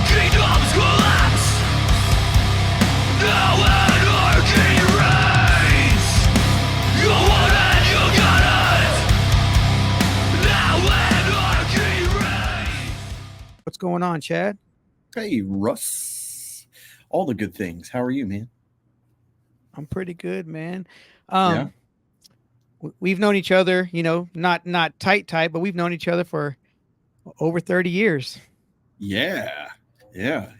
kingdoms collapse. Now anarchy reigns. You want it, you got it. Now anarchy reigns. What's going on, Chad? Hey, Russ. All the good things. How are you, man? I'm pretty good, man. Yeah. We've known each other, not tight, but we've known each other for over 30 years. Yeah. Yeah.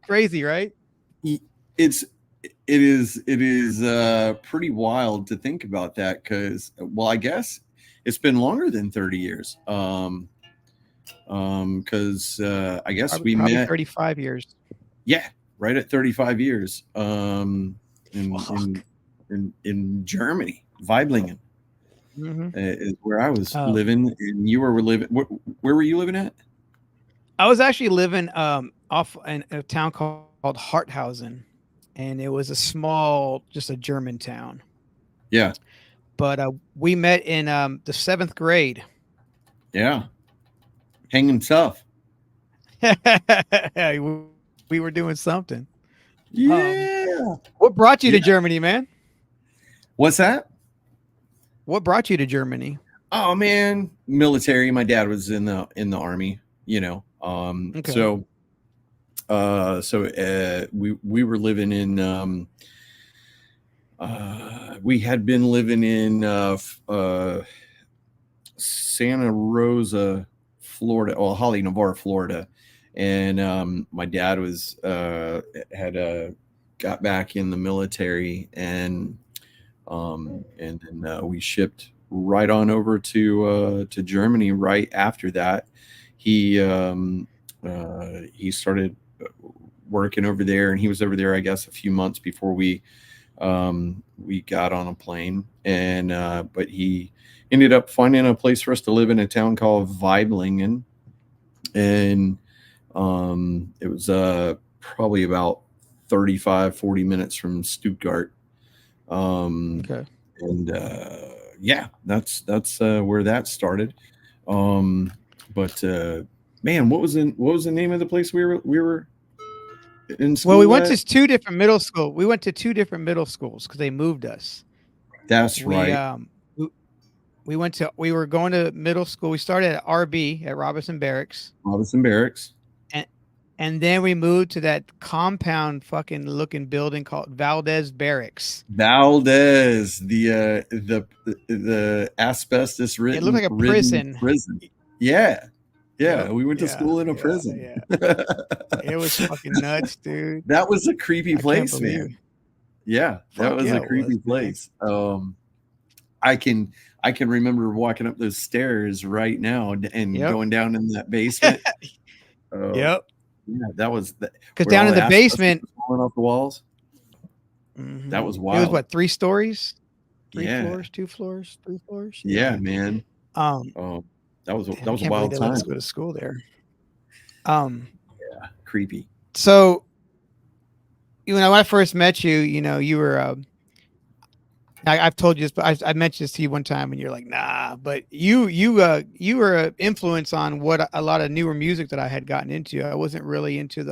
Crazy, right? It's it is pretty wild to think about that because, well, I guess it's been longer than 30 years. Because I guess we Probably met, 35 years. yeah, right at 35 years. In Fuck. in Germany, Weiblingen. hmm Is where I was Um, living, and you were living. Where were you living at? I was actually living off in a town called Harthausen, and it was just a German town. Yeah, But we met in the seventh grade. yeah, hanging tough. We were doing something. Um, Yeah, what brought you to yeah. Germany, man? What's that? What brought you to Germany? Oh man, military. My dad was in the army. Okay. We were living in we had been living in Santa Rosa, Florida, or Holly, Navarre, Florida, and my dad was had got back in the military, and then we shipped right on over to Germany. Right after that, he started working over there, and he was over there, I guess, a few months before we got on a plane, and but he ended up finding a place for us to live in a town called Weiblingen, and it was probably about 35-40 minutes from Stuttgart. Okay. And yeah, that's where that started. Um, but man, what was the name of the place we were in Well, we school went at? to two different middle school. We went to two different middle schools because they moved us. That's We right, um we, we were going to middle school. We started at RB at Robinson Barracks, Robinson Barracks. and then we moved to that compound fucking looking building called Valdez Barracks. Valdez, the asbestos It looked like a ridden prison. prison. Yeah, yeah, Yep. we went to Yeah. school in a Yeah. prison. Yeah. It was fucking nuts, dude. That was a creepy I can't place, believe it. man. Yeah, that Fuck was yeah, a it was, creepy man. place. I can I can remember walking up those stairs right now and Yep. going down in that basement. Uh, Yep. yeah, that was Because where down all in the the asbestos basement, was falling off the walls. That was it was wild. what, 3 stories? Three Yeah, floors, 2 floors, 3 floors? yeah, Yeah. man. Um, Um, that was damn, I a can't believe wild they let us time. go to school there. Um, Creepy. so when I first met you, you were I've told you this, but I mentioned this to you one time, and you're like, nah. But you were an influence on what a lot of newer music that I had gotten into. I wasn't really into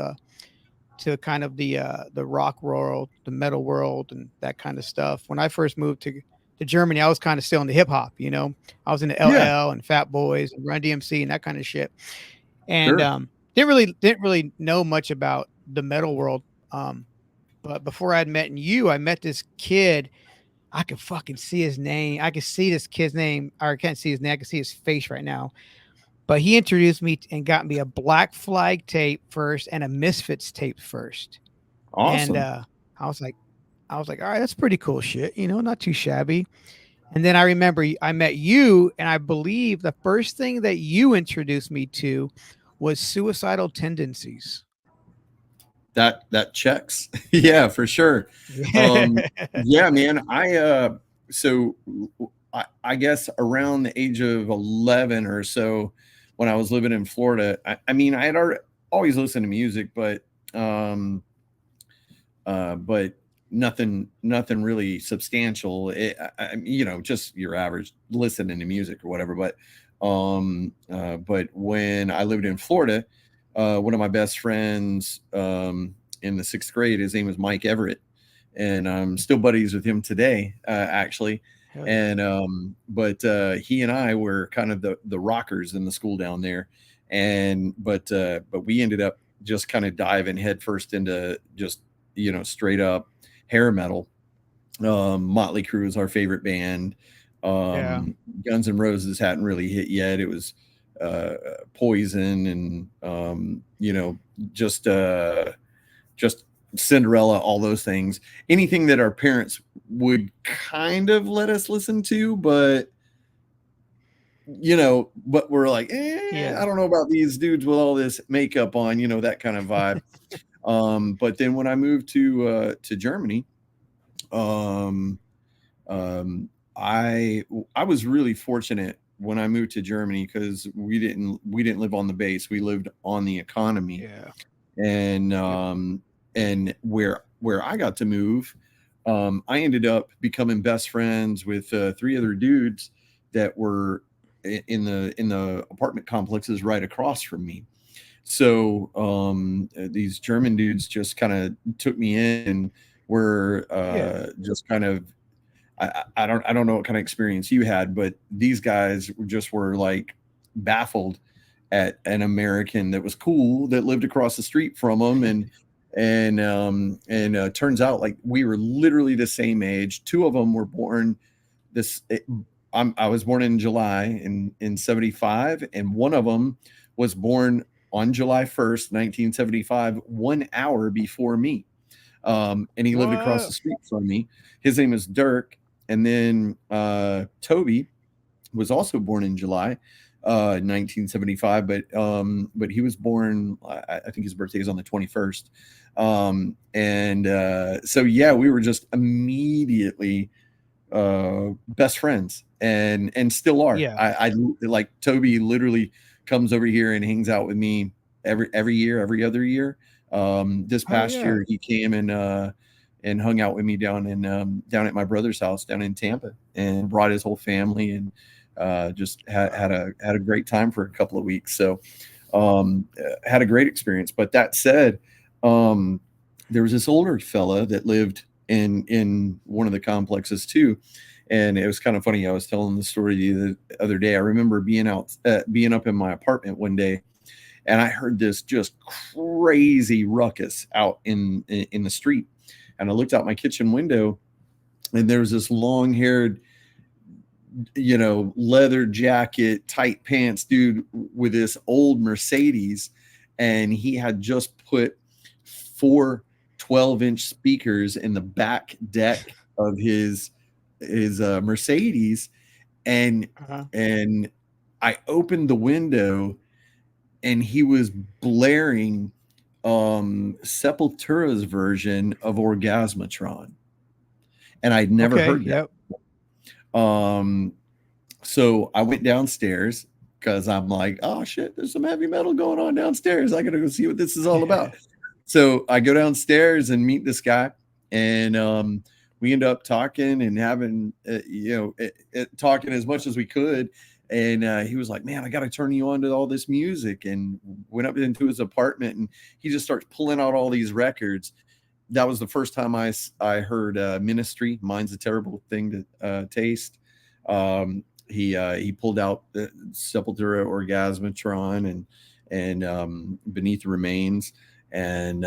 to kind of the rock world, the metal world, and that kind of stuff. When I first moved to Germany, I was kind of still into hip hop. I was into Yeah, LL and Fat Boys and Run DMC and that kind of shit. And sure. didn't really know much about the metal world. But before I'd met you, I met this kid. I could fucking see his name. I could see this kid's name, or I can't see his name. I can see his face right now. But he introduced me and got me a Black Flag tape first and a Misfits tape first. And Awesome. I was like, all right, that's pretty cool shit, not too shabby. And then I remember I met you, and I believe the first thing that you introduced me to was Suicidal Tendencies. That checks. Yeah, for sure. Um, yeah, man. So I guess around the age of 11 or so, when I was living in Florida, I mean, I had always listened to music, but nothing really substantial. Just your average listening to music or whatever. But when I lived in Florida, one of my best friends in the 6th grade. His name was Mike Everett, and I'm still buddies with him today, actually. Hell yeah. And but he and I were kind of the rockers in the school down there, and but we ended up just kind of diving headfirst into just straight up hair metal. Motley Crue is our favorite band. Yeah. Guns N' Roses hadn't really hit yet. It was Poison and just just Cinderella, all those things. Anything that our parents would kind of let us listen to, but but we're like, Yeah. I don't know about these dudes with all this makeup on, that kind of vibe. But then when I moved to Germany, um, I was really fortunate when I moved to Germany because we didn't live on the base. We lived on the economy. Yeah. And Yep. and where I got to move, I ended up becoming best friends with 3 other dudes that were in the apartment complexes right across from me. So these German dudes just kind of took me in and were Yeah. just kind of I don't know what kind of experience you had, but these guys just were like baffled at an American that was cool that lived across the street from them, and turns out like we were literally the same age. 2 of them were born this. I was born in July in 75, and one of them was born on July 1st, 1975, 1 hour before me. And he lived across the What? street from me. His name is Dirk. And then Toby was also born in July 1975, but he was born, I think his birthday is on the 21st. And so yeah, we were just immediately best friends and still are. Yeah. I like Toby literally comes over here and hangs out with me every year, every other year. This Oh past yeah. year he came and hung out with me down at my brother's house down in Tampa and brought his whole family and just had a great time for a couple of weeks. So had a great experience. But that said, there was this older fella that lived in one of the complexes too. And it was kind of funny. I was telling the story the other day. I remember being up in my apartment one day, and I heard this just crazy ruckus out in the street. And I looked out my kitchen window, and there was this long-haired, leather jacket, tight pants dude with this old Mercedes, and he had just put 4 12-inch speakers in the back deck of his Mercedes, and Uh-huh. and I opened the window, and he was blaring Sepultura's version of Orgasmatron, and I'd never Okay. heard that. Yep. So I went downstairs because I'm like, oh shit, there's some heavy metal going on downstairs. I gotta go see what this is all about. So I go downstairs and meet this guy, and we end up talking and having, talking as much as we could. And he was like, man, I got to turn you on to all this music. And went up into his apartment, and he just starts pulling out all these records. That was the first time I heard Ministry, Mind's a Terrible Thing to Taste. He pulled out the Sepultura, Orgasmatron, and Beneath the Remains, and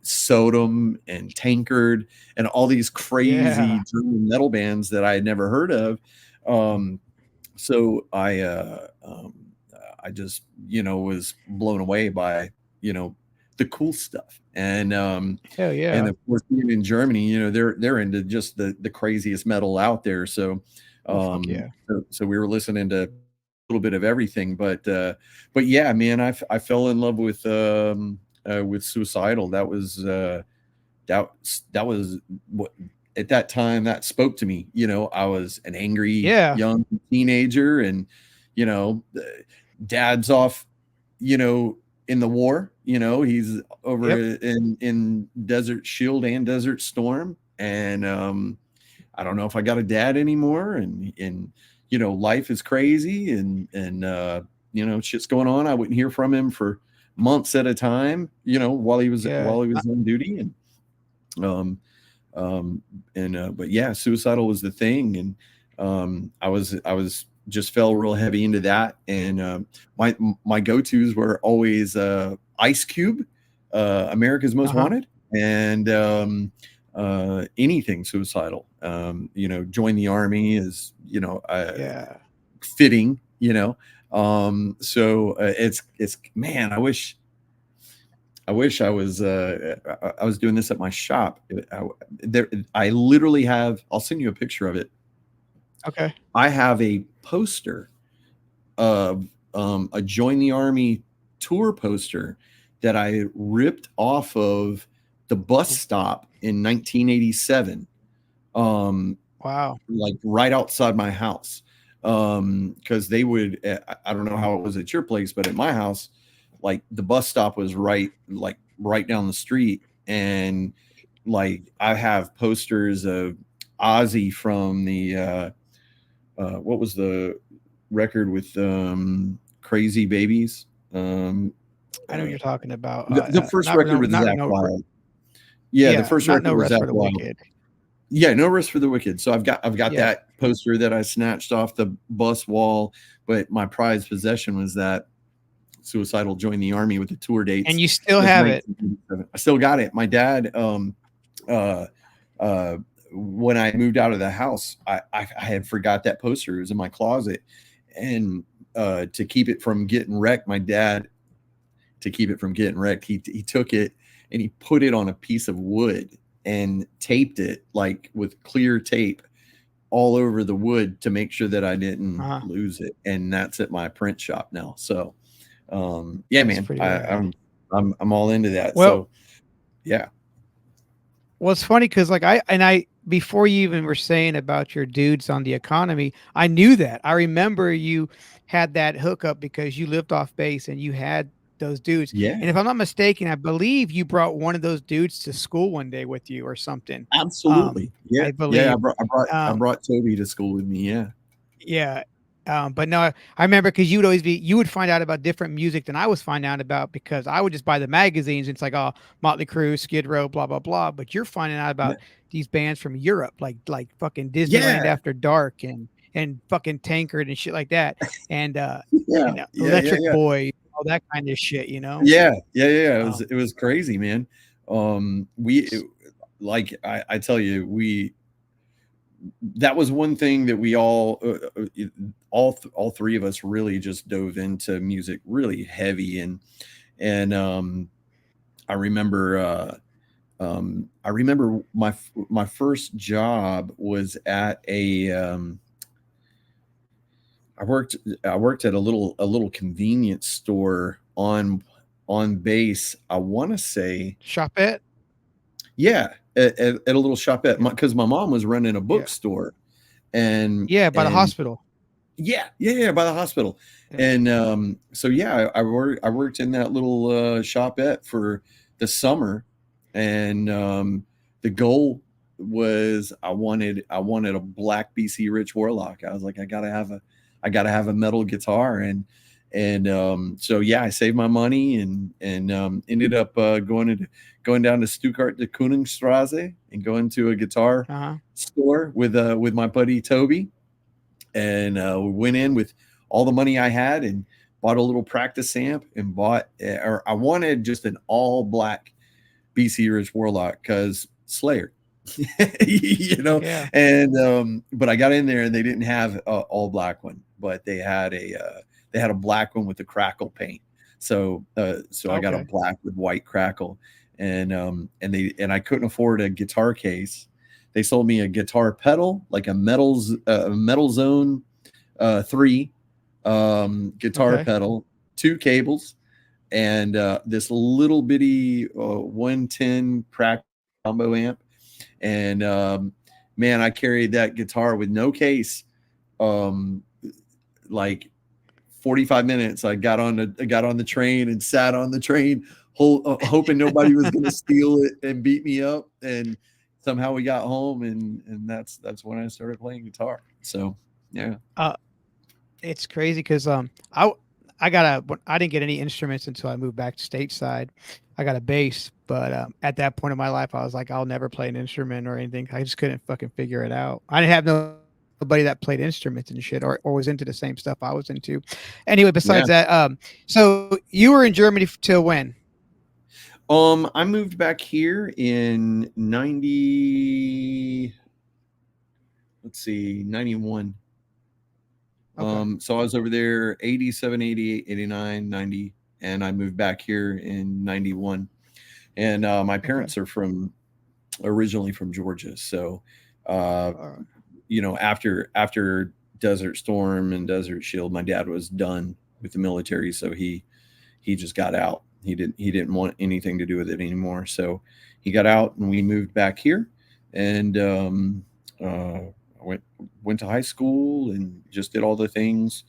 Sodom and Tankard, and all these crazy Yeah. German metal bands that I had never heard of. So I just was blown away by the cool stuff, and Hell yeah. of course being in Germany, they're into just the craziest metal out there. So Oh fuck yeah. so we were listening to a little bit of everything, but yeah, man, I fell in love with Suicidal. That was what at that time that spoke to me. I was an angry Yeah. young teenager, and dad's off, in the war. He's over Yep. in Desert Shield and Desert Storm, and I don't know if I got a dad anymore, and life is crazy, and shit's going on. I wouldn't hear from him for months at a time, while he was Yeah. on duty. And um but yeah, suicidal was the thing. And I was just fell real heavy into that. And my go-tos were always Ice Cube, America's Most Uh-huh. Wanted, and anything suicidal. Join the army is, Yeah. fitting. So it's man, I wish I was doing this at my shop. I literally have. I'll send you a picture of it. Okay. I have a poster of a Join the Army tour poster that I ripped off of the bus stop in 1987. Wow. Like right outside my house. Because they would, I don't know how it was at your place, but at my house, like the bus stop was right down the street. And like I have posters of Ozzy from the what was the record with Crazy Babies? I know what Uh, you're talking about. the first Not record no, with not Zach no. Wild. Yeah, the Yeah, first not record no was rest Zach for the Wild. wicked. Yeah, No Rest for the Wicked. So I've got Yeah, that poster that I snatched off the bus wall, but my prized possession was that Suicidal joined the army with the tour dates. and you still Was have it. 1987. I still got it. My dad, uh, uh, when I moved out of the house, I had forgot that poster. It was in my closet, and to keep it from getting wrecked, my dad, to keep it from getting wrecked, he took it and he put it on a piece of wood and taped it like with clear tape all over the wood to make sure that I didn't Uh-huh. lose it. And that's at my print shop now. So yeah, That's man, pretty rad. I'm all into that. Well, So yeah. well, it's funny because like I before you even were saying about your dudes on the economy, I knew that. I remember you had that hookup because you lived off base and you had those dudes. Yeah, And if I'm not mistaken, I believe you brought one of those dudes to school one day with you or something. absolutely. Yeah. I Yeah. believe. I Um, brought Toby to school with me. Yeah. Yeah. But no, I remember because you would find out about different music than I was finding out about because I would just buy the magazines. And it's like, oh, Motley Crue, Skid Row, blah, blah, blah. But you're finding out Yeah. about these bands from Europe, like fucking Disneyland Yeah. After Dark and fucking Tankard and shit like that. And, Yeah. Yeah. Yeah. Electric Yeah. Boy, all that kind of shit, you know? Yeah. Yeah. Yeah. Um, It was crazy, man. Like I tell you, that was one thing that we all three of us really just dove into music really heavy. And I remember my first job was at I worked at a little convenience store on base. I want to say, Shopette? yeah, at a little shop at, Yeah. because my mom was running a Yeah. bookstore. and Yeah. By the and hospital. yeah, by the hospital. Yeah. And so yeah, I worked in that little shopette for the summer. And the goal was I wanted a black BC Rich Warlock. I was like, I gotta have a metal guitar. And so yeah, I saved my money and ended up going down to Stuttgart to Königstrasse and going to a guitar Uh-huh. store with my buddy Toby. And we went in with all the money I had and bought a little practice amp and or I wanted just an all black BC Rich Warlock because Slayer, Yeah. and but I got in there and they didn't have a all black one, but they had a black one with the crackle paint. So I got a Okay. black with white crackle. And I couldn't afford a guitar case. They sold me a guitar pedal, like a Metal Zone 3 guitar Okay. pedal, two cables, and this little bitty 110 practice combo amp. And man, I carried that guitar with no case. Um, like 45 minutes. I got on the train and sat on the train, hoping nobody was going to steal it and beat me up. And somehow we got home, and that's when I started playing guitar. So yeah. Uh, it's crazy because I I didn't get any instruments until I moved back to stateside. I got a bass, but at that point in my life, I was like, I'll never play an instrument or anything. I just couldn't fucking figure it out. I didn't have nobody that played instruments and shit, or was into the same stuff I was into. Anyway, Yeah. besides that, so you were in Germany till when? I moved back here in 90, let's see, 91. Okay, So I was over there 87, 88, 89, 90, and I moved back here in 91. And my okay. parents are originally from Georgia. So, uh, All right. after Desert Storm and Desert Shield, my dad was done with the military, so he just got out. He didn't want anything to do with it anymore. So he got out, and we moved back here, and I went to high school and just did all the things.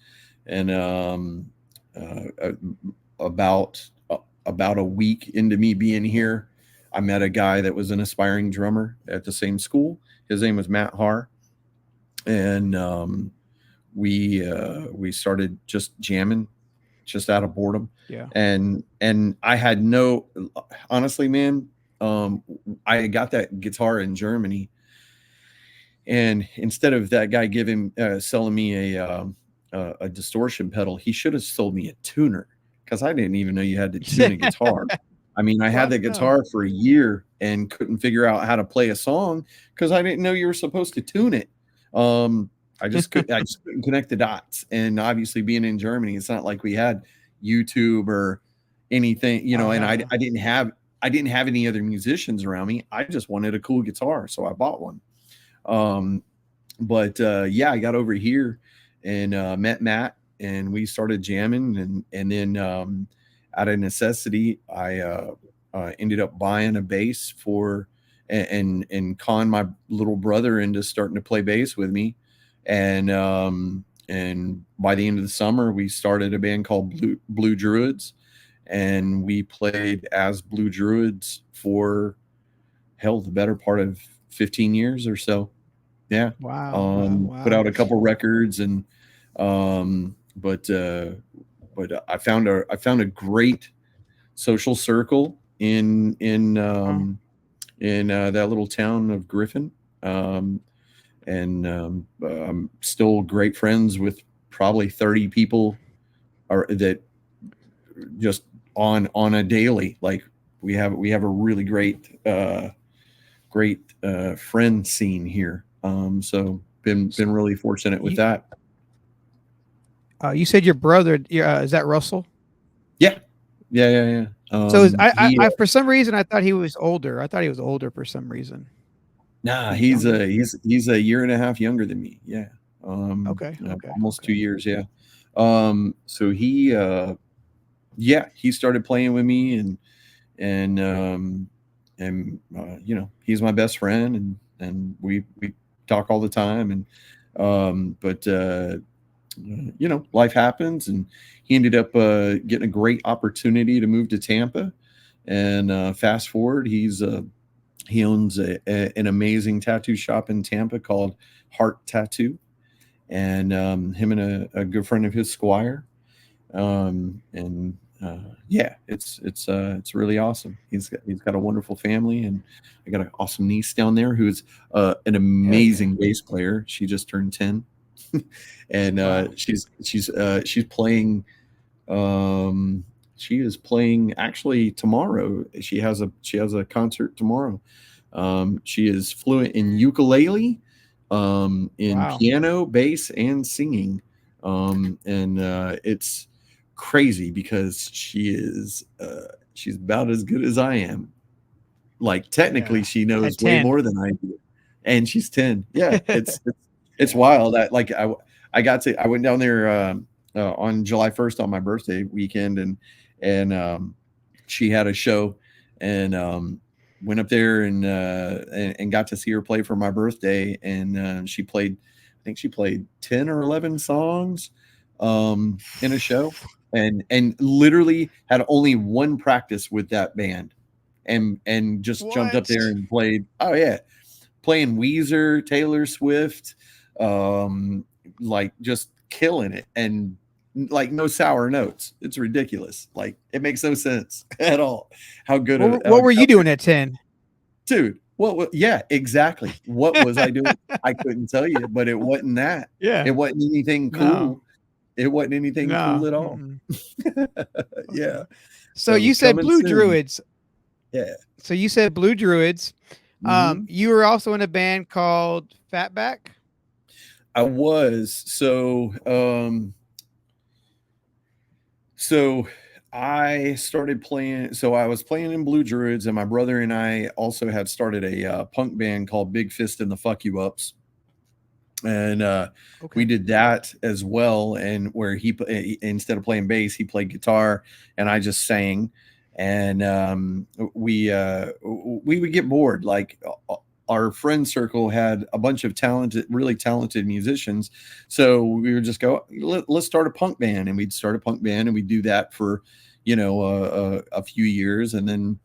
And uh, about about a week into me being here, I met a guy that was an aspiring drummer at the same school. His name was Matt Haar, and we started just jamming, just out of boredom. Yeah. And I had no, honestly, man, um, I got that guitar in Germany, and instead of that guy selling me a distortion pedal, he should have sold me a tuner, because I didn't even know you had to tune a guitar. I mean, I had Fuck that no. guitar for a year and couldn't figure out how to play a song because I didn't know you were supposed to tune it. I just couldn't connect the dots. And obviously, being in Germany, it's not like we had YouTube or anything, Oh and hell no. I didn't have any other musicians around me. I just wanted a cool guitar, so I bought one. Um, but yeah, I got over here and met Matt, and we started jamming, and then out of necessity, I ended up buying a bass and con my little brother into starting to play bass with me, and by the end of the summer, we started a band called Blue Druids, and we played as Blue Druids for hell the better part of 15 years or so. Yeah. Wow, wow, Put wow. out a couple records, and um but uh I found a great social circle Wow. in that little town of Griffin. Um and I'm still great friends with probably 30 people that just on a daily, like we have a really great friend scene here. So been really fortunate with You that. you said your brother, is that Russell? Yeah, yeah, yeah, yeah. So He I for some reason I thought he was older. I thought he was older for some reason. Nah, He's younger. he's a year and a half younger than me. Yeah, Okay, okay, almost okay. 2 years. Yeah. So he started playing with me, and he's my best friend, and we talk all the time, and but life happens, and he ended up getting a great opportunity to move to Tampa, and fast forward, he owns an amazing tattoo shop in Tampa called Heart Tattoo, and him and a good friend of his, Squire, and yeah, it's really awesome. He's got a wonderful family, and I got an awesome niece down there who's an Hell yeah. amazing bass player. She just turned 10, and Wow. she's playing. Um, she is playing actually tomorrow. She has a concert tomorrow. She is fluent in ukulele, in Wow. piano, bass, and singing. And it's crazy because she's about as good as I am. Like, technically, Yeah. she At knows way 10. more than I do, and she's 10. Yeah, it's wild. I went down there on July 1st on my birthday weekend, and she had a show, and went up there and got to see her play for my birthday, and I think she played 10 or 11 songs in a show, and literally had only one practice with that band, and just jumped up What? there and played. Oh yeah, playing Weezer, Taylor Swift, um, like just killing it. And like no sour notes. It's ridiculous. Like it makes no sense at all. How good What were you doing at 10? dude? Yeah, exactly. What was I doing? I couldn't tell you, but it wasn't that. Yeah. It wasn't anything No. cool. It wasn't anything cool No. at all. Yeah. So So you said coming Blue soon. Druids. Yeah. So you said Blue Druids. Mhm. You were also in a band called Fatback. I was. So I started playing. So I was playing in Blue Druids, and my brother and I also had started a punk band called Big Fist and the Fuck You Ups, and we Okay. did that as well. And where instead of playing bass, he played guitar, and I just sang. And we would get bored. Like our friend circle had a bunch of really talented musicians, so we would just go, let's start a punk band, and we'd start a punk band, and we'd do that for a few years. And then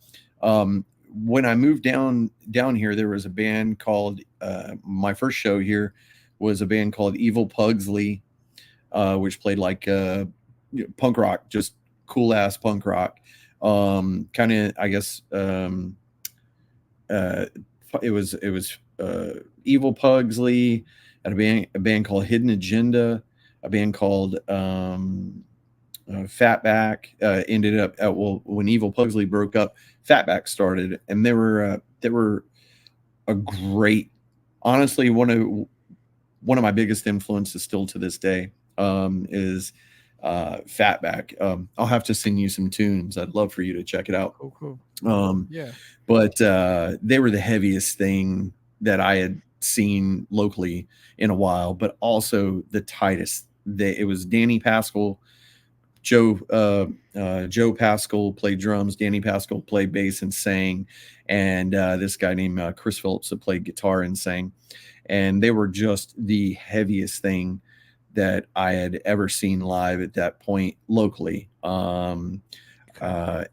when I moved down here, there was a band called my first show here was a band called Evil Pugsley, which played like punk rock, just cool ass punk rock. Kind of, I guess, it was Evil Pugsley, and a band called Hidden Agenda, a band called Fatback. Ended up when Evil Pugsley broke up, Fatback started, and they were a great, honestly, one of my biggest influences still to this day is Fatback. I'll have to sing you some tunes. I'd love for you to check it out. Cool. Yeah. But they were the heaviest thing that I had seen locally in a while, but also the tightest. It was Danny Pascal, Joe Pascal played drums, Danny Pascal played bass and sang, and this guy named Chris Phillips that played guitar and sang. And they were just the heaviest thing that I had ever seen live at that point locally. And I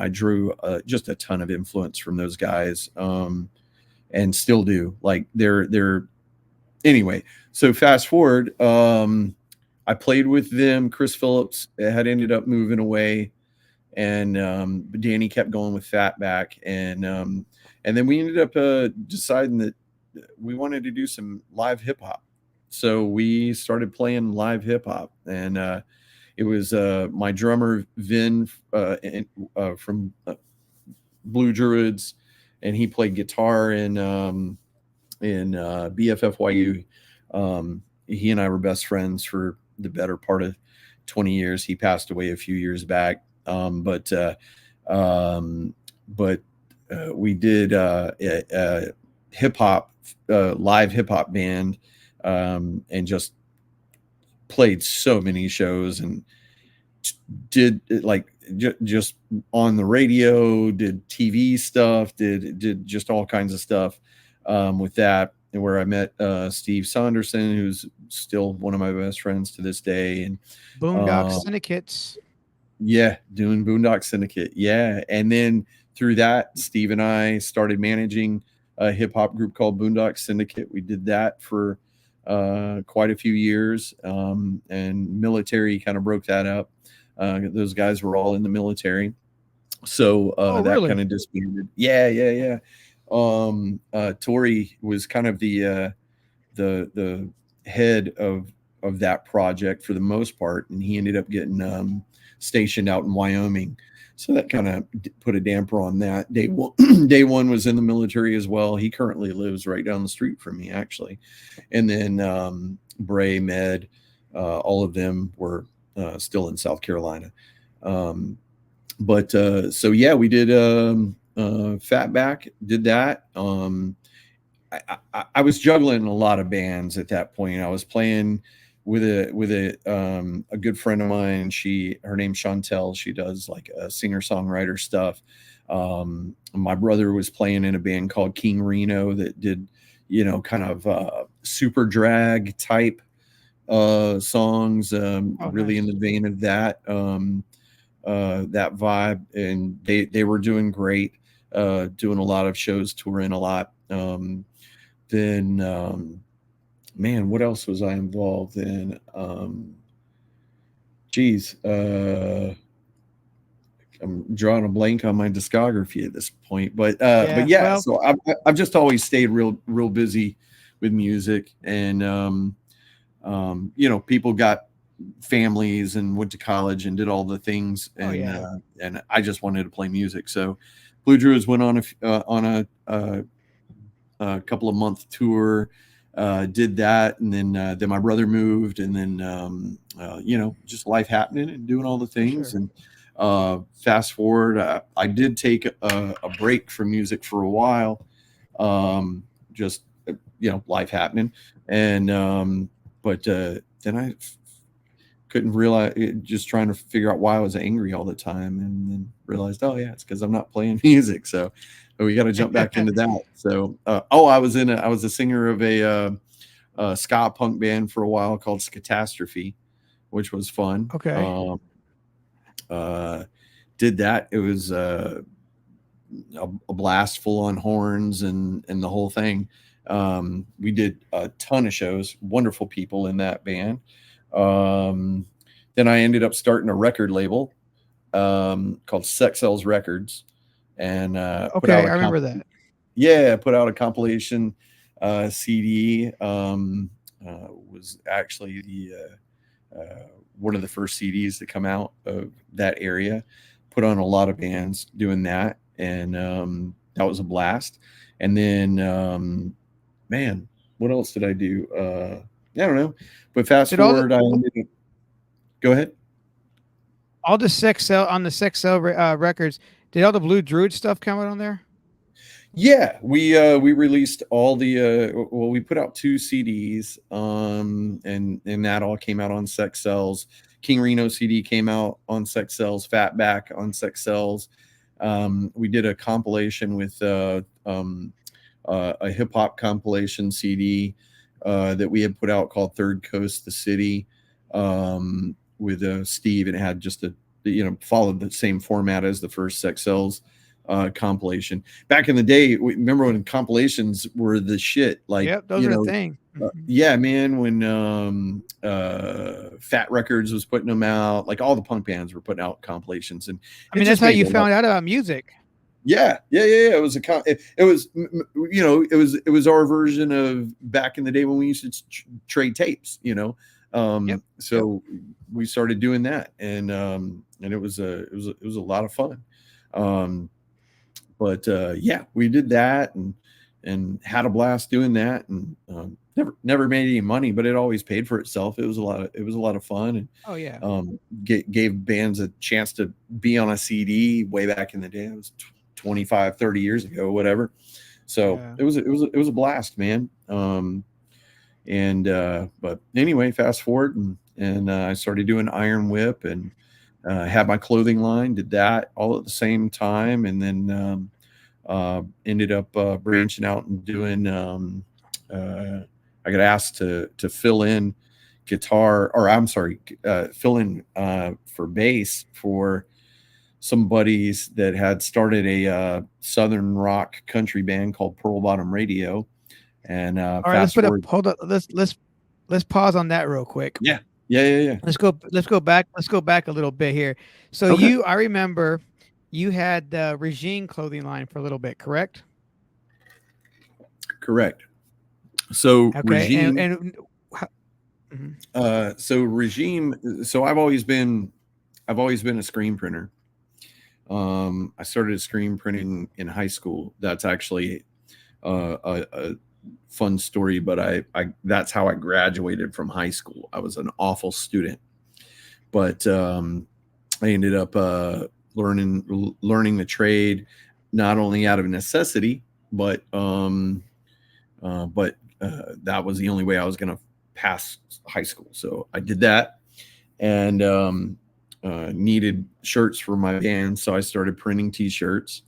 drew just a ton of influence from those guys, and still do. Like they're anyway. So fast forward, I played with them. Chris Phillips had ended up moving away, and Danny kept going with Fatback, and then we ended up deciding that we wanted to do some live hip hop. So we started playing live hip hop, and it was my drummer Vin from Blue Druids, and he played guitar in BFFYU. He and I were best friends for the better part of 20 years. He passed away a few years back, but we did a hip hop live hip hop band, and just played so many shows, and did like just on the radio, did TV stuff, did just all kinds of stuff with that. And where I met Steve Saunderson, who's still one of my best friends to this day, and Boondock Syndicates. Yeah, doing Boondock Syndicate. Yeah, and then through that, Steve and I started managing a hip hop group called Boondock Syndicate. We did that for quite a few years, and military kind of broke that up. Those guys were all in the military, so that really? kind of disbanded. Yeah. Tori was kind of the head of that project for the most part, and he ended up getting stationed out in Wyoming. So that kind of put a damper on that. Day one was in the military as well. He currently lives right down the street from me, actually. And then Bray, Med, all of them were still in South Carolina. So yeah, we did Fatback, did that. I was juggling a lot of bands at that point. I was playing with a good friend of mine. Her name's Chantel. She does like singer-songwriter stuff. My brother was playing in a band called King Reno that did, kind of super drag type songs, really nice. in the vein of that vibe. And they were doing great, doing a lot of shows, touring a lot. Man, what else was I involved in? geez, I'm drawing a blank on my discography at this point, but Yeah. yeah. Well, So I've just always stayed real busy with music, and people got families and went to college and did all the things, oh yeah, and I just wanted to play music. So Blue Druids went on a couple of month tour, did that, and then my brother moved, and then just life happening and doing all the for things. sure. And fast forward, I did take a break from music for a while, just life happening, and but then I couldn't realize just trying to figure out why I was angry all the time, and then realized, oh yeah, it's because I'm not playing music. So we got to jump back into that. So I was a singer of a ska punk band for a while called Catastrophe, which was fun. Okay. Uh, did that. It was a blast, full on horns and the whole thing. We did a ton of shows, wonderful people in that band. Um, then I ended up starting a record label called Sex Sells Records, and Okay. I remember that. put out a compilation CD. Was actually the one of the first CDs to come out of that area. Put on a lot of bands doing that, and that was a blast. And then, man, what else did I do? I don't know. But fast Did all the forward, I ended up. Go ahead. all the sex cell on the sex cell records? Did all the Blue Druid stuff come out on there? Yeah, we released all the we put out two CDs, and that all came out on Sex Cells. King Reno CD came out on Sex Cells, Fatback on Sex Cells. We did a compilation with a hip hop compilation CD that we had put out called Third Coast the City, with Steve, and it had just followed the same format as the first Sex Cells compilation. Back in the day, remember when compilations were the shit? Like, Yep, those are the thing. Mhm. yeah, man, when Fat Records was putting them out, like all the punk bands were putting out compilations, and I it mean, that's just how made you a lot. found out about music. Yeah. It was it was it was our version of back in the day when we used to trade tapes. Yep. Yep. So we started doing that, and it was a lot of fun. Um, but yeah, we did that, and had a blast doing that, and never made any money, but it always paid for itself. It was a lot of fun, and Oh yeah. gave bands a chance to be on a CD way back in the day. It was 25, 30 years ago, whatever. So Yeah. it was a blast, man. And but anyway, fast forward, and I started doing Iron Whip, and had my clothing line, did that all at the same time, and then ended up branching out and doing. I got asked to fill in guitar, or I'm sorry, fill in for bass for some buddies that had started a southern rock country band called Pearl Bottom Radio. And All right, let's fast put up. forward, Hold up. Let's pause on that real quick. yeah, yeah. Let's go. Let's go back. Let's go back a little bit here. So Okay, I remember you had the Regime clothing line for a little bit, correct? correct. So Okay. regime, Mhm. so I've always been a screen printer. I started screen printing in high school. That's actually a fun story, but I that's how I graduated from high school. I was an awful student, but I ended up learning the trade, not only out of necessity, but that was the only way I was going to pass high school. So I did that, and needed shirts for my band, so I started printing T-shirts,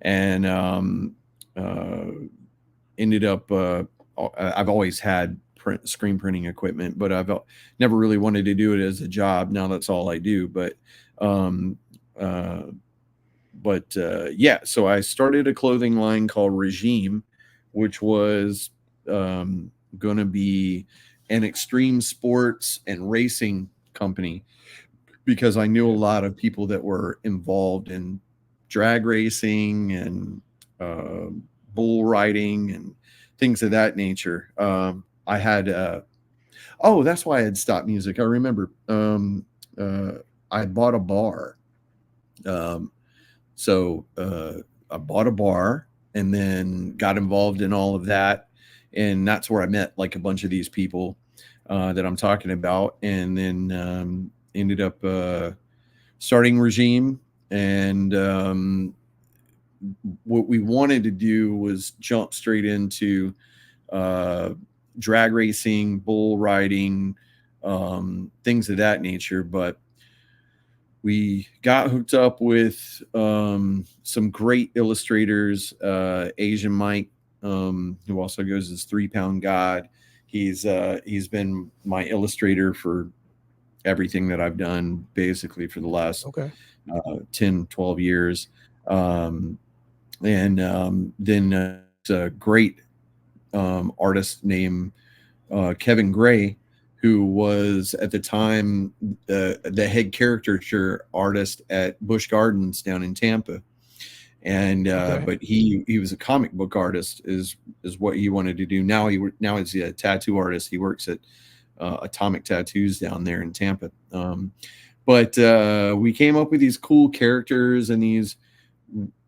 and ended up. I've always had screen printing equipment, but I've never really wanted to do it as a job. Now that's all I do. Um, uh, yeah, so I started a clothing line called Regime, which was going to be an extreme sports and racing company. because I knew a lot of people that were involved in drag racing and bull riding and things of that nature. I had oh, that's why I had stopped music. I remember uh, I bought a bar. Um, so I bought a bar and then got involved in all of that, and that's where I met like a bunch of these people that I'm talking about, and then ended up starting Regime. And what we wanted to do was jump straight into uh, drag racing, bull riding, things of that nature. But we got hooked up with some great illustrators. Asian Mike, who also goes as 3 Pound God. He's been my illustrator for everything that I've done basically for the last Okay. 10, 12 years. And then a great artist named Kevin Gray, who was at the time the head caricature artist at Busch Gardens down in Tampa. And Okay. but he was a comic book artist is what he wanted to do. Now he's a tattoo artist. He works at Atomic Tattoos down there in Tampa. But we came up with these cool characters and these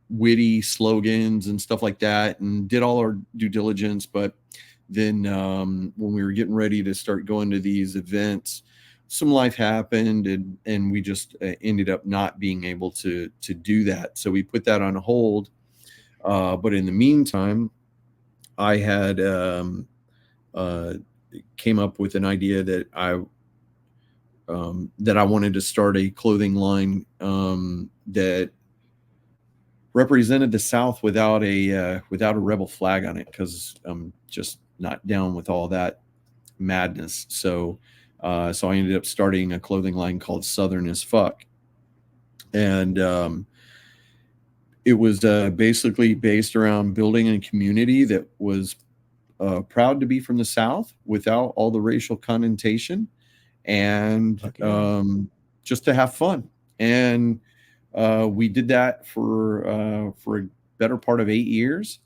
witty slogans and stuff like that, and did all our due diligence. But then when we were getting ready to start going to these events, some life happened, and we just ended up not being able to do that. So we put that on hold. But in the meantime, I had came up with an idea that I wanted to start a clothing line that represented the South without a rebel flag on it, because I'm just not down with all that madness. So I ended up starting a clothing line called Southern as Fuck, and it was basically based around building a community that was proud to be from the South without all the racial connotation, and Yeah. just to have fun. And we did that for a better part of 8 years,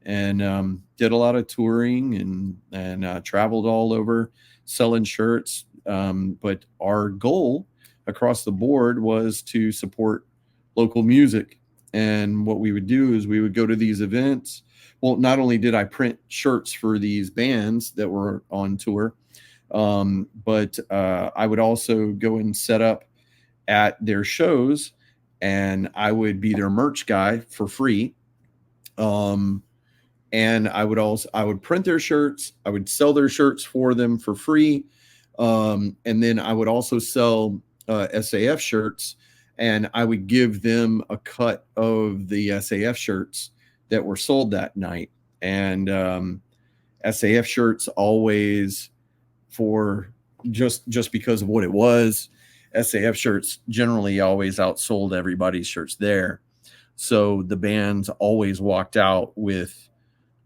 and did a lot of touring and traveled all over selling shirts. But our goal across the board was to support local music. And what we would do is we would go to these events. Well, not only did I print shirts for these bands that were on tour, but I would also go and set up at their shows, and I would be their merch guy for free. And I would print their shirts. I would sell their shirts for them for free. And then I would also sell SAF shirts, and I would give them a cut of the SAF shirts that were sold that night. And SAF shirts always, for just because of what it was, SAF shirts generally always outsold everybody's shirts there. So the bands always walked out with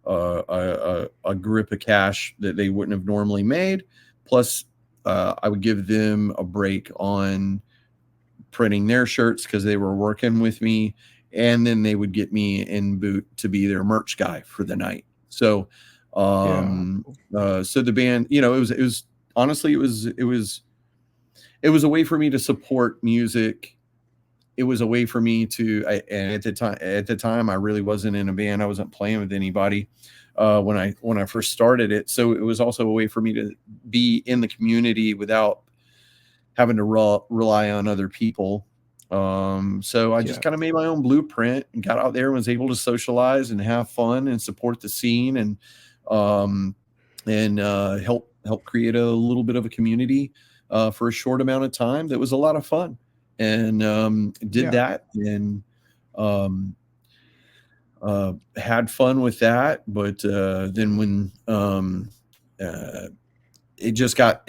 a grip of cash that they wouldn't have normally made. Plus, I would give them a break on printing their shirts because they were working with me, and then they would get me in boot to be their merch guy for the night. So, Yeah. so the band, it was honestly, it was a way for me to support music. It was a way for me to, and at the time, I really wasn't in a band. I wasn't playing with anybody when I first started it. So it was also a way for me to be in the community without having to rely on other people. So I just Yeah. kind of made my own blueprint and got out there and was able to socialize and have fun and support the scene, and help create a little bit of a community for a short amount of time. That was a lot of fun, and did Yeah. that, and had fun with that. But then when it just got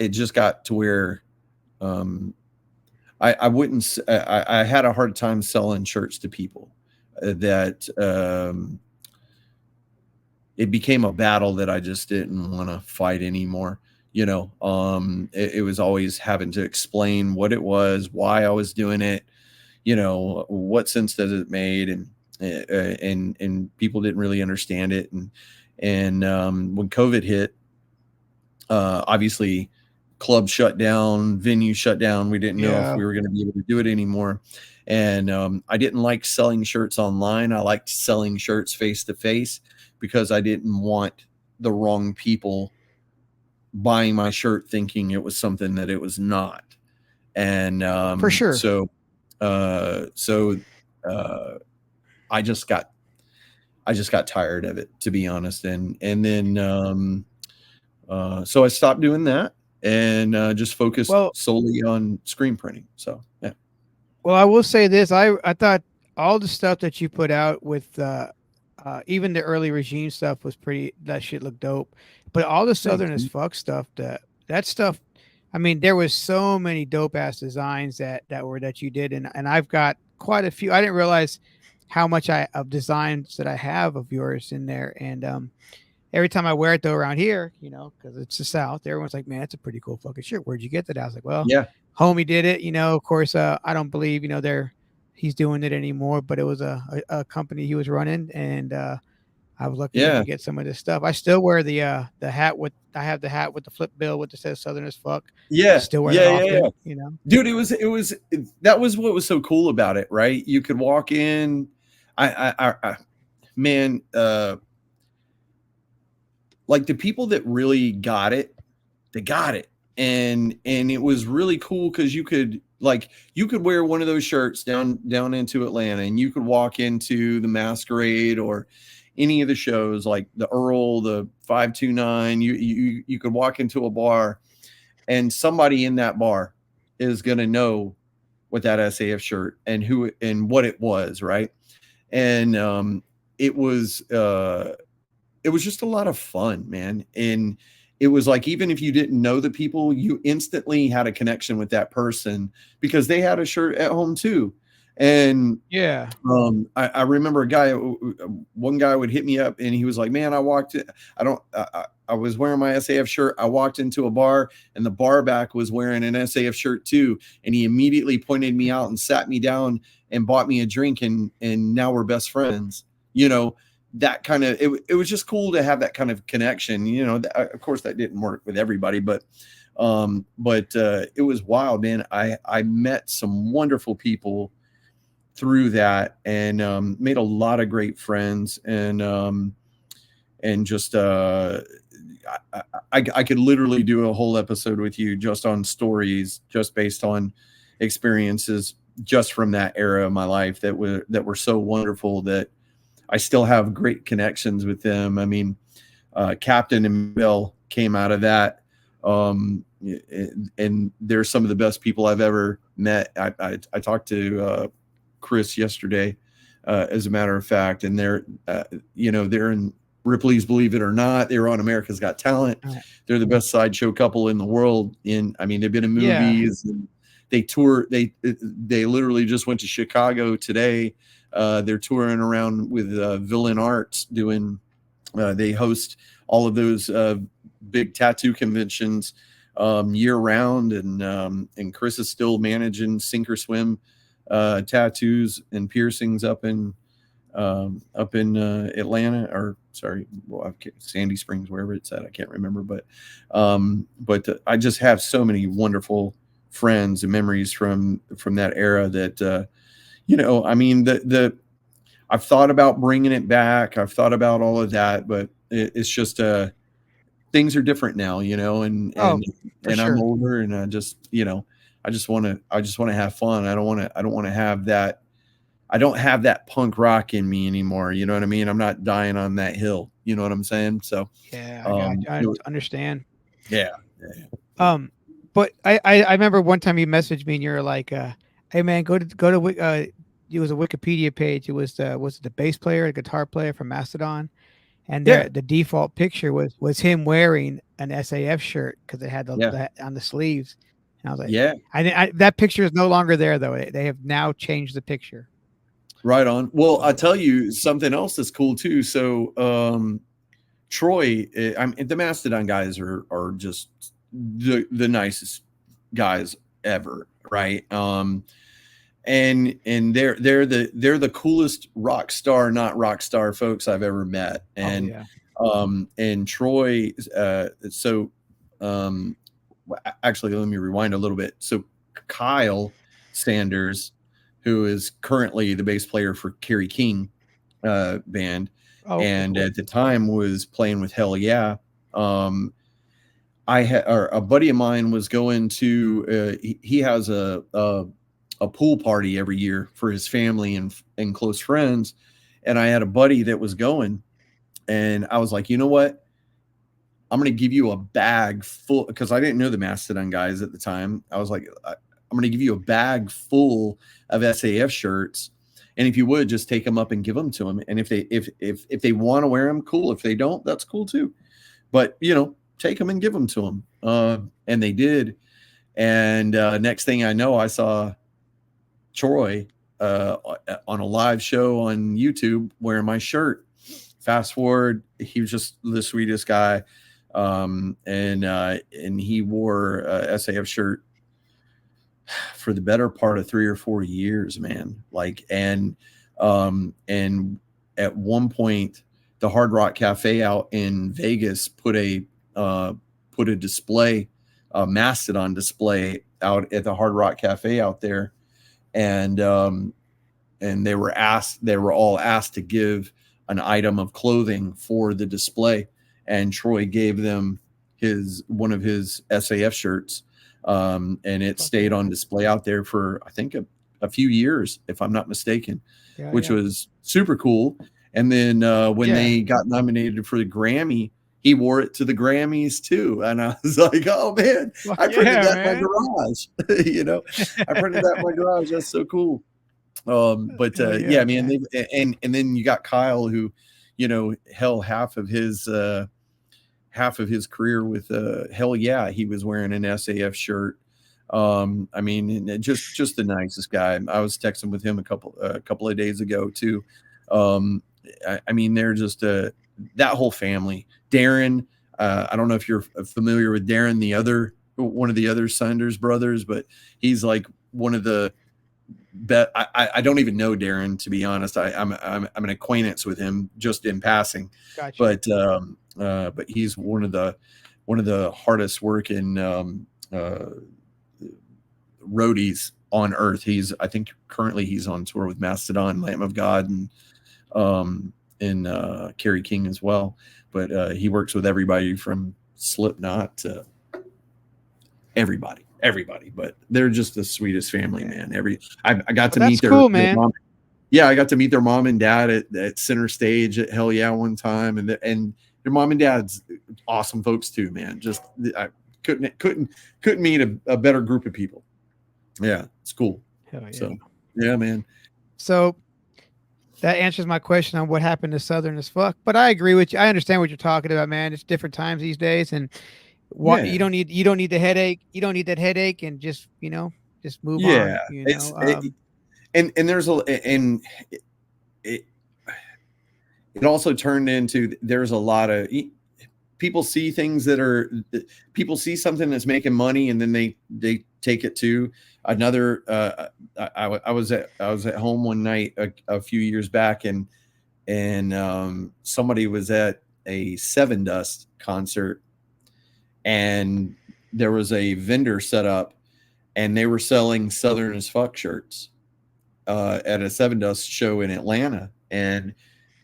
to where I wouldn't I had a hard time selling shirts to people that it became a battle that I just didn't want to fight anymore. It was always having to explain what it was, why I was doing it, what sense does it made, and people didn't really understand it. And when COVID hit, obviously clubs shut down, venues shut down. We didn't know if Yeah, we were going to be able to do it anymore. And I didn't like selling shirts online. I liked selling shirts face to face because I didn't want the wrong people buying my shirt thinking it was something that it was not. And for sure. so I just got tired of it, to be honest. And then so I stopped doing that and just focused Well, solely on screen printing. So yeah. Well, I will say this. I thought all the stuff that you put out with even the early regime stuff was pretty. That shit looked dope. But all the Thanks. Southern as fuck stuff, that stuff. I mean, there was so many dope ass designs that you did, and I've got quite a few. I didn't realize how much I of designs that I have of yours in there, and every time I wear it though around here, because it's the South, everyone's like, "Man, that's a pretty cool fucking shirt. Where'd you get that?" I was like, "Well, Yeah. homie did it." Of course, I don't believe he's doing it anymore, but it was a company he was running, and I was lucky enough Yeah. to get some of this stuff. I still wear the hat with I have the hat with the flip bill with the says Southern as fuck. I Yeah. still wear that Yeah. Yeah. Yeah. often. Dude, that was what was so cool about it, right? You could walk in. I man, like the people that really got it, they got it. And it was really cool because you could wear one of those shirts down into Atlanta, and you could walk into the Masquerade or any of the shows like the Earl, the 529. You could walk into a bar, and somebody in that bar is going to know what that SAF shirt and who and what it was, right? And it was just a lot of fun, man. And it was like, even if you didn't know the people, you instantly had a connection with that person because they had a shirt at home too. And Yeah. I remember one guy would hit me up and he was like, man, I was wearing my SAF shirt. I walked into a bar and the bar back was wearing an SAF shirt too. And he immediately pointed me out and sat me down and bought me a drink. And now we're best friends, that kind of, it was just cool to have that kind of connection. Of course that didn't work with everybody, but it was wild, man. I met some wonderful people through that and made a lot of great friends and just I could literally do a whole episode with you just on stories, just based on experiences just from that era of my life that were so wonderful that I still have great connections with them. I mean, Captain and Bill came out of that. And they're some of the best people I've ever met. I talked to Chris yesterday, as a matter of fact, and they're in Ripley's Believe It or Not. They were on America's Got Talent. They're the best sideshow couple in the world. They've been in movies. And they tour. They literally just went to Chicago today. They're touring around with Villain Arts doing. They host all of those big tattoo conventions year round, and Chris is still managing Sink or Swim tattoos and piercings up in Atlanta, or sorry, Sandy Springs, wherever it's at. I can't remember, but I just have so many wonderful friends and memories from that era that I've thought about bringing it back. I've thought about all of that, but it's just things are different now, and For I'm sure. older, and I just want to have fun. I don't want to have that. I don't have that punk rock in me anymore. You know what I mean? I'm not dying on that hill. You know what I'm saying? So, Yeah, I got you. I understand. yeah. But I remember one time you messaged me and you're like, "Hey man, it was a Wikipedia page. It was the bass player, the guitar player from Mastodon, and Yeah. the default picture was him wearing an SAF shirt because it had Yeah. on the sleeves." And I was like, Yeah. That picture is no longer there though. They have now changed the picture. Right on. Well, I'll tell you something else that's cool too. So, Troy, the Mastodon guys are just the nicest guys ever, right? And they're the coolest rock star, not rock star folks I've ever met. And yeah. and Troy, so actually, let me rewind a little bit. So Kyle Sanders, who is currently the bass player for Kerry King band, Oh, okay, and cool. at the time was playing with Hell Yeah. I had, or a buddy of mine was going to. He has a pool party every year for his family and close friends, and I had a buddy that was going, and I was like, you know what? I'm going to give you a bag full, because I didn't know the Mastodon guys at the time. I was like, I'm going to give you a bag full of SAF shirts, and if you would just take them up and give them to them, and if they want to wear them, cool. If they don't, that's cool too. But take them and give them to them, and they did. And next thing I know, I saw Troy on a live show on YouTube wearing my shirt. Fast forward, he was just the sweetest guy. And he wore a SAF shirt for the better part of 3 or 4 years, man. And at one point, the Hard Rock Cafe out in Vegas put a display, a Mastodon display out at the Hard Rock Cafe out there, and they were all asked to give an item of clothing for the display, and Troy gave them one of his SAF shirts, and it stayed on display out there for, I think, a few years, if I'm not mistaken, which was super cool. And then when they got nominated for the Grammy, he wore it to the Grammys too, and I was like, "Oh man, I printed that in my garage." I printed that in my garage. That's so cool. Yeah, man. And then you got Kyle, who, hell, half of his career with Hell Yeah, he was wearing an SAF shirt. I mean, just the nicest guy. I was texting with him a couple of days ago too. I mean, they're just that whole family. Darren, I don't know if you're familiar with Darren, one of the other Sanders brothers, but he's like one of the bet. I don't even know Darren, to be honest. I'm an acquaintance with him just in passing. Gotcha. But he's one of the hardest working roadies on earth. I think currently he's on tour with Mastodon, Lamb of God, and Kerry King as well. But he works with everybody from Slipknot to everybody. But they're just the sweetest family, man. I got to meet their mom. Yeah, I got to meet their mom and dad at center stage at Hell Yeah one time, and their mom and dad's awesome folks too, man. Just I couldn't meet a better group of people. Yeah, it's cool. Hell yeah. So yeah, man. So that answers my question on what happened to Southern as fuck. But I agree with you. I understand what you're talking about, man. It's different times these days, and you don't need the headache. You don't need that headache, and just move on. And there's it also turned into, there's a lot of people see things people see something that's making money, and then they take it to another. I was at home one night a few years back, and somebody was at a Seven Dust concert, and there was a vendor set up, and they were selling Southern as fuck shirts at a Seven Dust show in Atlanta. And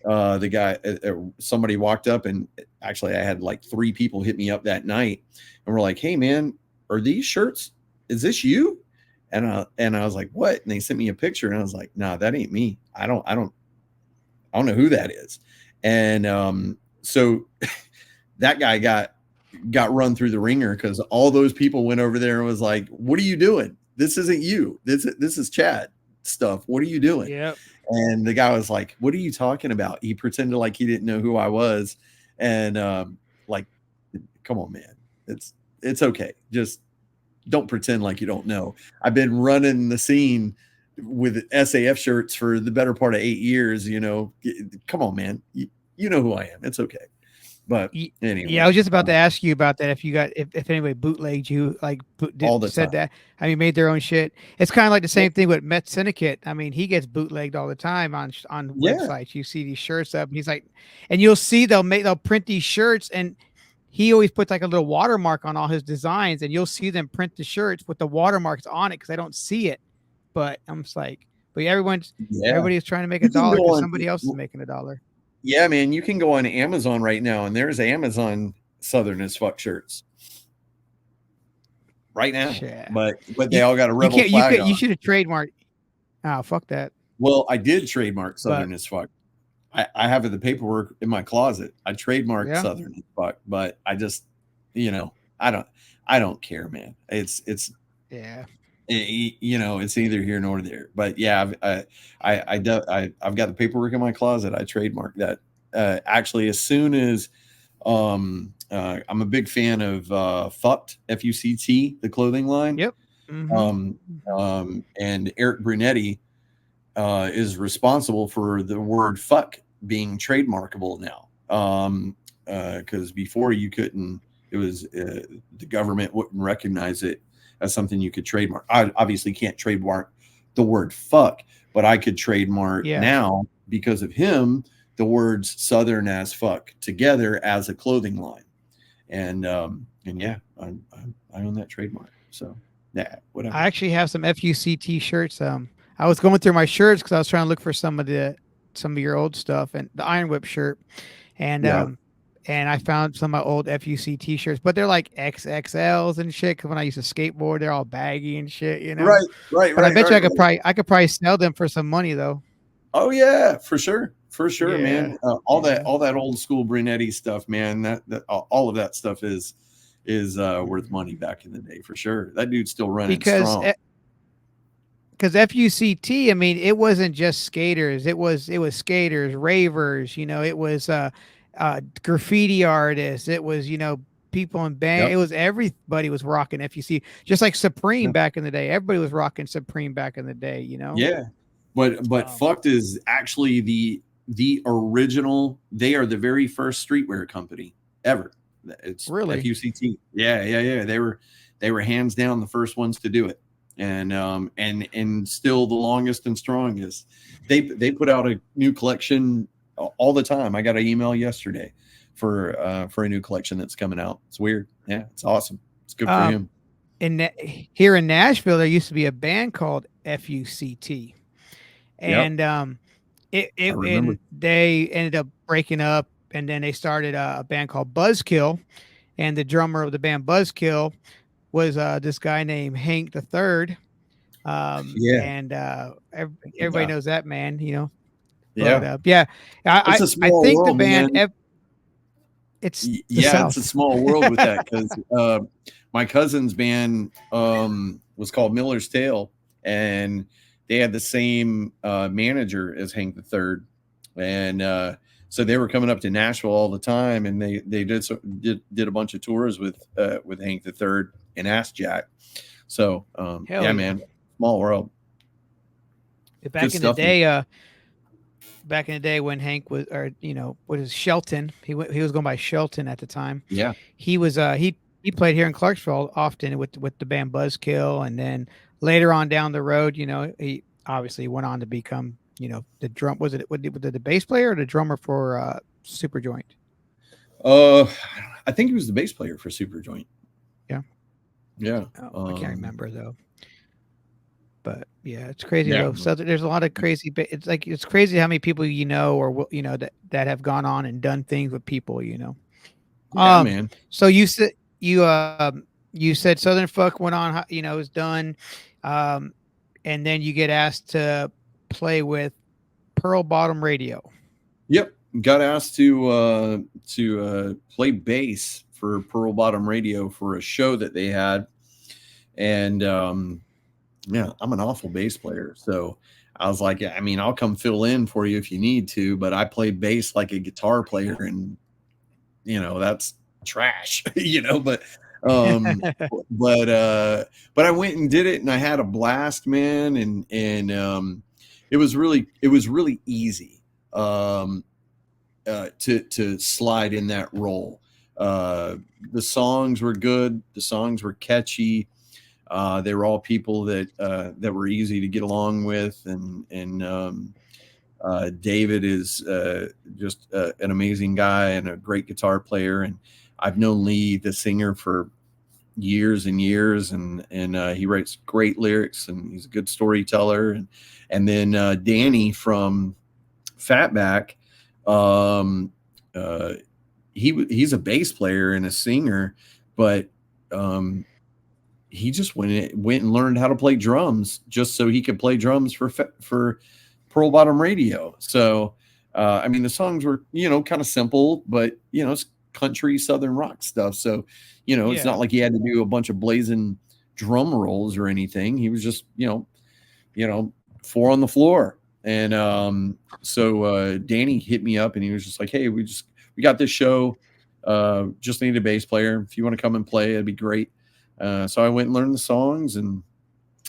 the guy, somebody walked up, and actually I had like 3 people hit me up that night, and we're like, "Hey man, are these shirts? Is this you?" And I was like, "What?" And they sent me a picture, and I was like, "Nah, that ain't me. I don't know who that is." And so that guy got run through the ringer, because all those people went over there and was like, "What are you doing? This isn't you. This is Chad stuff. What are you doing?" Yep. And the guy was like, "What are you talking about?" He pretended like he didn't know who I was. And like, come on, man. It's okay. Just don't pretend like you don't know. I've been running the scene with SAF shirts for the better part of 8 years. Come on, man. You know who I am. It's okay. But Yeah, I anyway, was just about to ask you about that. If you got, if anybody bootlegged you, like all the said time. that. I mean, made their own shit. It's kind of like the Well, same thing with Met Syndicate. I mean, he gets bootlegged all the time on yeah, websites. You see these shirts up, and he's like, and you'll see they'll print these shirts, and he always puts like a little watermark on all his designs, and you'll see them print the shirts with the watermarks on it because I don't see it. But I'm just like, but yeah. everybody's trying to make a You can dollar go because on. somebody else is making a dollar. Yeah, man, you can go on Amazon right now, and there's Amazon Southern as fuck shirts right now. Yeah. But they You all got a you rebel can't you flag could on. you should have trademarked. Oh, fuck that. Well, I did trademark But Southern as fuck. I have the paperwork in my closet. I trademarked yeah, Southern as fuck, but I just, you know, I don't care, man. yeah. It's neither here nor there. But yeah, I've got the paperwork in my closet. I trademarked that. Actually, as soon as I'm a big fan of Fucked, Fuct, the clothing line. Yep. Mm-hmm. Um, Mm-hmm. and Eric Brunetti is responsible for the word fuck being trademarkable now. Because before you couldn't, it was the government wouldn't recognize it as something you could trademark. I obviously can't trademark the word fuck, but I could trademark Yeah. now because of him the words Southern as fuck together as a clothing line. And yeah, I own that trademark. So yeah, whatever. I actually have some FUCT shirts. I was going through my shirts because I was trying to look for some of your old stuff and the Iron Whip shirt, and Yeah. and I found some of my old FUCT shirts, but they're like XXLs and shit. Because when I used to skateboard, they're all baggy and shit, you know. Right, right, But I right, bet you right, right. I could probably sell them for some money though. Oh yeah, for sure, Yeah. man. All that Yeah. all that old school Brunetti stuff, man. That all of that stuff is worth Mhm. money back in the day for sure. That dude's still running Because strong. because FUCT, I mean, it wasn't just skaters. It was skaters, ravers. It was graffiti artists. It was people in band. Yep. It was everybody was rocking FUC, just like Supreme Yeah. back in the day. Everybody was rocking Supreme back in the day. Yeah. But Um, Fucked is actually the original. They are the very first streetwear company ever. It's really. FUCT. Yeah, yeah, yeah. They were hands down the first ones to do it. And still the longest and strongest. They put out a new collection all the time. I got an email yesterday for a new collection that's coming out. It's weird. Yeah, it's awesome. It's good for Um, him. Here in Nashville, there used to be a band called FUCT, Yep, and I and remember. they ended up breaking up, and then they started a band called Buzzkill, and the drummer of the band Buzzkill was this guy named Hank the Third. Yeah, And everybody yeah, knows that man, But yeah. yeah, It's a I small think the world, band man. it's the Yeah, it's a South. small world with that because my cousin's band was called Miller's Tale, and they had the same manager as Hank the Third, and so they were coming up to Nashville all the time, and they did a bunch of tours with Hank the Third and Ass Jack. So Hell yeah, yeah! man, small world, good Back in the stuff, man. day, back in the day when Hank was, or what is Shelton? He was going by Shelton at the time. Yeah, He was he played here in Clarksville often with the band Buzzkill, and then later on down the road, he obviously went on to become the drum. Was it the bass player or the drummer for Superjoint? uh, I think he was the bass player for Superjoint. Yeah. Yeah, Oh, I can't remember though. But yeah, it's crazy yeah, though. So there's a lot of crazy. It's like it's crazy how many people or that have gone on and done things with people. yeah, Um. man. So you said Southern Fuck went on. Was done, and then you get asked to play with Pearl Bottom Radio. Yep, got asked to play bass for Pearl Bottom Radio for a show that they had, and yeah, I'm an awful bass player, so I was like, I mean, I'll come fill in for you if you need to, but I play bass like a guitar player, and that's trash, But but I went and did it, and I had a blast, man, and it was really easy. to slide in that role. The songs were good. The songs were catchy. They were all people that were easy to get along with, and David is just an amazing guy and a great guitar player. And I've known Lee, the singer, for years and years, and he writes great lyrics, and he's a good storyteller. And then Danny from Fatback, um, he's a bass player and a singer, but he just went and learned how to play drums just so he could play drums for Pearl Bottom Radio. So I mean, the songs were, kind of simple, but it's country southern rock stuff. So it's not like he had to do a bunch of blazing drum rolls or anything. He was just four on the floor. And so Danny hit me up and he was just like, hey, we got this show, just need a bass player. If you want to come and play, it'd be great. So I went and learned the songs and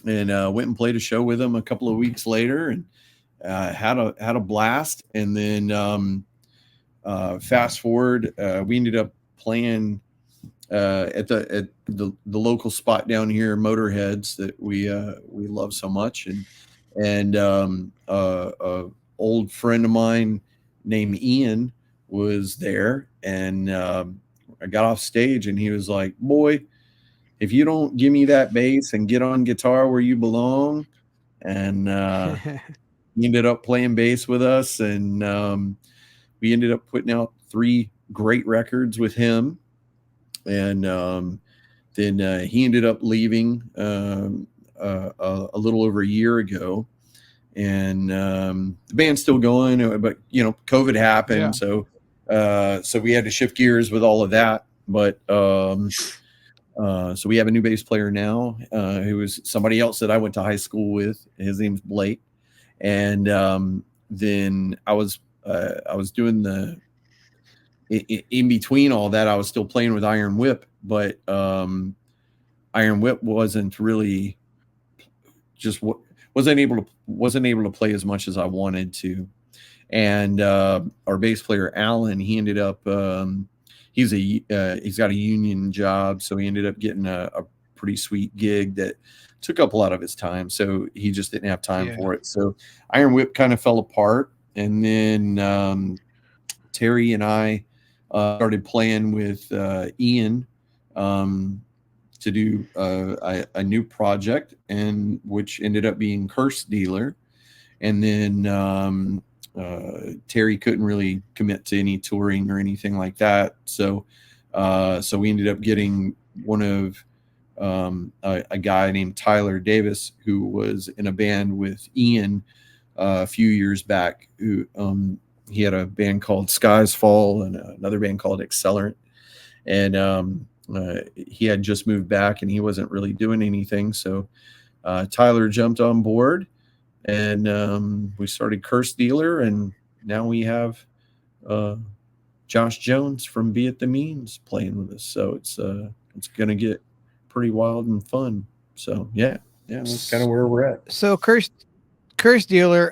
went and played a show with him a couple of weeks later, and had a blast. And then fast forward, we ended up playing at the local spot down here, Motorheads, that we love so much. And a old friend of mine named Ian was there, and I got off stage and he was like, boy, if you don't give me that bass and get on guitar where you belong. And he ended up playing bass with us, and we ended up putting out 3 great records with him. And then he ended up leaving a little over a year ago, and the band's still going, but COVID happened. Yeah. So we had to shift gears with all of that. But so we have a new bass player now, who is somebody else that I went to high school with. His name's Blake. And then I was doing in between all that, I was still playing with Iron Whip, but Iron Whip wasn't really wasn't able to play as much as I wanted to. And our bass player Alan, he ended up he's got a union job, so he ended up getting a pretty sweet gig that took up a lot of his time, so he just didn't have time for it. So Iron Whip kind of fell apart, and then Terry and I started playing with Ian to do a new project, and which ended up being Curse Dealer. And then Terry couldn't really commit to any touring or anything like that, so we ended up getting one of a guy named Tyler Davis, who was in a band with Ian a few years back. Who he had a band called Skies Fall and another band called Accelerant, and he had just moved back and he wasn't really doing anything. So Tyler jumped on board, and we started Curse Dealer, and now we have Josh Jones from Be It the Means playing with us. So it's gonna get pretty wild and fun. So yeah, that's kind of where we're at. So Curse Dealer,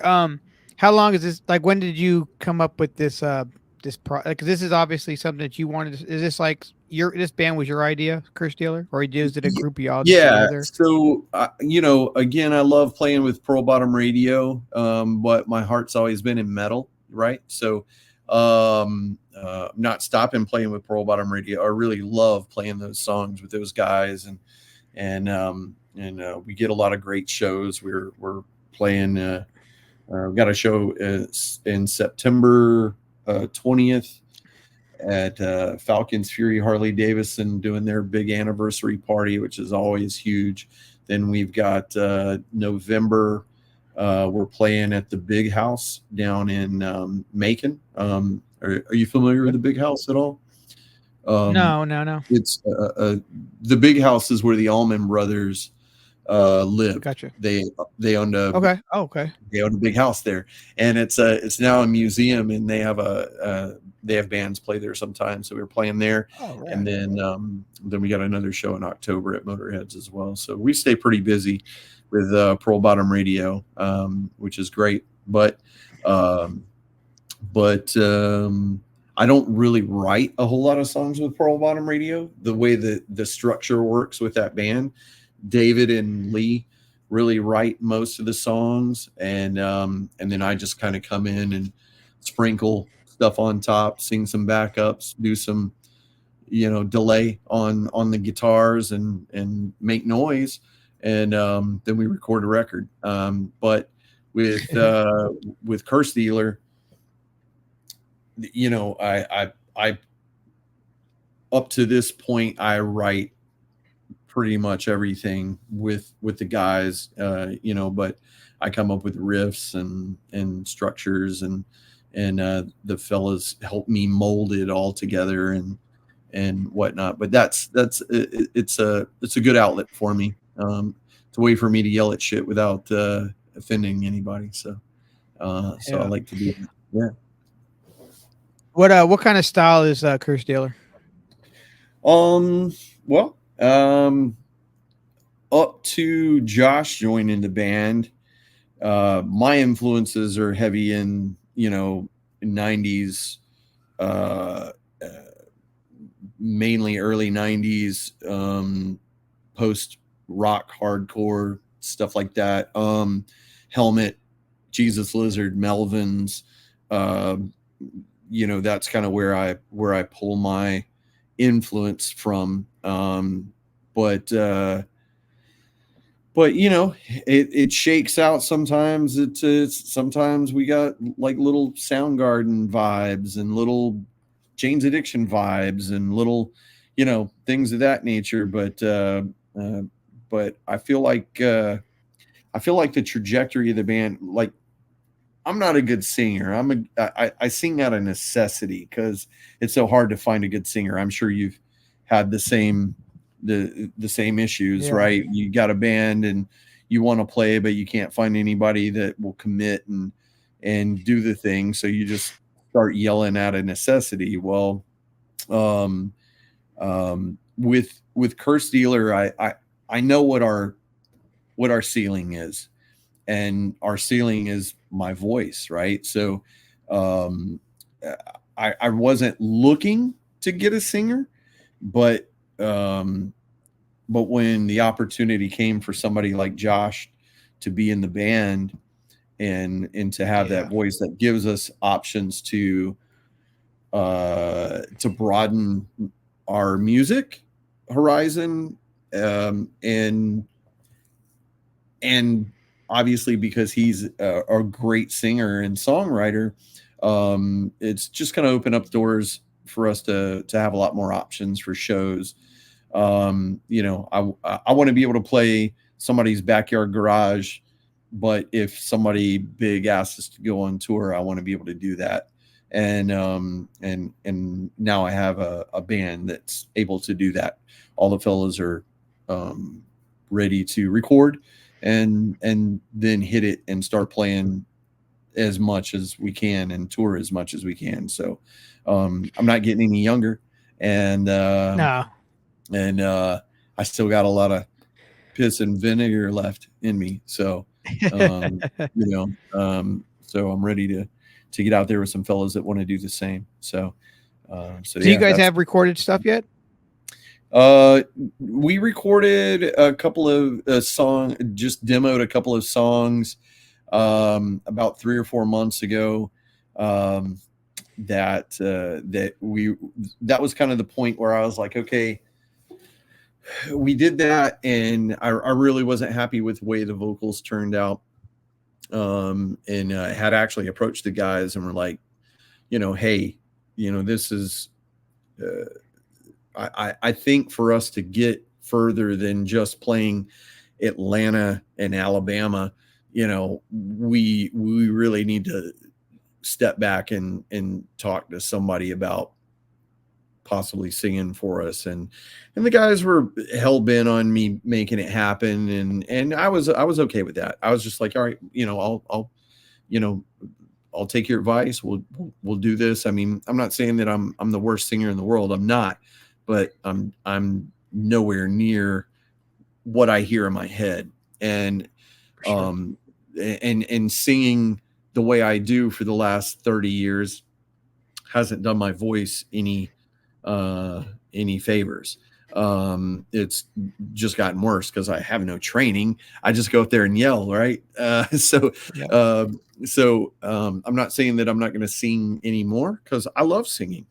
how long is this? Like, when did you come up with this because this is obviously something that you wanted to, is this like this band was your idea, Curse Dealer, or is it a group of y'all together? So again, I love playing with Pearl Bottom Radio, but my heart's always been in metal, right? So not stopping playing with Pearl Bottom Radio. I really love playing those songs with those guys, and we get a lot of great shows. We're playing. We've got a show in September 20th at Falcons Fury Harley Davidson, doing their big anniversary party, which is always huge. Then we've got November. We're playing at the Big House down in Macon. Are you familiar with the Big House at all? No. It's the Big House is where the Allman Brothers live. Gotcha. They owned a okay. They owned a big house there, and it's now a museum, and they have bands play there sometimes. So we were playing there, right. And then we got another show in October at Motorheads as well. So we stay pretty busy with Pearl Bottom Radio, which is great. But but I don't really write a whole lot of songs with Pearl Bottom Radio. The way that the structure works with that band, David and Lee really write most of the songs, and then I just kind of come in and sprinkle stuff on top, sing some backups, do some delay on the guitars and make noise, and then we record a record. But with Curse Dealer, I up to this point I write pretty much everything with the guys, but I come up with riffs and structures, and the fellas help me mold it all together and whatnot. But it's a good outlet for me. It's a way for me to yell at shit without offending anybody. So I like to do that. Yeah. What kind of style is Curse Dealer? Well, up to Josh joining the band, my influences are heavy in 90s, mainly early 90s, post rock hardcore stuff like that. Helmet, Jesus Lizard, Melvins, that's kind of where I pull my influence from. But it shakes out sometimes. It's sometimes we got like little Soundgarden vibes and little Jane's Addiction vibes and little things of that nature. But I feel like the trajectory of the band, like, I'm not a good singer. I sing out of necessity because it's so hard to find a good singer. I'm sure you've had the same issues, right? You got a band and you want to play, but you can't find anybody that will commit and do the thing. So you just start yelling out of necessity. Well, with Curse Dealer, I know what our ceiling is. And our ceiling is my voice, right? So I wasn't looking to get a singer, but when the opportunity came for somebody like Josh to be in the band and to have that voice that gives us options to broaden our music horizon, and obviously because he's a great singer and songwriter, it's just going to open up doors for us to have a lot more options for shows. I want to be able to play somebody's backyard garage, but if somebody big asks us to go on tour, I want to be able to do that. And now I have a band that's able to do that. All the fellas are ready to record and then hit it and start playing as much as we can and tour as much as we can. So I'm not getting any younger, and No. I still got a lot of piss and vinegar left in me. So so I'm ready to get out there with some fellas that want to do the same. So Do you guys have recorded stuff yet? We recorded a couple of just demoed a couple of songs about 3 or 4 months ago. That was kind of the point where I was like, okay, we did that, and I really wasn't happy with the way the vocals turned out. And had actually approached the guys and were like, hey, this is I think for us to get further than just playing Atlanta and Alabama, we really need to step back and talk to somebody about possibly singing for us. And the guys were hell bent on me making it happen. And I was okay with that. I was just like, all right, I'll take your advice. We'll do this. I mean, I'm not saying that I'm the worst singer in the world. I'm not, but I'm nowhere near what I hear in my head. And Sure. and singing the way I do for the last 30 years hasn't done my voice any favors. It's just gotten worse because I have no training. I just go up there and yell, right? Yeah. I'm not saying that I'm not going to sing anymore because I love singing.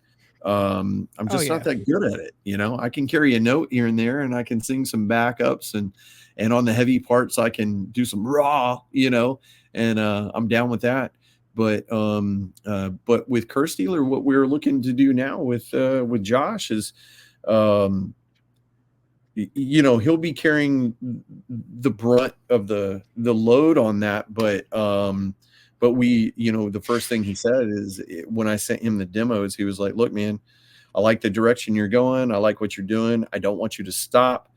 I'm just not that good at it. You know, I can carry a note here and there, and I can sing some backups, and on the heavy parts, I can do some raw. You know, and I'm down with that. But with Curse Dealer, what we're looking to do now with Josh is, you know, he'll be carrying the brunt of the load on that. But we, you know, the first thing he said is when I sent him the demos, he was like, "Look, man, I like the direction you're going. I like what you're doing. I don't want you to stop.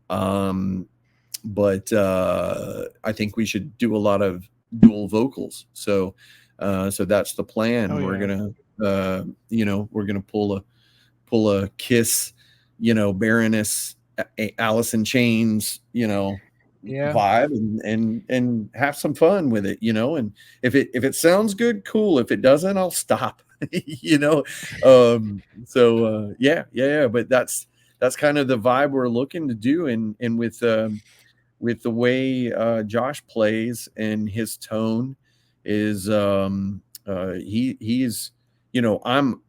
But I think we should do a lot of dual vocals." So that's the plan. We're gonna, you know, we're gonna pull a Kiss, you know, Baroness, Alice in Chains, you know, vibe, and have some fun with it, you know. And if it sounds good, cool. If it doesn't, I'll stop. You know. Yeah. But that's kind of the vibe we're looking to do, and with the way Josh plays and his tone is he's, you know, I'm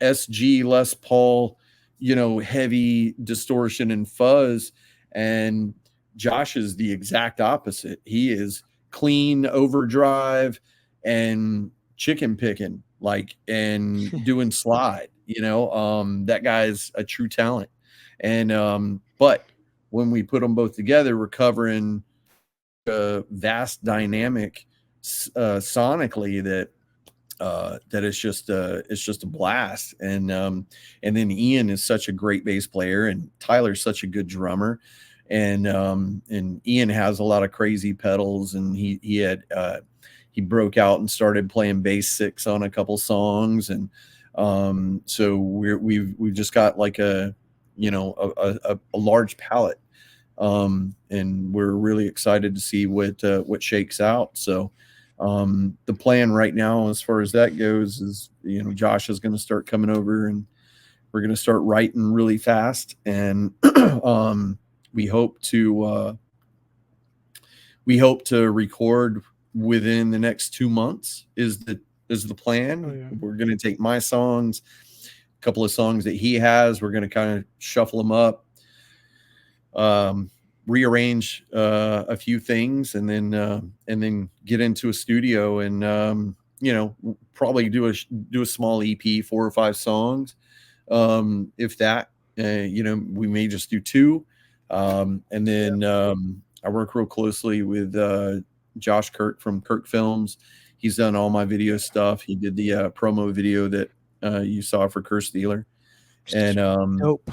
SG Les Paul, you know, heavy distortion and fuzz, and Josh is the exact opposite. He is clean overdrive and chicken picking, like, and doing slide, you know. That guy's a true talent. And but when we put them both together, we're covering a vast dynamic sonically that it's just a blast. And then Ian is such a great bass player, and Tyler's such a good drummer, and Ian has a lot of crazy pedals, and he broke out and started playing bass six on a couple songs, and so we've just got like a, you know, a large palette, and we're really excited to see what shakes out. So the plan right now, as far as that goes, is, you know, Josh is going to start coming over, and we're going to start writing really fast, and we hope to record within the next 2 months is the plan. We're going to take my songs, a couple of songs that he has, we're going to kind of shuffle them up, rearrange a few things, and then get into a studio, and you know, probably do a small EP, 4 or 5 songs, if that. You know, we may just do 2, and then I work real closely with Josh Kirk from Kirk Films. He's done all my video stuff. He did the promo video that you saw for Curse Dealer, and Dope.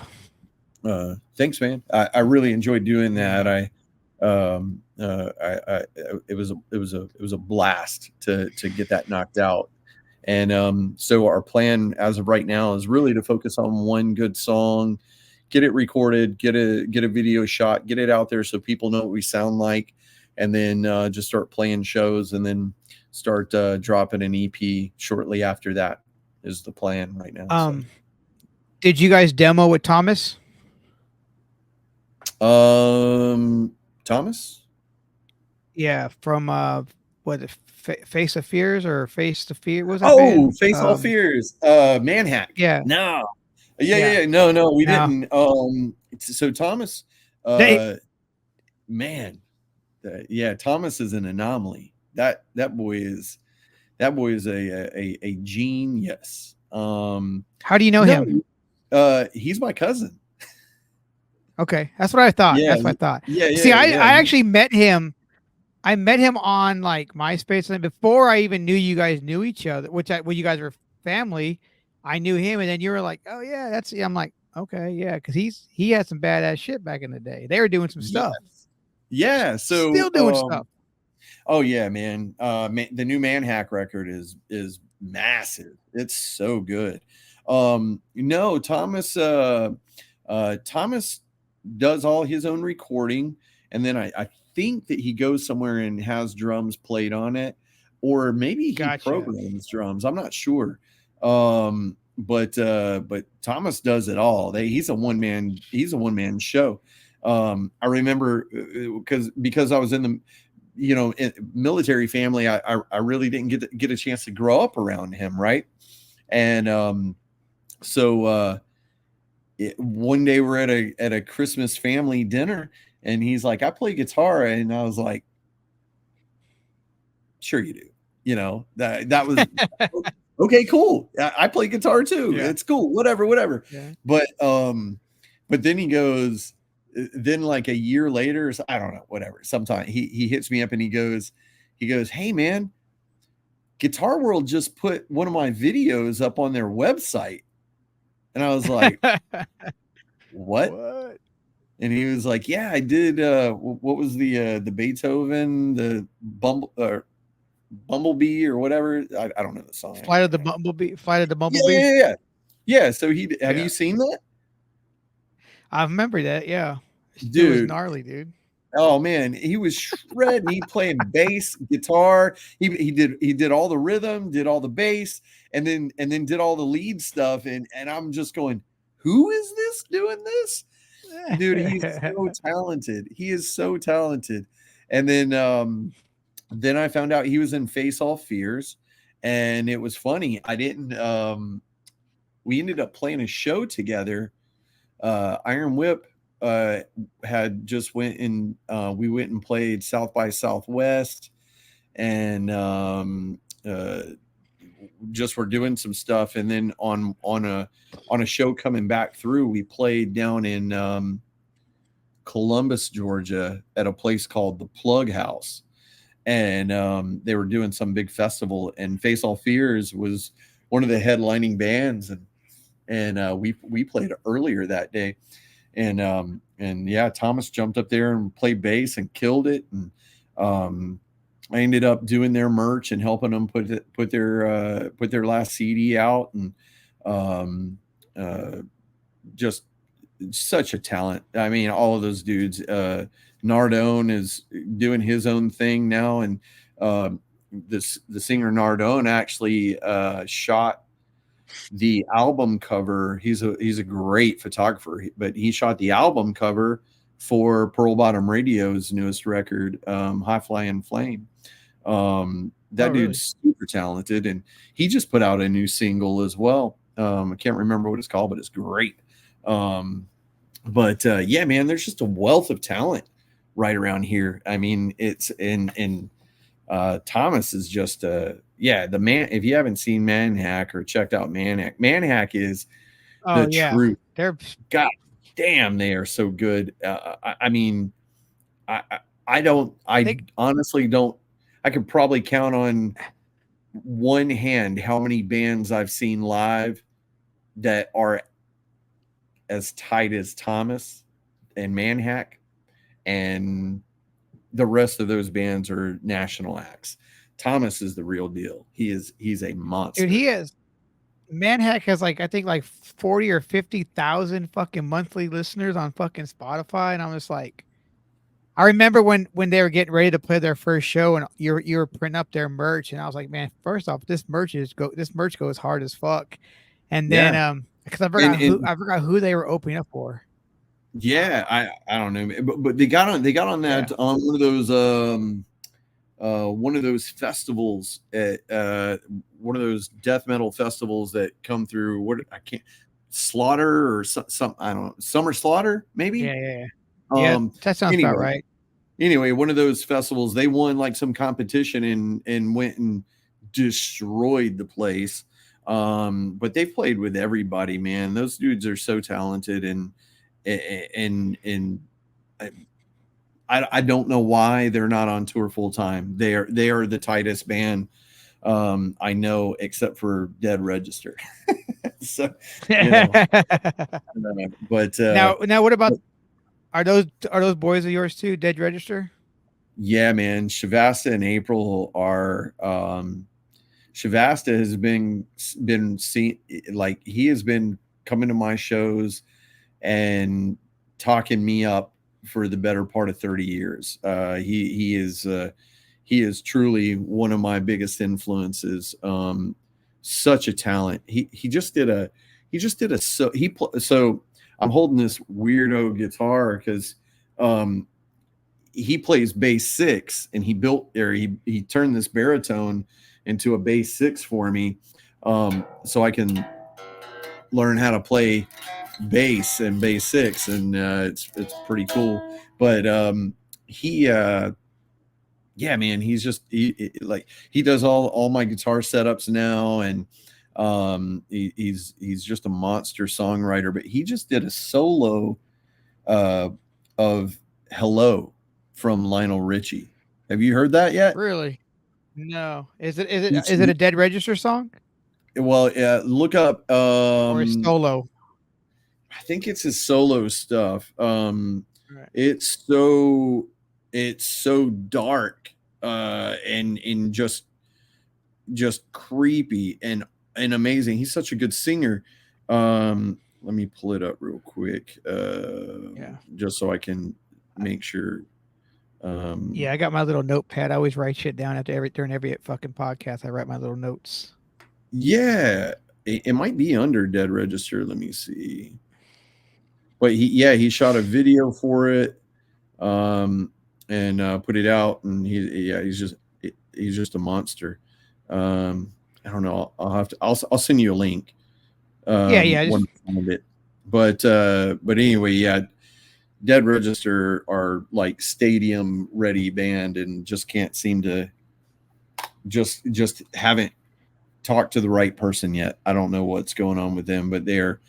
Thanks, man. I really enjoyed doing that. It was a blast to get that knocked out. And so our plan as of right now is really to focus on one good song, get it recorded, get a video shot, get it out there so people know what we sound like, and then just start playing shows, and then start dropping an EP shortly after that is the plan right now. Did you guys demo with Thomas? Thomas? Yeah, from Face of Fears or Face to Fear? What was that Oh, band? Face All Fears. Manhack. Yeah. No. Yeah. No, we didn't. So Thomas, man, Thomas is an anomaly. That boy is a genius. How do you know him? He's my cousin. Okay, that's what I thought. Yeah, that's what I thought. Yeah. See, I actually met him. I met him on like MySpace, and before I even knew you guys knew each other, when you guys were family, I knew him, and then you were like, "Oh yeah, that's." I'm like, "Okay, yeah," because he had some badass shit back in the day. They were doing some stuff. Yeah, so still doing stuff. Oh yeah, man. The new Manhack record is massive. It's so good. No, Thomas Thomas does all his own recording, and then I think that he goes somewhere and has drums played on it. or maybe he Gotcha. programs drums. I'm not sure. But Thomas does it all. He's a one man show. I remember because I was in the military family. I really didn't get a chance to grow up around him, right? And so one day we're at a Christmas family dinner, and he's like, "I play guitar," and I was like, "Sure you do." That was okay, cool. I play guitar too. Yeah. It's cool. Whatever. Yeah. But then he goes, then like a year later, I don't know, whatever. Sometime he hits me up and he goes, "Hey man, Guitar World just put one of my videos up on their website." And I was like, "What?" What? And he was like, "Yeah, I did. What was the Beethoven, the Bumblebee or whatever? I don't know the song. Flight of the Bumblebee. Yeah. So have Yeah. you seen that? I remember that. Yeah, it was Dude. gnarly, dude. Oh man, he was shredding. He playing bass, guitar. He did all the rhythm, did all the bass, and then did all the lead stuff. And I'm just going, who is this doing this? Dude, he's so talented. He is so talented. And then I found out he was in Face All Fears, and it was funny. I didn't. We ended up playing a show together. Iron Whip had just went and we went and played South by Southwest, and just were doing some stuff. And then on a show coming back through, we played down in Columbus, Georgia, at a place called the Plug House, and they were doing some big festival, and Face All Fears was one of the headlining bands, and we played earlier that day. And yeah, Thomas jumped up there and played bass and killed it. And I ended up doing their merch and helping them put their last CD out. And just such a talent. I mean, all of those dudes. Nardone is doing his own thing now, and the singer Nardone actually shot the album cover. He's a great photographer, but he shot the album cover for Pearl Bottom Radio's newest record, High Flying Flame. That dude's super talented, and he just put out a new single as well. I can't remember what it's called, but it's great. But yeah, man, there's just a wealth of talent right around here. I mean, it's and Thomas is just yeah, the man. If you haven't seen Manhack or checked out Manhack is the truth. They're God damn, they are so good. I mean, I honestly don't. I could probably count on one hand how many bands I've seen live that are as tight as Thomas and Manhack, and the rest of those bands are national acts. Thomas is the real deal. He's a monster. Dude, he is. Manhack has I think 40 or 50,000 fucking monthly listeners on fucking Spotify, and I'm just like, I remember when they were getting ready to play their first show, and you were printing up their merch, and I was like, man, first off, this merch goes hard as fuck, and then because I forgot who they were opening up for. Yeah, I don't know, but they got on that on one of those festivals at one of those death metal festivals that come through. Slaughter or some I don't know, Summer Slaughter maybe. Yeah. That sounds about right. Anyway, one of those festivals, they won some competition and went and destroyed the place. But they've played with everybody, man. Those dudes are so talented, and I don't know why they're not on tour full time. They are the tightest band I know, except for Dead Register. So, but now what about are those boys of yours too? Dead Register? Yeah, man. Shavasta and April are. Shavasta has been seen, he has been coming to my shows and talking me up for the better part of 30 years. he is truly one of my biggest influences. Such a talent. He just did a so I'm holding this weirdo guitar because he plays bass six, and he turned this baritone into a bass six for me, so I can learn how to play bass and bass six, and it's pretty cool. But he yeah, man, he's just like he does all my guitar setups now, and he's just a monster songwriter. But he just did a solo of Hello from Lionel Richie. Have you heard that yet? Really? No. Is it It's- is it a Dead Register song Well, look up. or a solo? I think it's his solo stuff. Right. It's so dark, and just creepy and amazing. He's such a good singer. Let me pull it up real quick, Yeah. just so I can make sure. Yeah, I got my little notepad. I always write shit down during every fucking podcast. I write my little notes. Yeah, it might be under Dead Register. Let me see. But he shot a video for it, and put it out, and he's just a monster. I don't know. I'll send you a link. Yeah. When I find it. But anyway, yeah, Dead Register are like stadium ready band, and just can't seem to just haven't talked to the right person yet. I don't know what's going on with them, but they're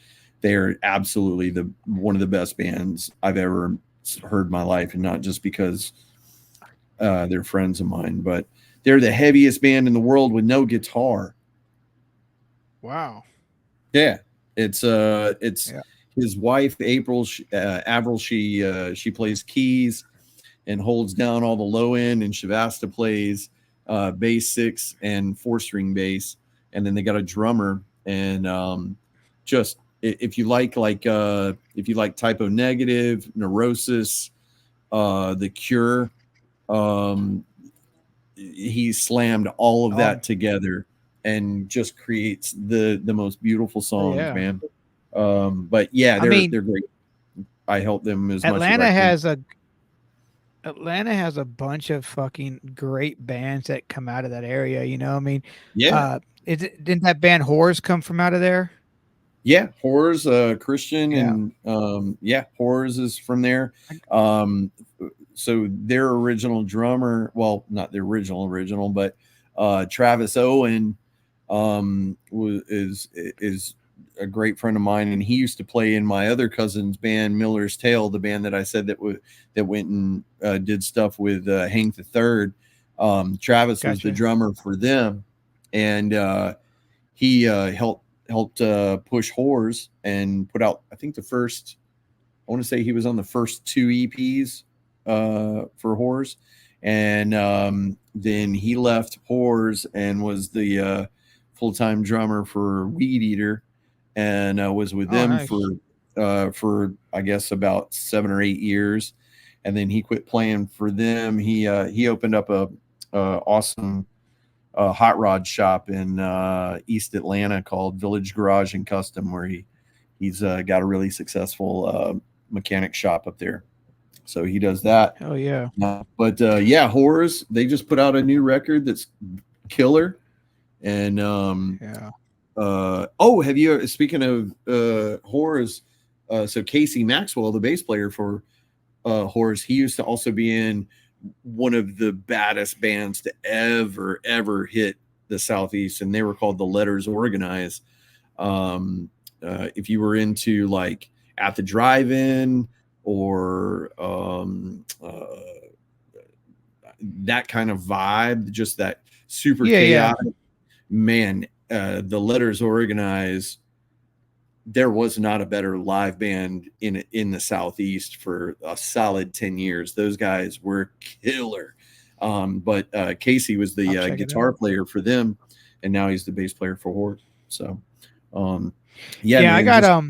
absolutely one of the best bands I've ever heard in my life, and not just because they're friends of mine, but they're the heaviest band in the world with no guitar. Wow. Yeah, it's Yeah. his wife Avril. She plays keys and holds down all the low end, and Shavasta plays bass six and 4-string bass, and then they got a drummer. And just if you like Typo Negative, Neurosis, The Cure, he slammed all of that together and just creates the most beautiful songs, yeah. man. But yeah, they're great. I help them as much as I can. Atlanta has a bunch of fucking great bands that come out of that area. You know, I mean, Yeah. didn't that band Whores come from out of there? Yeah, Horrors, Christian, Yeah. and Horrors is from there. So their original drummer, well, not the original, but Travis Owen is a great friend of mine, and he used to play in my other cousin's band, Miller's Tale, the band that I said that went and did stuff with Hank the Third. Travis was the drummer for them, and he helped push Whores and put out, I think, I want to say he was on the first 2 EPs for Whores, and then he left Whores and was the full-time drummer for Weed Eater, and was with them nice. for I guess about 7 or 8 years, and then he quit playing for them. He opened up a awesome hot rod shop in East Atlanta called Village Garage and Custom, where he's got a really successful mechanic shop up there. So he does that. Oh yeah. But yeah, Horrors, they just put out a new record that's killer. And have you, speaking of Horrors, so Casey Maxwell, the bass player for Horrors, he used to also be in one of the baddest bands to ever hit the Southeast, and they were called the Letters Organize. If you were into like At the Drive-In or that kind of vibe, just that super chaotic, man, the Letters Organize, there was not a better live band in the Southeast for a solid 10 years. Those guys were killer. But Casey was the guitar player for them, and now he's the bass player for Horde. So man, I got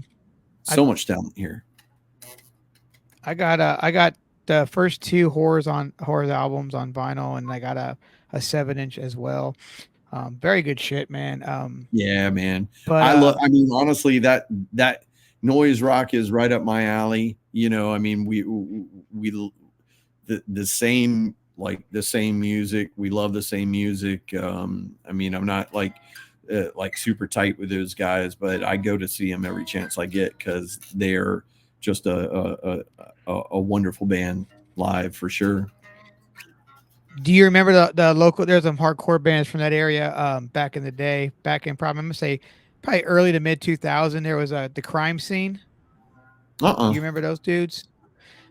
so much talent here. I got the first two horrors albums on vinyl, and I got a 7-inch as well. Very good shit, man. Yeah, man. But I love. I mean, honestly, that noise rock is right up my alley. You know, I mean, we the same, like the same music. We love the same music. I mean, I'm not like super tight with those guys, but I go to see them every chance I get because they're just a wonderful band live for sure. do you remember the local? There's some hardcore bands from that area back in the day. Back in probably I'm gonna say probably early to mid 2000. There was the crime scene. Uh-uh. You remember those dudes?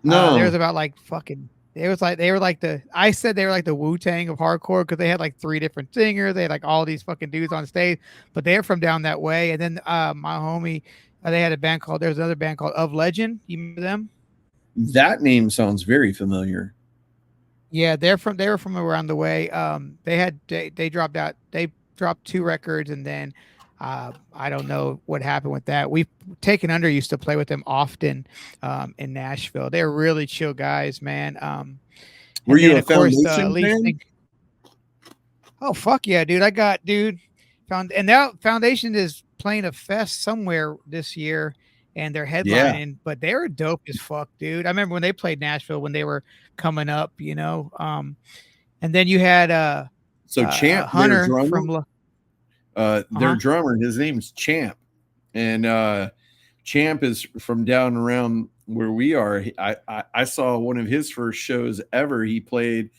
There was No, about like fucking. It was like they were like the. I said they were like the Wu Tang of hardcore because they had like three different singers. They had like all these fucking dudes on stage, but they're from down that way. And then my homie, they had a band called. There's another band called Of Legend. You remember them? that name sounds very familiar. Yeah, they were from around the way. They dropped out. They dropped two records, and then I don't know what happened with that. We've Taken Under used to play with them often in Nashville. They're really chill guys, man. Were And you then a of course the Foundation lead fan? thing. Oh fuck yeah, dude! I got dude found and now Foundation is playing a fest somewhere this year, and they're Yeah. headlining. But they were dope as fuck, dude. I remember when they played Nashville when they were coming up, you know. And then you had So Champ, Hunter from their uh-huh. drummer, his name's Champ, and Champ is from down around where we are. I saw one of his first shows ever. He played.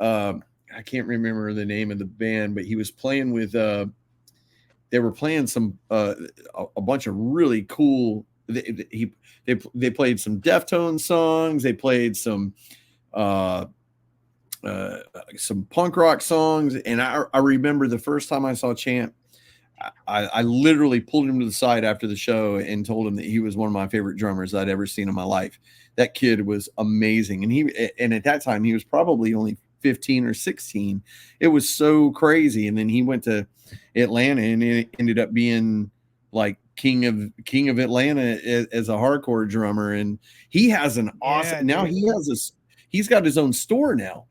I can't remember the name of the band, but he was playing with. They were playing some a bunch of really cool. They played some Deftones songs. They played uh, some punk rock songs, and I remember the first time I saw Champ, I literally pulled him to the side after the show and told him that he was one of my favorite drummers I'd ever seen in my life. That kid was amazing, and at that time he was probably only 15 or 16. It was so crazy, and then he went to Atlanta and it ended up being like king of Atlanta as a hardcore drummer, and he has an Yeah, awesome now dude. he's got his own store now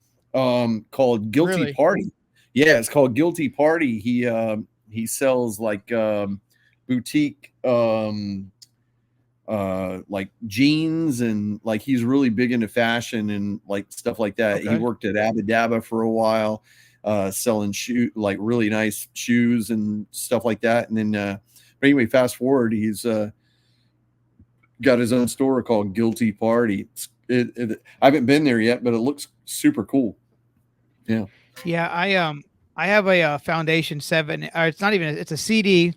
called Guilty Really? Party. Yeah, it's called Guilty Party. He sells like boutique like jeans, and like he's really big into fashion and like stuff like that. He Okay. worked at Abba Dabba for a while, selling like really nice shoes and stuff like that. And then but anyway, fast forward, he's got his own store called Guilty Party. I haven't been there yet, but it looks super cool. Yeah. Yeah, I have a Foundation 7, or it's not even it's a CD,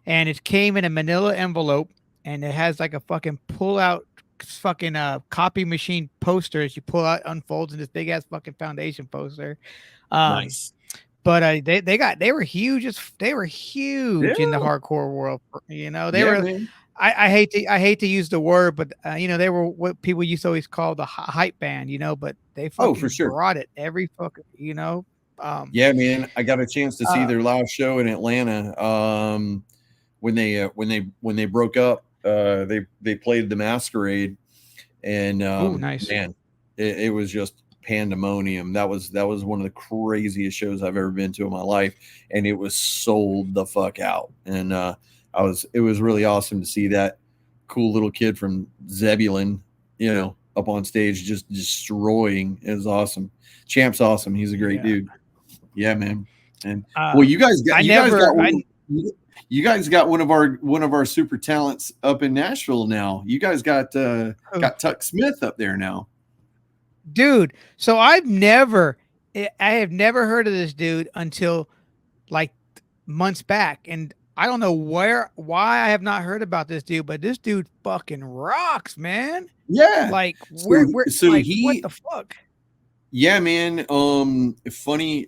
and it came in a manila envelope, and it has like a fucking pull out fucking copy machine poster as you pull out unfolds in this big ass fucking Foundation poster. Um Nice. but they were huge they were huge in the Yeah. hardcore world, you know. They Yeah, were man. I hate to use the word, but you know, they were what people used to always call the hype band, you know, but they Oh, for fucking sure. brought it every fucking, you know. Um Yeah, man. I got a chance to see uh their live show in Atlanta. When they broke up, they played the Masquerade, and oh, nice. man, it was just pandemonium. That was one of the craziest shows I've ever been to in my life, and it was sold the fuck out. And it was really awesome to see that cool little kid from Zebulon, up on stage just destroying. It was awesome. Champ's awesome. He's a great Yeah. dude. Yeah, man. And well, Uh I you guys got never I you guys got one of our super talents up in Nashville now. You guys oh, got Tuck Smith up there now. dude, so I have never heard of this dude until like months back, and I don't know why I have not heard about this dude, but this dude fucking rocks, man. Yeah. Like So where so like what he the fuck? yeah, man. Funny.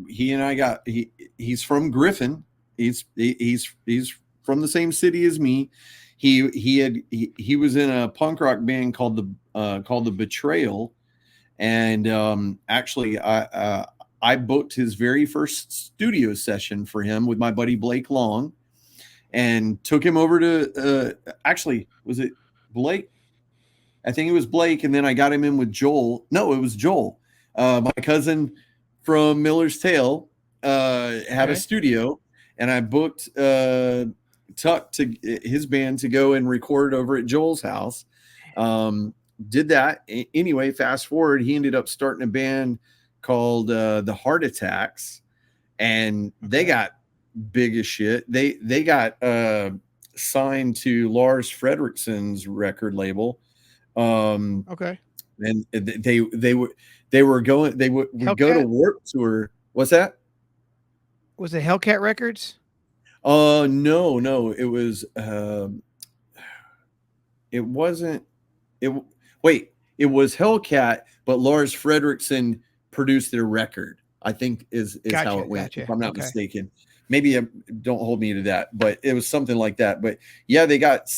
He and I got he's from Griffin. He's from the same city as me. He was in a punk rock band called the Betrayal, and actually I booked his very first studio session for him with my buddy Blake Long, and took him over to actually was it Blake? I think it was Blake, and then I got him in with Joel. No, it was Joel. My cousin from Miller's Tale had a Okay. studio, and I booked Tuck to his band to go and record over at Joel's house. Did that anyway. Fast forward, he ended up starting a band called the Heart Attacks, and they got big as shit. They got signed to Lars Fredriksen's record label. Okay. And they were going, they would go to Hellcat? Warped Tour. What's that? Was it Hellcat Records? No, it wasn't it. Wait, it was Hellcat, but Lars Fredriksen produced their record. I think is how it went, if I'm not mistaken. Maybe don't hold me to that, but it was something like that. But yeah, they got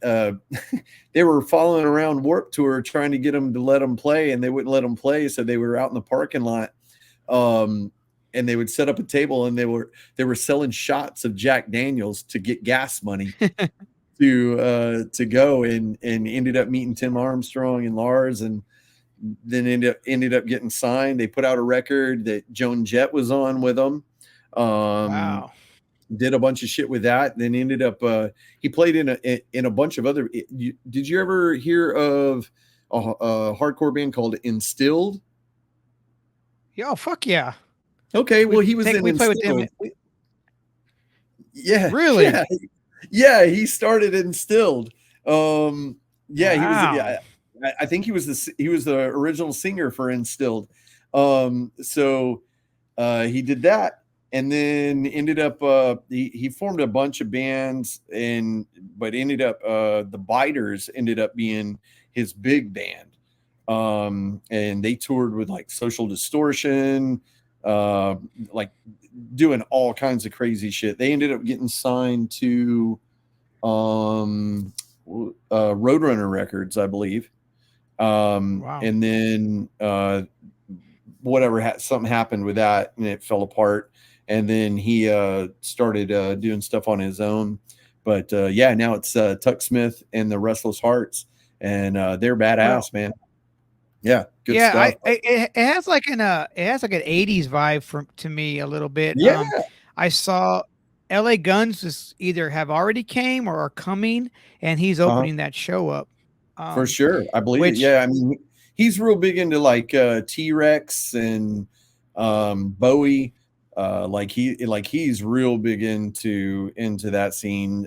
they were following around Warped Tour trying to get them to let them play, and they wouldn't let them play, so they were out in the parking lot, and they would set up a table, and they were selling shots of Jack Daniels to get gas money to go, and ended up meeting Tim Armstrong and Lars, and then ended up getting signed. They put out a record that Joan Jett was on with them. Wow. Did a bunch of shit with that. Then ended up he played in a bunch of other. Did you ever hear of a hardcore band called Instilled? Yeah, oh, fuck yeah. Okay, well he was in we play with Instilled. them. Yeah, Really? Yeah, he started Instilled. Yeah, wow. he was. Yeah, I think he was the original singer for Instilled. So he did that, and then ended up he formed a bunch of bands, but ended up the Biters ended up being his big band, and they toured with like Social Distortion, like doing all kinds of crazy shit. They ended up getting signed to Roadrunner Records, I believe. Wow. And then something happened with that, and it fell apart. And then he started doing stuff on his own. But yeah, now it's Tuck Smith and the Restless Hearts, and they're badass, man. Yeah, good stuff. It has like an 80s vibe to me a little bit. Yeah. I saw LA Guns is either have already came or are coming, and he's opening that show up. For sure. I believe it. Yeah, I mean, he's real big into like T-Rex and Bowie. He's real big into that scene.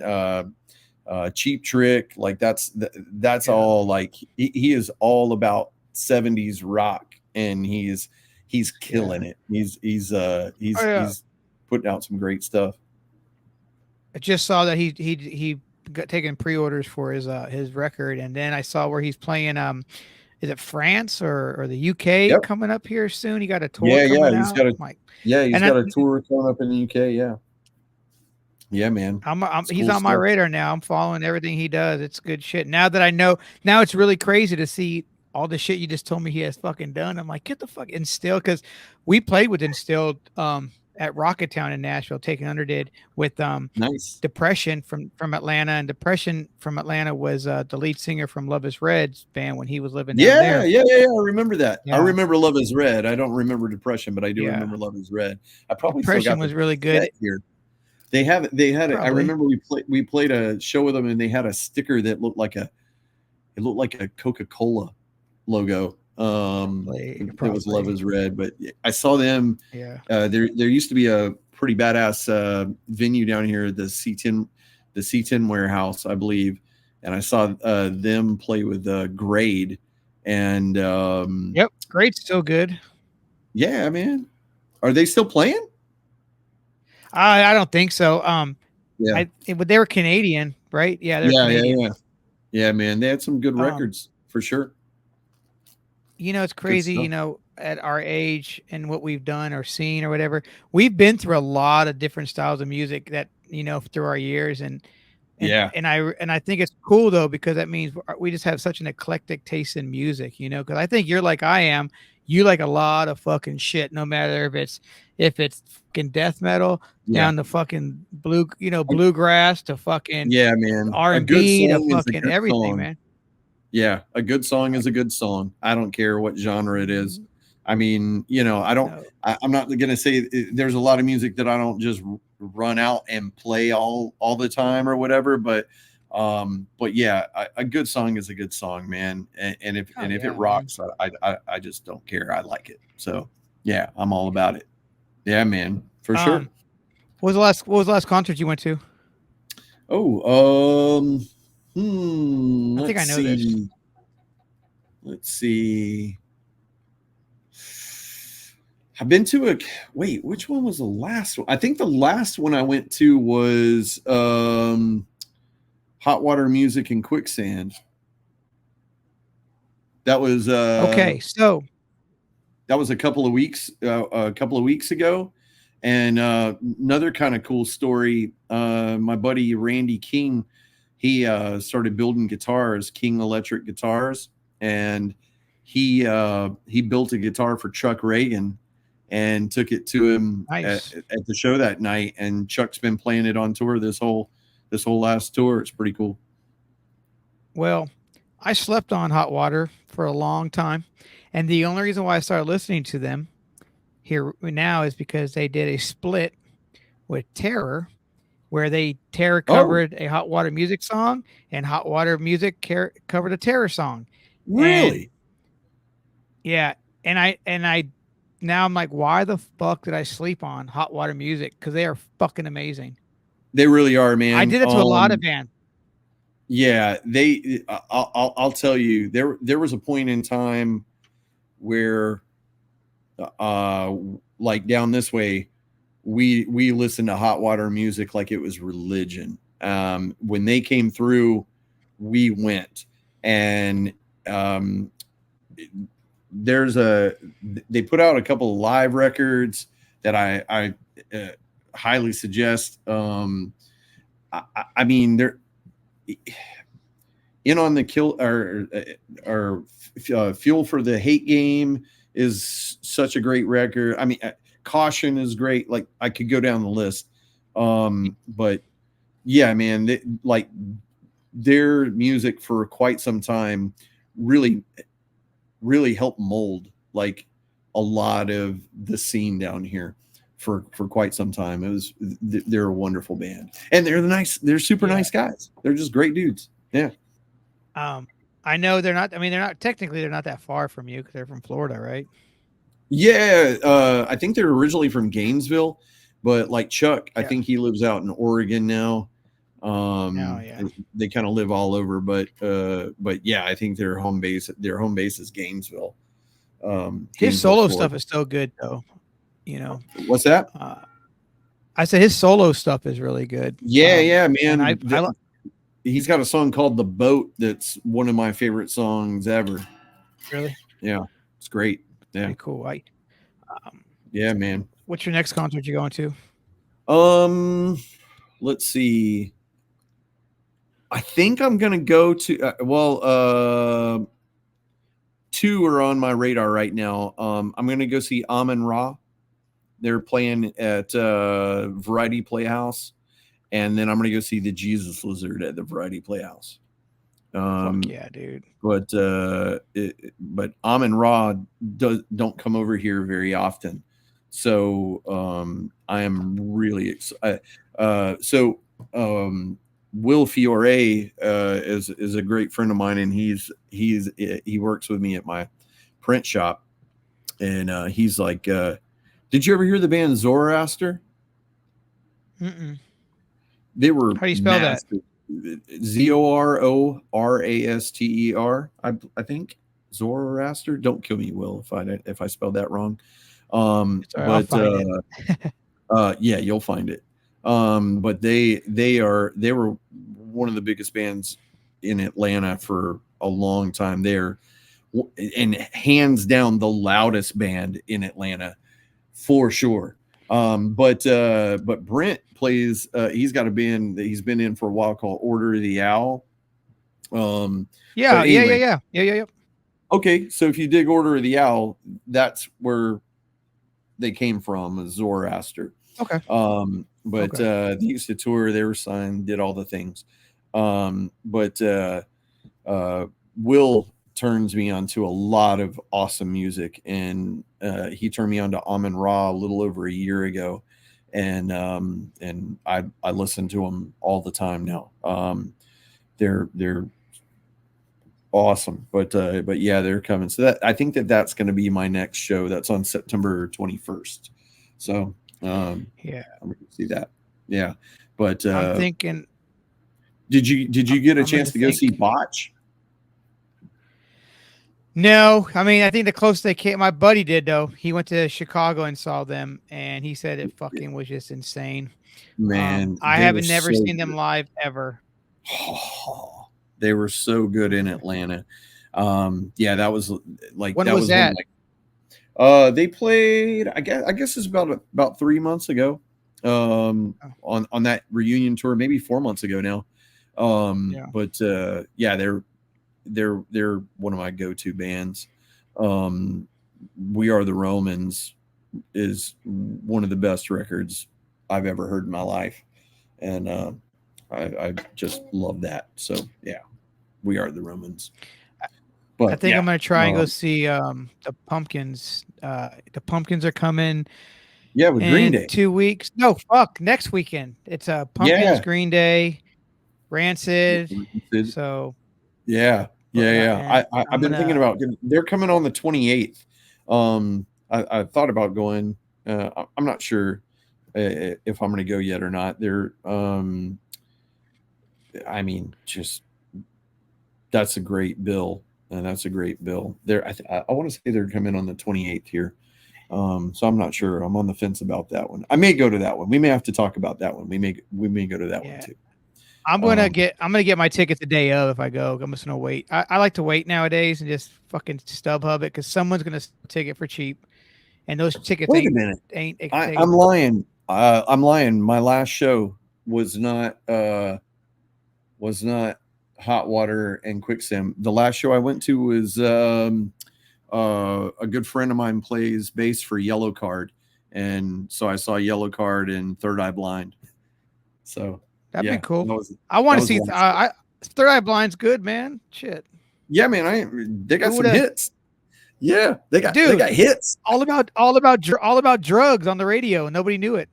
Cheap Trick, like that's all, like he is all about 70s rock, and he's killing it. He's putting out some great stuff. I just saw that he got taking pre-orders for his record, and then I saw where he's playing is it France or the UK coming up here soon? He got a tour coming out. He's got a tour coming up in the UK. Yeah, man. He's on my radar now. I'm following everything he does. It's good shit. Now that I know, now it's really crazy to see all the shit you just told me he has fucking done. I'm like, get the fuck Instilled, because we played with Instilled at Rocket Town in Nashville. Taken Under did with nice Depression from Atlanta, and Depression from Atlanta was the lead singer from Love Is Red's band when he was living down there. Yeah. I remember that. Yeah. I remember Love Is Red. I don't remember Depression, but I do remember Love Is Red. I probably Depression was really good here. They had it. I remember we played a show with them, and they had a sticker that looked like a Coca-Cola logo. It was Love Is Red, but I saw them. Yeah. There used to be a pretty badass venue down here, the C10 warehouse, I believe, and I saw them play with Grade, and Grade's still good. Yeah, man. Are they still playing? I don't think so. But they were Canadian, right? Yeah, they're Canadian. Yeah, man. They had some good records for sure. You know, it's crazy, you know, at our age and what we've done or seen or whatever, we've been through a lot of different styles of music that, you know, through our years. And I think it's cool though, because that means we just have such an eclectic taste in music, you know, because I think you're like I am. You like a lot of fucking shit, no matter if it's fucking death metal down to fucking bluegrass to fucking man, R&B to fucking everything, man. Yeah, a good song is a good song. I don't care what genre it is. I mean, you know, No. I'm not going to say there's a lot of music that I don't just run out and play all the time or whatever, but yeah, a good song is a good song, man. And Oh if it yeah, man. rocks, I just don't care. I like it. So yeah, I'm all about it. Yeah, man, for sure. Um, what was the last concert you went to? Oh, I think I let's know this. see. Let's see. I've been to a wait, which one was the last one? I think the last one I went to was Hot Water Music and Quicksand. That was Okay, so a couple of weeks ago. And another kind of cool story, my buddy Randy King, he started building guitars, King Electric Guitars, and he built a guitar for Chuck Reagan and took it to him nice. at the show that night. And Chuck's been playing it on tour this whole last tour. It's pretty cool. Well, I slept on Hot Water for a long time, and the only reason why I started listening to them here now is because they did a split with Terror, where Terror Oh, covered a Hot Water Music song, and Hot Water Music covered a Terror song, and really? yeah, and I now I'm like, why the fuck did I sleep on Hot Water Music? Because they are fucking amazing. They really are, I man. did it to a lot of bands. Yeah, I'll tell you, there was a point in time where, uh, like down this way, we listened to Hot Water Music like it was religion. When they came through, we went, and um, there's a they put out a couple of live records that I highly suggest. I mean, they're in on the kill or fuel for the hate game is such a great record. I mean, caution is great. Like I could go down the list. But yeah, man, like their music for quite some time really, really helped mold like a lot of the scene down here for quite some time. It was they're a wonderful band, and they're super Yeah. nice guys. They're just great dudes. Yeah. I know they're not. I mean, they're not technically. They're not that far from you because they're from Florida, right? Yeah, I think they're originally from Gainesville, but like Chuck, I Yeah. think he lives out in Oregon now. Oh yeah. They kind of live all over, but yeah, I think their home base is Gainesville. His Gainesville, solo Florida. stuff is so good, though. You know, What's that? I said his solo stuff is really good. Yeah, yeah, And man. He's got a song called "The Boat" that's one of my favorite songs ever. really Yeah, it's great. Yeah, pretty cool. yeah, man. What's your next concert you going to? Let's see. I think I'm gonna go to two are on my radar right now. I'm gonna go see Amun Ra. They're playing at Variety Playhouse, and then I'm gonna go see the Jesus Lizard at the Variety Playhouse. Fuck yeah, dude. But Amun Ra don't come over here very often, so I am really excited. Will Fiore is a great friend of mine, and he works with me at my print shop, and he's like, did you ever hear the band Zoroaster? Mm-mm. They were How do you spell that? Zororaster. I think Zoroaster. Don't kill me, Will, if I spelled that wrong. Sorry, I'll find it. Yeah, you'll find it. But they were one of the biggest bands in Atlanta for a long time. They're and hands down the loudest band in Atlanta for sure. But Brent plays. He's got a band that he's been in for a while called Order of the Owl. Yeah. Anyway, Yeah. okay, so if you dig Order of the Owl, that's where they came from, Zoroaster. Okay. But they used to tour, they were signed, did all the things. But Will turns me on to a lot of awesome music, and he turned me on to Amin Ra a little over a year ago, and I listen to them all the time now. They're awesome, but yeah, they're coming. So that I think that that's going to be my next show. That's on September 21st. So Yeah, I'm going to see that. Yeah, but I'm thinking. did you get a I'm gonna chance to go see think. Botch? No, I mean, I think the closest they came, my buddy did though. He went to Chicago and saw them, and he said it fucking was just insane. Man, I they were haven't never so seen them live ever. Oh, they were so good in Atlanta. Yeah, that was like When that was was one of that? my they played I guess it's about 3 months ago. Oh, On that reunion tour, maybe 4 months ago now. yeah. But yeah, they're one of my go-to bands. Um We Are the Romans is one of the best records I've ever heard in my life. And I just love that. So yeah, We Are the Romans. I But think yeah, I'm gonna try and go um, see the Pumpkins. The Pumpkins are coming yeah, with Green in Day. 2 weeks. No, fuck, next weekend. It's Pumpkins, Yeah, Green Day, Rancid. Sid. So Yeah, yeah, yeah. and I've I'm been thinking gonna. about they're coming on the 28th. I thought about going. I'm not sure if I'm going to go yet or not. I mean, just that's a great bill, and that's a great bill. I want to say they're coming on the 28th here. So I'm not sure. I'm on the fence about that one. I may go to that one. We may have to talk about that one. We may go to that one Yeah, too. Um, I'm gonna get my ticket the day of if I go. I'm just gonna wait. I like to wait nowadays and just fucking StubHub it because someone's gonna sell a ticket for cheap, and those tickets Wait a minute. ain't I'm lying. I'm lying. My last show was not hot water and quicksand. The last show I went to was a good friend of mine plays bass for Yellow Card, and so I saw Yellow Card and Third Eye Blind. So That'd be yeah, cool. that was I want that to was the see. last show. Third Eye Blind's good, man. Shit. Yeah, man, they got Who would some have, hits. Yeah, they dude? got hits. All about drugs on the radio, and nobody knew it.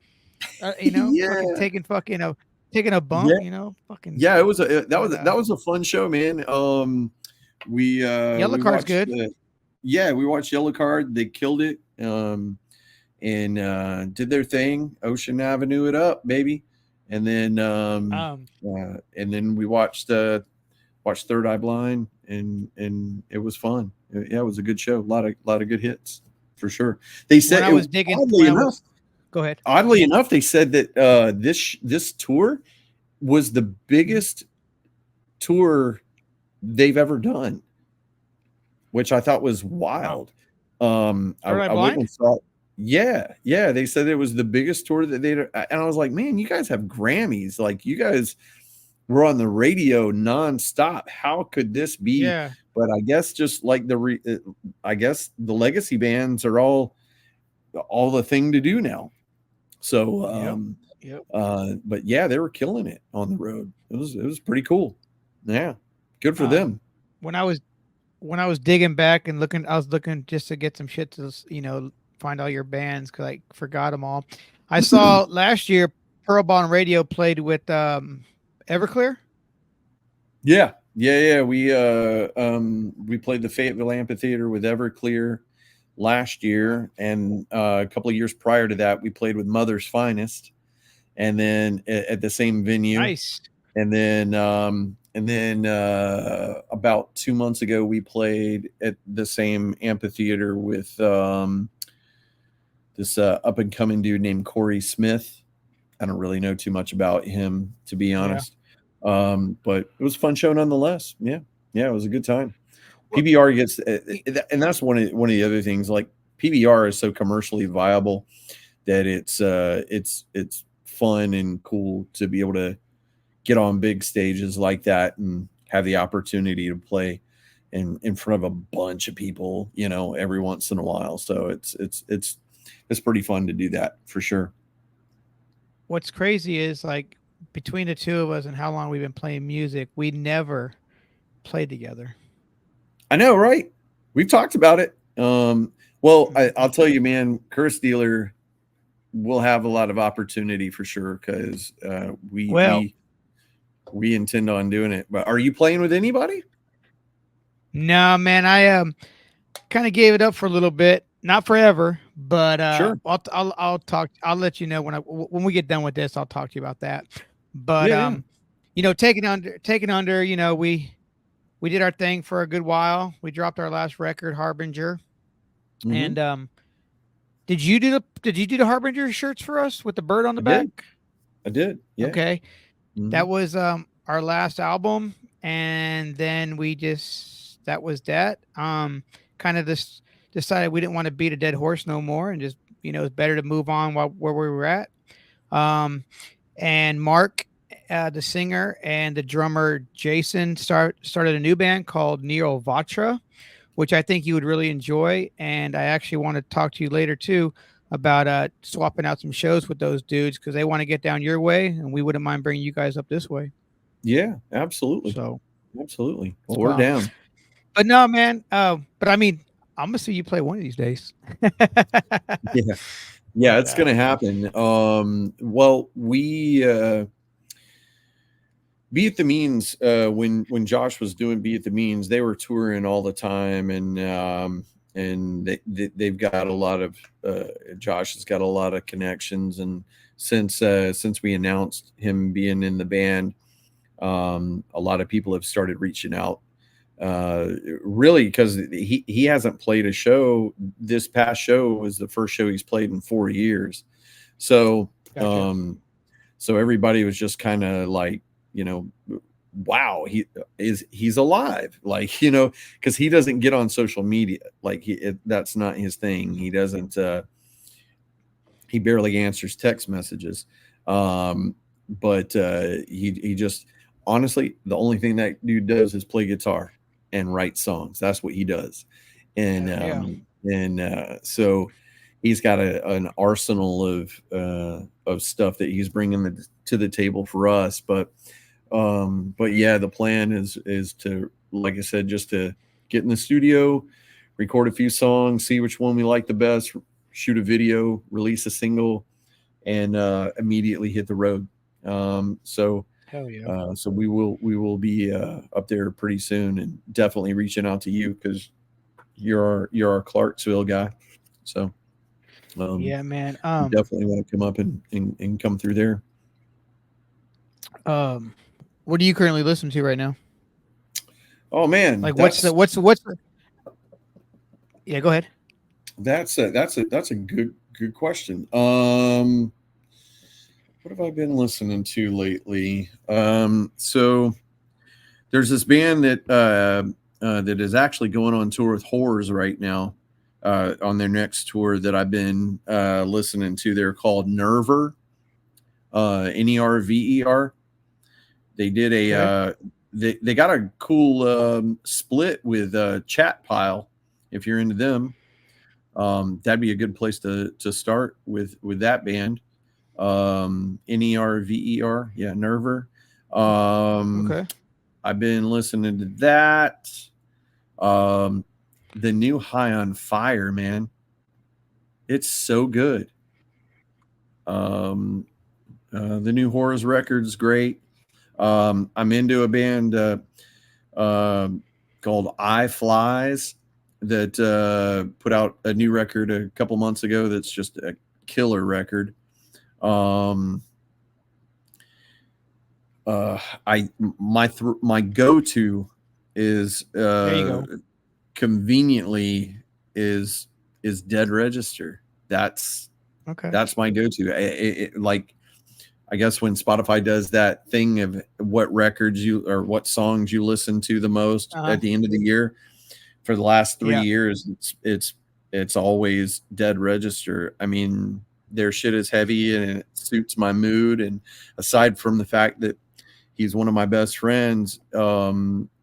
Fucking Yeah, taking a yeah, bump. Fucking. yeah. It was a that But was that was a fun show, man. Yellow We Card's watched good. yeah, we watched Yellow Card. They killed it. And did their thing. Ocean Avenue it up, baby. And then we watched Third Eye Blind, and it was fun. Yeah, it was a good show. A lot of good hits for sure. They When said I was digging, when I was, go ahead. oddly enough, they said that this tour was the Mhm. biggest tour they've ever done, which I thought was Wow. wild. Third Eye I went Blind. and saw. Yeah, yeah. They said it was the biggest tour that and I was like, man, you guys have Grammys. Like, you guys were on the radio nonstop. How could this be? Yeah. But I guess just like I guess the legacy bands are all the thing to do now. So, Yep. Yep. but yeah, they were killing it on the road. It was pretty cool. Yeah, good for Um, them. when I was digging back and looking, I was looking just to get some shit to find all your bands because I forgot them all. I saw last year Pearl Bond Radio played with Everclear. Yeah, yeah, yeah. We played the Fayetteville Amphitheater with Everclear last year, and a couple of years prior to that, we played with Mother's Finest, and then at the same venue, Nice. and then about 2 months ago, we played at the same amphitheater with this up and coming dude named Corey Smith. I don't really know too much about him, to be Yeah. honest. But it was a fun show nonetheless. Yeah, yeah, it was a good time. Well, PBR gets, and that's one of the other things. Like, PBR is so commercially viable that it's fun and cool to be able to get on big stages like that and have the opportunity to play in front of a bunch of people, every once in a while. So it's pretty fun to do that for sure. What's crazy is like between the two of us and how long we've been playing music, we never played together. I know, right? We've talked about it. Well, I'll tell you, man, Curse Dealer will have a lot of opportunity for sure because Well, we intend on doing it. But are you playing with anybody? no, man, I kind of gave it up for a little bit, not forever, but Sure. I'll talk. I'll let you know when we get done with this. I'll talk to you about that. But Yeah, yeah. you know, taking under, you know, we did our thing for a good while. We dropped our last record, Harbinger, Hmm. and did you do the Harbinger shirts for us with the bird on the I did. back? I did. Yeah. Okay, Hmm. that was our last album, and then we just that was that. Kind of this decided we didn't want to beat a dead horse no more, and just you know it's better to move on while where we were at. Um, and Mark, the singer and the drummer Jason started a new band called Neo Vatra, which I think you would really enjoy. And I actually want to talk to you later too about swapping out some shows with those dudes because they want to get down your way, and we wouldn't mind bringing you guys up this way. Yeah, absolutely. So, Absolutely. Well, we're uh, down. but no, man. But I mean, I'm gonna see you play one of these days. Yeah. Yeah, but it's gonna happen. Well, we Be at the Means, when Josh was doing Be at the Means, they were touring all the time, and they've got a lot of Josh has got a lot of connections, and since we announced him being in the band, a lot of people have started reaching out. Really, because he hasn't played a show. This past show was the first show he's played in 4 years, so gotcha. um, so everybody was just kind of like, you know, wow, he's alive, like, you know, because he doesn't get on social media, like that's not his thing. He doesn't. He barely answers text messages. But he just honestly, the only thing that dude does is play guitar and write songs. That's what he does, and Yeah. so he's got an arsenal of stuff that he's bringing to the table for us. But yeah, the plan is to, like I said, just to get in the studio, record a few songs, see which one we like the best, shoot a video, release a single, and immediately hit the road. So Hell yeah. so we will be up there pretty soon, and definitely reaching out to you because you're our Clarksville guy. So Yeah, man. you definitely want to come up and come through there. Um, what do you currently listen to right now? Oh man, Like, what's the? Yeah, go ahead. that's a good question. What have I been listening to lately? So there's this band that is actually going on tour with Horrors right now, on their next tour that I've been listening to. They're called Nerver, Nerver. They did a Okay. they got a cool split with Chat Pile. If you're into them, that'd be a good place to start with that band. Nerver, yeah, Nerver. Okay. I've been listening to that. The new High on Fire, man, it's so good. Um, the new Horrors record's great. I'm into a band called I Flies that put out a new record a couple months ago. That's just a killer record. Um, I my go-to is There you go. conveniently is Dead Register. That's Okay. that's my go-to. Like, I guess when Spotify does that thing of what records you or what songs you listen to the most Uh huh. at the end of the year, for the last three Yeah. years, it's always Dead Register. I mean, their shit is heavy and it suits my mood. And aside from the fact that he's one of my best friends,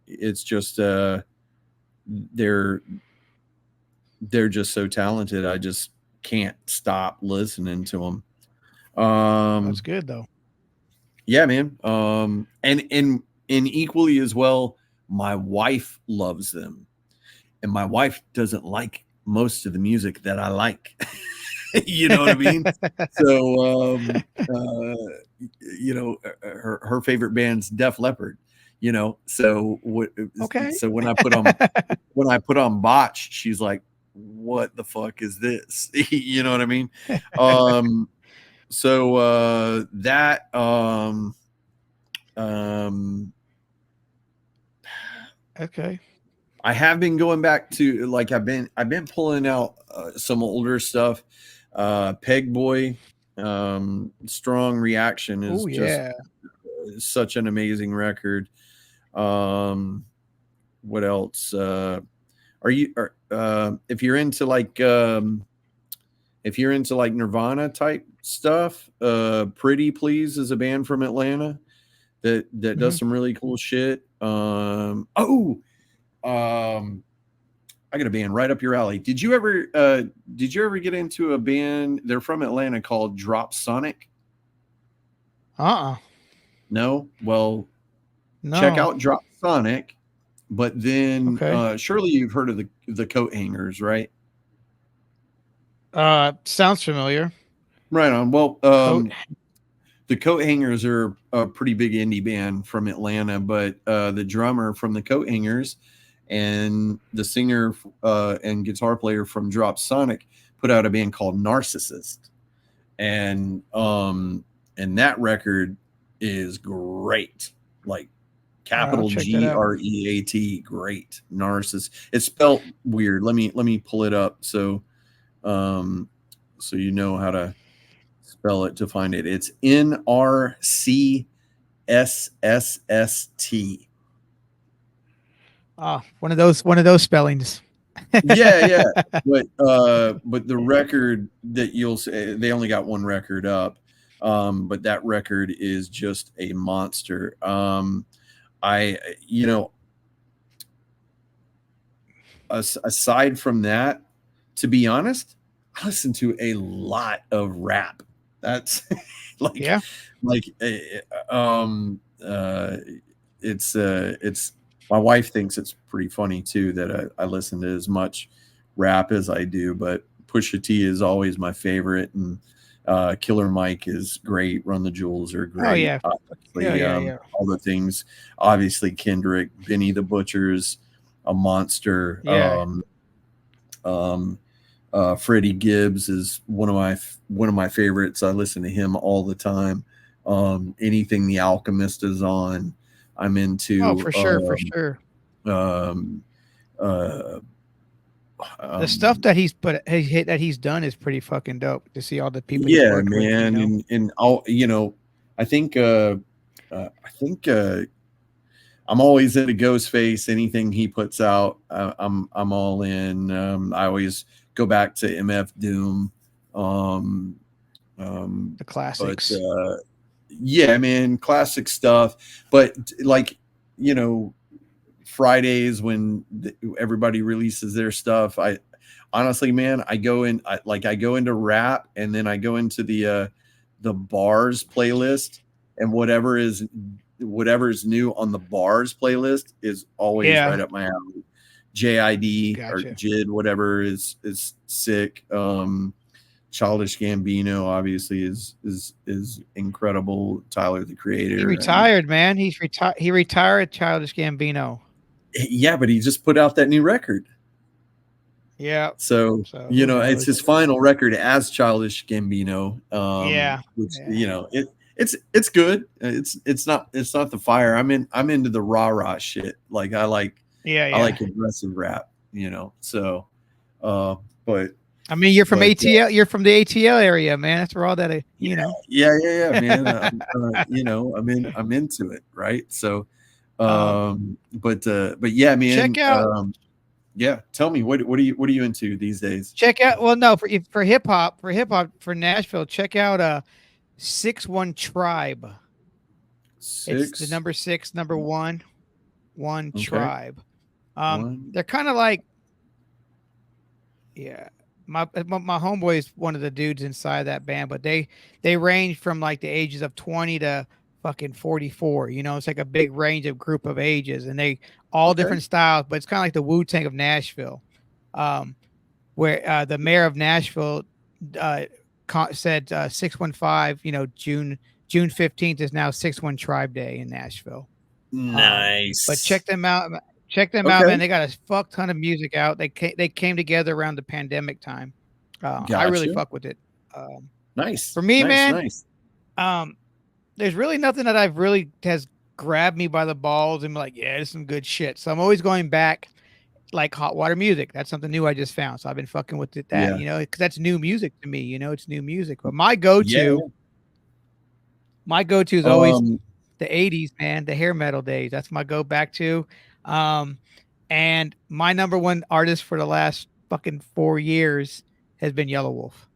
it's just they're just so talented. I just can't stop listening to them. That's Um, good though. yeah, man. And equally as well, my wife loves them. and my wife doesn't like most of the music that I like. You know what I mean? So, her favorite band's Def Leppard. So Okay. so when I put on Botch, she's like, "What the fuck is this?" You know what I mean? So that Okay. I have been going back to, like, I've been pulling out some older stuff. Peg Boy, Strong Reaction is Oh just yeah. such an amazing record. What else? If you're into like Nirvana type stuff, Pretty Please is a band from Atlanta that does Mhm. some really cool shit. I got a band right up your alley. Did you ever get into a band? They're from Atlanta called Drop Sonic. Uh-uh. No? Well, check No. out Drop Sonic, but then Okay. surely you've heard of the Coat Hangers, right? Sounds familiar. Right on. Well, Coat. the Coat Hangers are a pretty big indie band from Atlanta, but the drummer from the Coat Hangers and the singer and guitar player from Drop Sonic put out a band called Narcissist, and that record is great, like All right, I'll capital check that out. GREAT, great. Narcissist. It's spelled weird. Let me pull it up so you know how to spell it to find it. It's NRCSSST. One of those spellings. Yeah. But the record that you'll say, they only got one record up. But that record is just a monster. I you know Aside from that, to be honest, I listen to a lot of rap. That's like Yeah. like it's my wife thinks it's pretty funny too that I listen to as much rap as I do, but Pusha T is always my favorite, and Killer Mike is great. Run the Jewels are Oh great. yeah. Yeah, Obviously, yeah, yeah. all the things. Obviously, Kendrick, Benny the Butcher's a monster. Yeah. Freddie Gibbs is one of my favorites. I listen to him all the time. Anything The Alchemist is on, I'm Oh, into. for sure, for sure. Um, uh, The stuff um, that he's done is pretty fucking dope to see all the people he's yeah, worked with, you man, know. and all I think I'm always into Ghostface. Anything he puts out, I'm all in. I always go back to MF Doom. Um, The but classics. yeah, man, classic stuff. But like, you know, Fridays when everybody releases their stuff, I honestly, man, I go into rap, and then I go into the bars playlist, and whatever's new on the bars playlist is always Yeah. right up my alley. JID or Gotcha. JID, whatever is sick. Childish Gambino obviously is incredible. Tyler the He Creator. I mean, retired, man. He retired, Childish Gambino. yeah, but he just put out that new record. Yeah. So, So who it's knows? his final record as Childish Gambino. Yeah. Which, Yeah. it's good. It's not the fire. I'm into the rah shit. Like Yeah, I yeah. like aggressive rap, so but I mean, you're from but ATL. You're from the ATL area, man. That's where all that, you know. yeah, man. I'm into it, right? So Um, but yeah, check man. out, Yeah, tell me, what are you into these days? check out. Well, no, for Nashville, check out 6-1 Tribe. It's the Six. number 6, number 1 Okay. Tribe. One. They're kind of like, yeah. My homeboy is one of the dudes inside that band, but they range from like the ages of 20 to fucking 44. You know, it's like a big range of group of ages, and they all Okay. different styles, but it's kind of like the Wu-Tang of Nashville. Where the mayor of Nashville said 615, you know, June 15th is now 6-1 Tribe Day in Nashville. Nice. But check them out. Check them out, Okay. man. They got a fuck ton of music out. They came together around the pandemic time. I really Gotcha. fuck with it. Nice. For me, Nice, man, nice. There's really nothing that I've really has grabbed me by the balls and be like, yeah, there's some good shit. So I'm always going back, like hot water music. That's something new I just found. So I've been fucking with that, Yeah. you know, because that's new music to me. You know, it's new music. But my Yeah. go-to is always Um, the 80s, man, the hair metal days. That's my go back to. And my number one artist for the last fucking 4 years has been Yellow Wolf.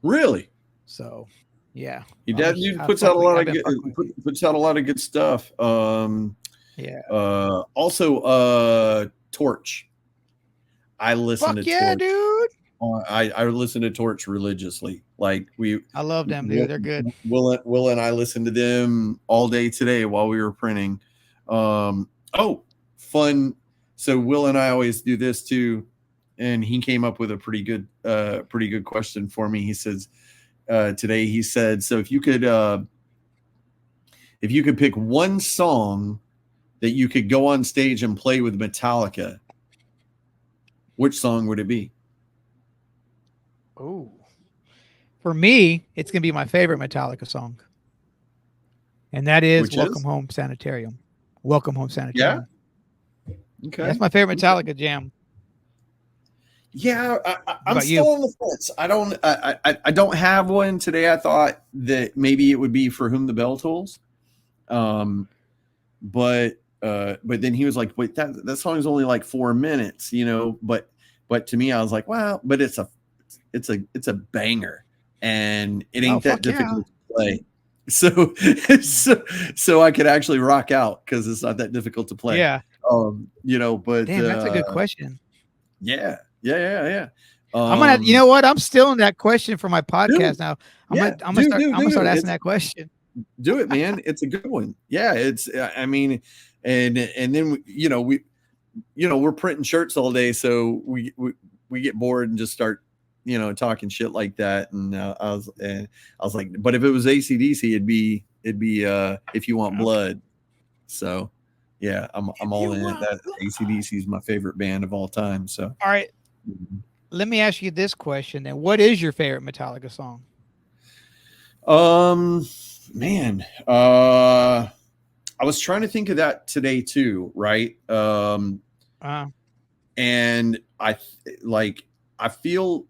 really? So, yeah. He I does. was- He I puts fuck out a with- lot I've of been good, fucking with it. puts out a lot of good stuff. Yeah. Also, Torch. I listen Fuck to yeah, Torch. dude. I listen to Torch religiously. Like I love them, dude. They're good. Will and I listened to them all day today while we were printing. Fun. So Will and I always do this too, and he came up with a pretty good question for me. He says today. He said, so if you could pick one song that you could go on stage and play with Metallica, which song would it be? Oh, for me, it's gonna be my favorite Metallica song, and that is Which "Welcome is? Home Sanitarium." Welcome Home Sanitarium. Okay. That's my favorite Metallica jam. Yeah, I'm About still you? on the fence. I don't have one today. I thought that maybe it would be For Whom the Bell Tolls, but then he was like, "Wait, that song is only like 4 minutes, you know." But to me, I was like, "Well, but it's a banger, and it ain't that fuck yeah. difficult to play." So so I could actually rock out because it's not that difficult to play. Yeah. You know, but Damn, that's a good question. Yeah. I'm gonna. You know what? I'm still in that question for my podcast now. I'm gonna start asking that question. Do it, man. It's a good one. Yeah, it's. I mean, and then you know we're printing shirts all day, so we get bored and just start talking shit like that. And I was like, but if it was AC/DC, it'd be If You Want Blood. So yeah, I'm all in it. That AC/DC is my favorite band of all time. So all right, let me ask you this question then: what is your favorite Metallica song? Man, I was trying to think of that today too, right? And I feel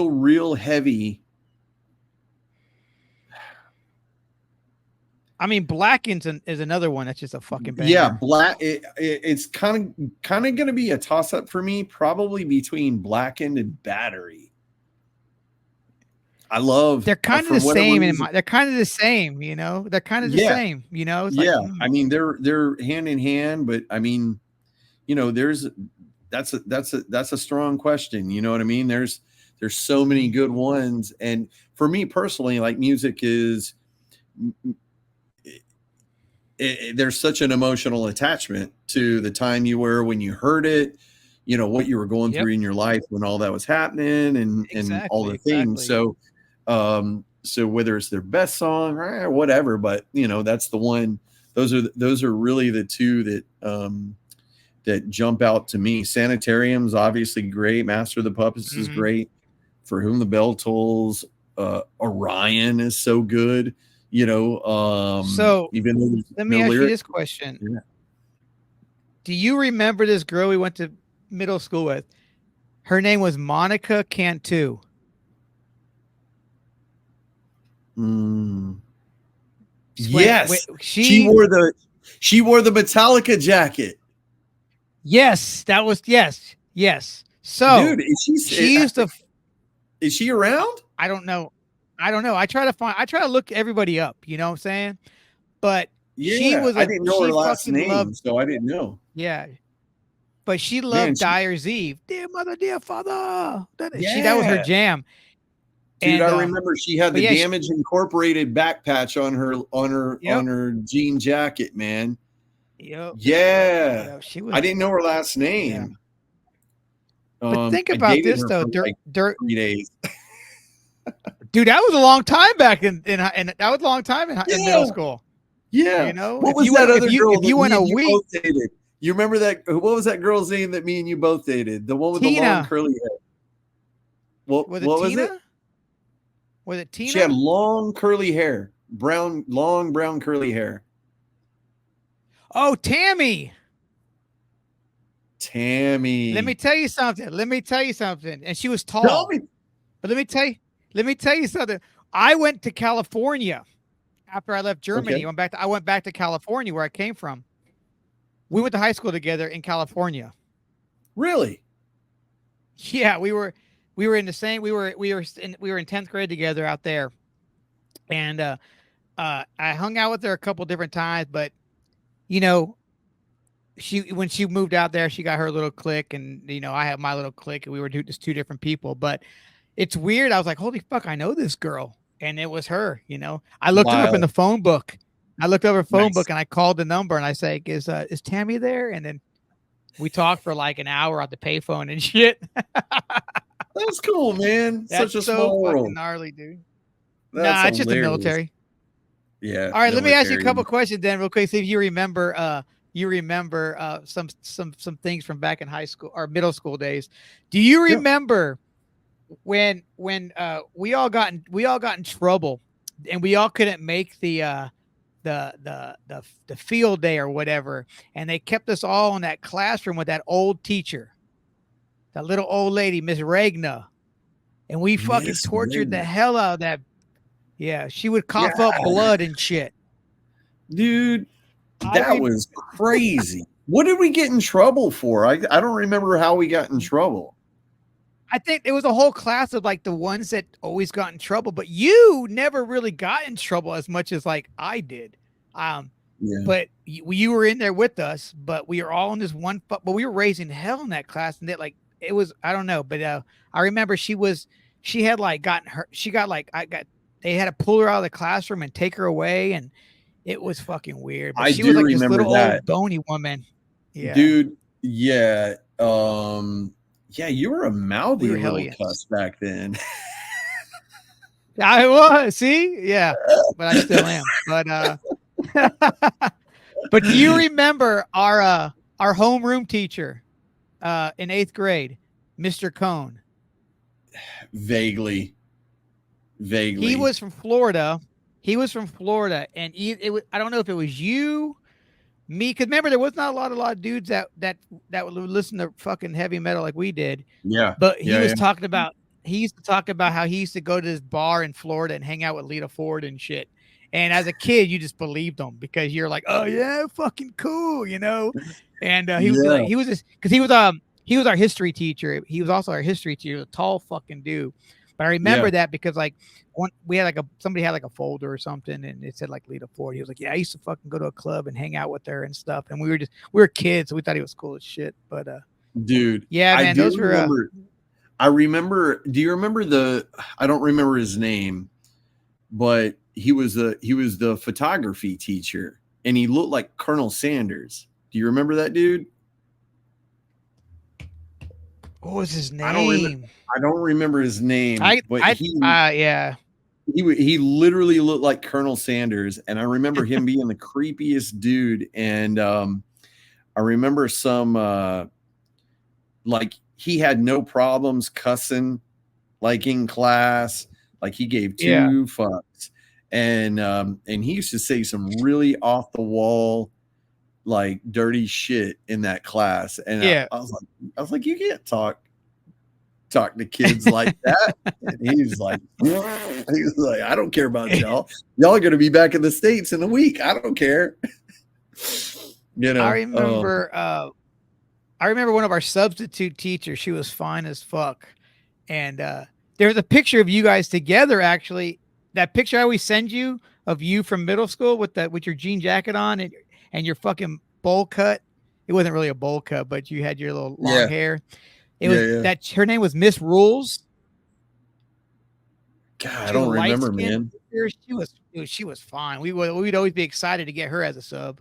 real heavy. I mean, Blackened is another one that's just a fucking banger. Yeah, it's kind of going to be a toss up for me, probably between Blackened and Battery. I love. They're kind of the same they're kind of the same, you know. They're kind of the same, you know. It's I mean, they're hand in hand, but I mean, that's a strong question. You know what I mean? There's so many good ones, and for me personally, like music is. There's such an emotional attachment to the time you were when you heard it, what you were going through in your life when all that was happening and all the things. So, so whether it's their best song or whatever, but that's the one. Those are really the two that jump out to me. Sanitarium's obviously great. Master of the Puppets is great. For Whom the Bell Tolls, Orion is so good. So even though let me ask you this question. Yeah. Do you remember this girl we went to middle school with? Her name was Monica Cantu. Yes. She wore the Metallica jacket. Yes, that was yes. So dude, is she around? I don't know. I try to look everybody up, you know what I'm saying? But she was I didn't know her last name, so I didn't know. Yeah. But she loved Dyer's Eve. Dear mother, dear father. That was her jam. Dude, And I remember she had but the yeah, Damage Incorporated back patch on yep, her jean jacket, man. yep, Yeah. yeah. She I was, didn't know her last yeah. name. But think I about dated this her though, for like 3 days. dude. That was a long time back in that was a long time in middle Yeah. school. Yeah. You know, What was that other girl if that you went me a and you week, both dated? You remember that? What was that girl's name that me and you both dated? The one with the long Tina, curly hair. was it What was it? Tina? Was it She had Tina? long curly hair, long brown curly hair. Oh, Tammy. Let me Tammy. tell you something. Let me tell you something. And she was Tell tall. me. But let me tell you something. I went to California after I left Germany. Okay. I went back to California where I came from. We went to high school together in California. Really? Yeah, we were in the same we were in 10th grade together out there. And I hung out with her a couple different times, but you know, when she moved out there, she got her little clique, and I have my little clique, and we were just two different people. But it's weird. I was like, holy fuck, I know this girl, and it was her. I looked her up in Wild. the phone book. I looked up her phone Nice. book, and I called the number, and I say, is Tammy there? And then we talked for like an hour at the payphone and shit. That's cool, man. That's Such a so small fucking world. gnarly, dude. That's Nah, it's just the hilarious. military. Yeah, All right, let me ask you a military. couple questions then, real quick. See if you remember. Some things from back in high school or middle school days. Do you Yeah. remember when we all got in trouble, and we all couldn't make the field day or whatever, and they kept us all in that classroom with that old teacher, that little old lady, Miss Regna, and we fucking Miss tortured the Widner. hell out of that. Yeah, she would Yeah, cough up blood and shit. dude, I that re- was crazy. What did we get in trouble for? I don't remember how we got in trouble. I think it was a whole class of like the ones that always got in trouble, but you never really got in trouble as much as like I did. Yeah. But you were in there with us, but we were all in this one, but we were raising hell in that class. And that like, it was, I don't know, but I remember she had like gotten her, they had to pull her out of the classroom and take her away. And it was fucking weird, but I she was do like this remember little that. old bony woman. Yeah. Dude, yeah. Yeah, you were a mouthy We were little hellions. cuss back then. I was, see? Yeah, but I still am. But do you remember our homeroom teacher in 8th grade, Mr. Cohn? Vaguely. He was from Florida. And I don't know if it was you, me, because remember there was not a lot of dudes that would listen to fucking heavy metal like we did. Yeah. But he Yeah, was yeah. talking about how he used to go to this bar in Florida and hang out with Lita Ford and shit. And as a kid, you just believed him because you're like, oh yeah, fucking cool, And he was Yeah. like, because he was our history teacher. He was also our history teacher, a tall fucking dude. But I remember Yeah. that because like we had somebody had like a folder or something, and it said like Lita Ford. He was like, yeah, I used to fucking go to a club and hang out with her and stuff. And we were kids, so we thought he was cool as shit. But Dude, yeah, man, those were. I remember. Do you remember I don't remember his name, but he was the photography teacher, and he looked like Colonel Sanders. Do you remember that dude? What was his name? I don't remember his name. Yeah. He literally looked like Colonel Sanders, and I remember him being the creepiest dude. And I remember some like he had no problems cussing, like in class, like he gave two fucks, and he used to say some really off the wall, like dirty shit in that class. And I was like, you can't talk to kids like that. And he was like, I don't care about y'all. Y'all are going to be back in the States in a week. I don't care. I remember one of our substitute teachers. She was fine as fuck. And there was a picture of you guys together, actually. That picture I always send you of you from middle school with your jean jacket on and your fucking bowl cut. It wasn't really a bowl cut, but you had your little long hair. It was that her name was Miss Rules. God, I She was don't a light remember, skinned. man. She was fine. We'd always be excited to get her as a sub.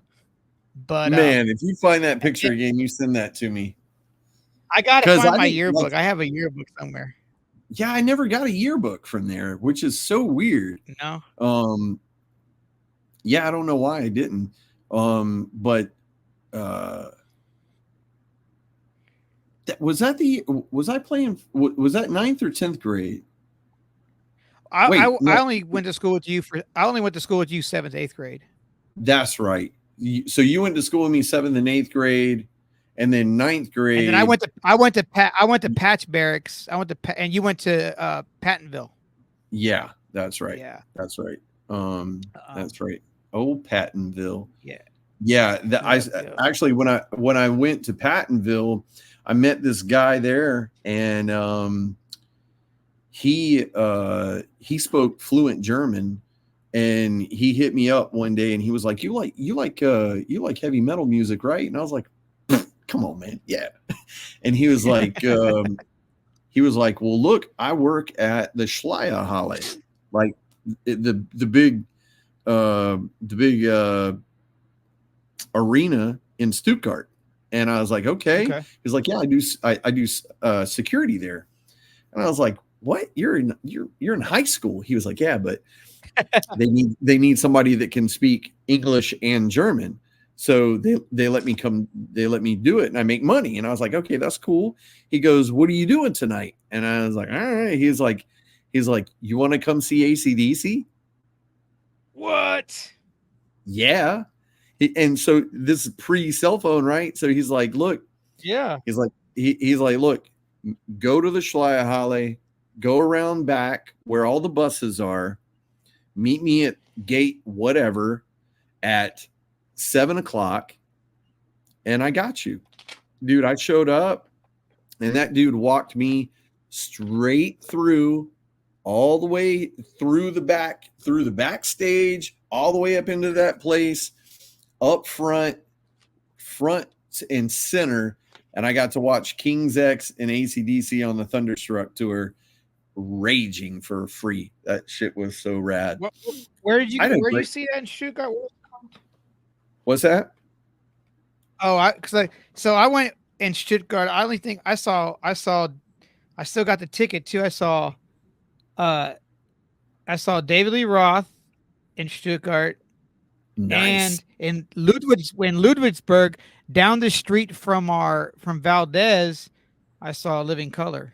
But Man, if you find that and picture again, you send that to me. I gotta Because find I my think, like, yearbook. I have a yearbook somewhere. yeah, I never got a yearbook from there, which is so weird. No, Yeah, I don't know why I didn't. But was I playing? Was that ninth or 10th grade? Wait, I no, only went to school with you for. I only went to school with you 7th, 8th grade. that's right. So you went to school with me 7th and 8th grade, and then ninth And then grade. I went to Patch Barracks. And you went to Pattonville. Yeah, that's right. Yeah. That's right. Um, That's right. Oh, Pattonville. yeah. Yeah, Yep. Yep. actually when I went to Pattonville, I met this guy there, and he spoke fluent German, and he hit me up one day, and he was like, you like heavy metal music, right?" And I was like, "Come on, man, yeah." And he was like, "Well, look, I work at the Schleierhalle, like the big arena in Stuttgart." And I was like, "Okay." Okay. He's like, "Yeah, I do security there." And I was like, "What? You're in high school?" He was like, "Yeah, but they need somebody that can speak English and German." So they let me do it, and I make money. And I was like, "Okay, that's cool." He goes, "What are you doing tonight?" And I was like, "All right." He's like, "You want to come see AC/DC?" What? Yeah. And so this is pre cell phone, right? So he's like, "Look," Yeah. he's like, "Look, go to the Schleierhalle, go around back where all the buses are, meet me at gate whatever at 7 o'clock, and I got you." Dude, I showed up, and that dude walked me straight through, all the way through the backstage, all the way up into that place, up front and center. And I got to watch King's X and AC/DC on the Thunderstruck tour, raging for free. That shit was so rad. Where I you see that in Stuttgart? What's that? Oh, so I went in Stuttgart. I only think I still got the ticket too. Uh I saw David Lee Roth in Stuttgart Nice, and in Ludwigsburg down the street from Valdez, I saw Living Color.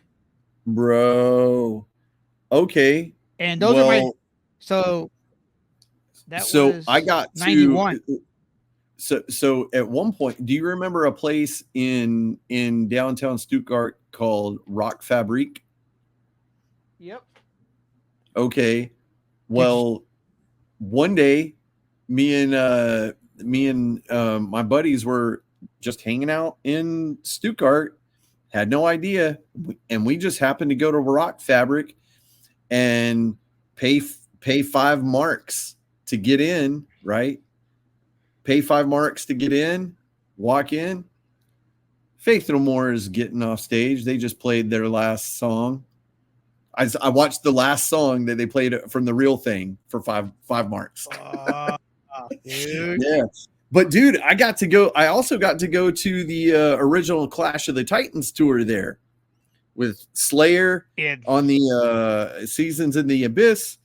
bro. Okay. And those are my Well, so that so I was got to 91. so at one point, do you remember a place in downtown Stuttgart called Rock Fabrique? Yep. Okay. Did you Well, one day, me and my buddies were just hanging out in Stuttgart, had no idea, and we just happened to go to Rock Fabric and pay 5 marks to get in, right? Pay 5 marks to get in, walk in. Faith No More is getting off stage. They just played their last song. I watched the last song that they played from the real thing for 5 marks. dude. Yeah. But dude, I also got to go to the original Clash of the Titans tour there with Slayer And on the Seasons in the Abyss,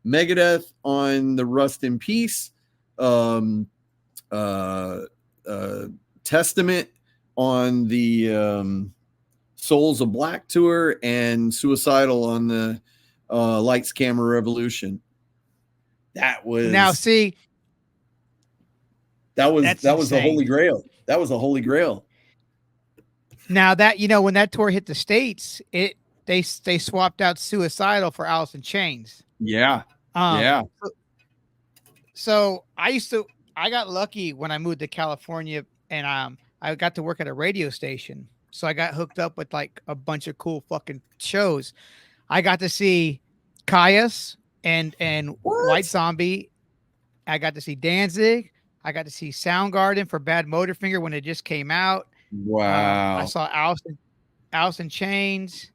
Megadeth on the Rust in Peace, uh, Testament on the Souls of Black tour, and Suicidal on the Lights Camera Revolution. That now was see, that's the insane. holy grail. That was the holy grail. Now that when that tour hit the States, they swapped out Suicidal for Alice in Chains. Yeah. Um, Yeah. so I got lucky when I moved to California, and I got to work at a radio station. So I got hooked up with like a bunch of cool fucking shows. I got to see Caius and White What? Zombie. I got to see Danzig. I got to see Soundgarden for Bad Motorfinger when it just came out. I Wow. saw Alice in Chains.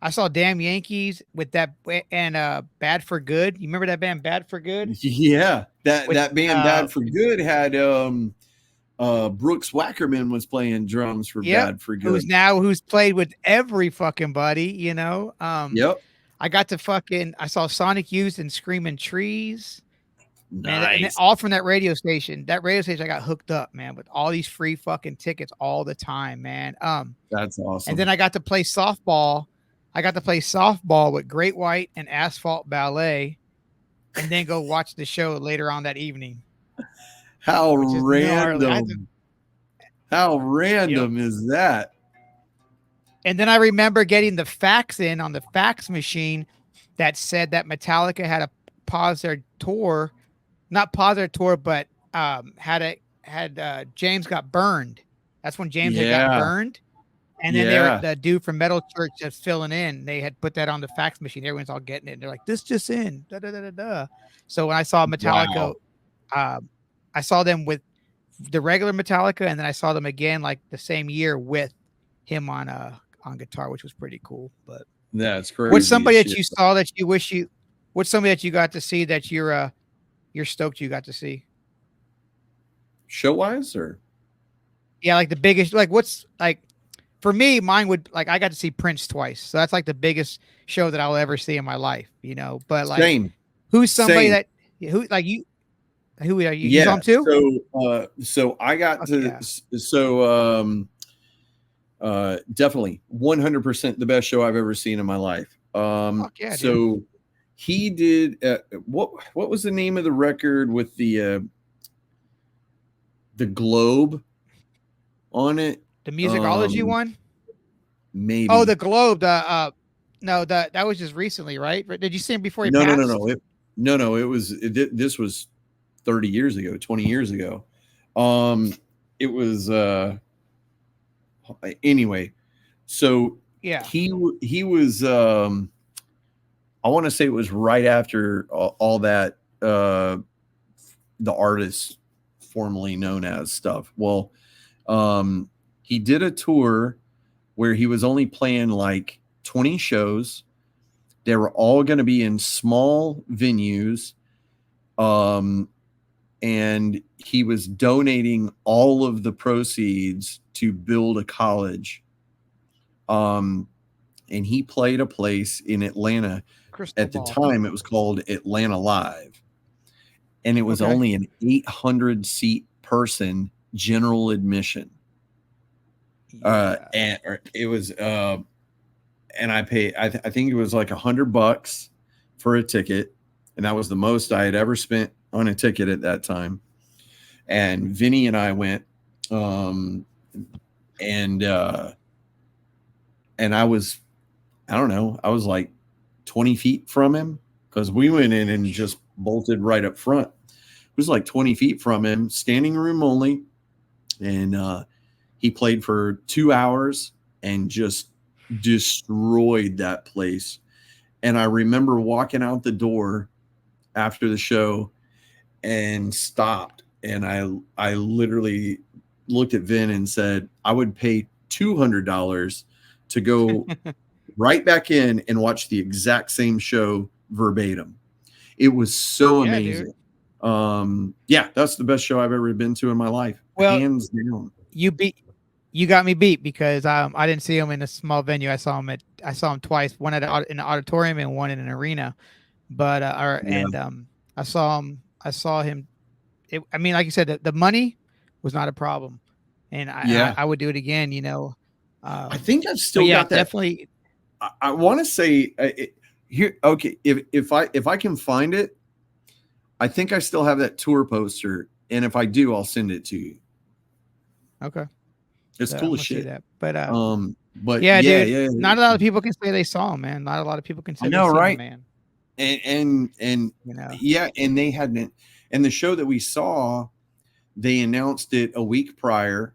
I saw Damn Yankees with that and Bad for Good. You remember that band Bad for Good? Yeah, that With that band Bad for Good had Brooks Wackerman was playing drums for yep, Bad for Good. who's played with every fucking buddy, you know. Yep. I saw Sonic Youth and Screaming Trees. Man, and then Nice. all from that radio station. That radio station, I got hooked up, man, with all these free fucking tickets all the time, man. That's And then awesome. I got to play softball. I got to play softball with Great White and Asphalt Ballet, and then go watch the show later on that evening, How which is gnarly. random. How Yep. random is that? And then I remember getting the fax in on the fax machine that said that Metallica had to pause their tour, not pause their tour, but James got burned. That's when James had got Yeah. burned. And then Yeah. the dude from Metal Church that's filling in. They had put that on the fax machine. Everyone's all getting it. And they're like, "This just in." Da, da, da, da, da. So when I saw Metallica, Wow. I saw them with the regular Metallica, and then I saw them again like the same year with him on guitar, which was pretty cool. But That's crazy. what's somebody as that shit. you saw that you wish you? What's somebody that you got to see that you're stoked you got to see? Show wise or Yeah, like the biggest. Like what's like for me? Mine would like I got to see Prince twice, so that's like the biggest show that I'll ever see in my life. You know, but like same. who's somebody Same. that who like you? Who are you? You saw Yeah. him too? So I got Fuck to yeah. definitely 100% the best show I've ever seen in my life. Fuck yeah, dude. So he did what was the name of the record with the globe on it? The musicology one? Maybe. Oh, the Globe. No, that was just recently, right? Did you see him before he no, passed? It was this was 30 years ago, 20 years ago. It was anyway. So Yeah. he was I want to say it was right after all that the artist formerly known as stuff. Well, he did a tour where he was only playing like 20 shows. They were all going to be in small venues. And he was donating all of the proceeds to build a college. And he played a place in Atlanta. Crystal At the ball. time, it was called Atlanta Live. And it was Okay. only an 800 seat person general admission. Yeah. And it was, and I paid, I think it was like $100 for a ticket. And that was the most I had ever spent on a ticket at that time. And Vinny and I went, and I was, I don't know, I was like 20 feet from him because we went in and just bolted right up front. It was like 20 feet from him, standing room only. And he played for 2 hours and just destroyed that place. And I remember walking out the door after the show and stopped. And I literally looked at Vin and said, I would pay $200 to go right back in and watch the exact same show verbatim. It was so Yeah, amazing. Yeah, that's the best show I've ever been to in my life. Well, hands down. You got me beat because I didn't see him in a small venue. I saw him twice, one in an auditorium and one in an arena. But I saw him. I mean, like you said, the money was not a problem, and I would do it again. You know, I think I've still got that. Definitely. I want to say here. Okay, if I can find it, I think I still have that tour poster, and if I do, I'll send it to you. Okay, it's cool as shit. That. But yeah, yeah, dude, yeah. Not a lot of people can say they saw him, man. Not a lot of people can say I know, they seen right? him, man. And You know, yeah, and they hadn't. And the show that we saw, they announced it a week prior,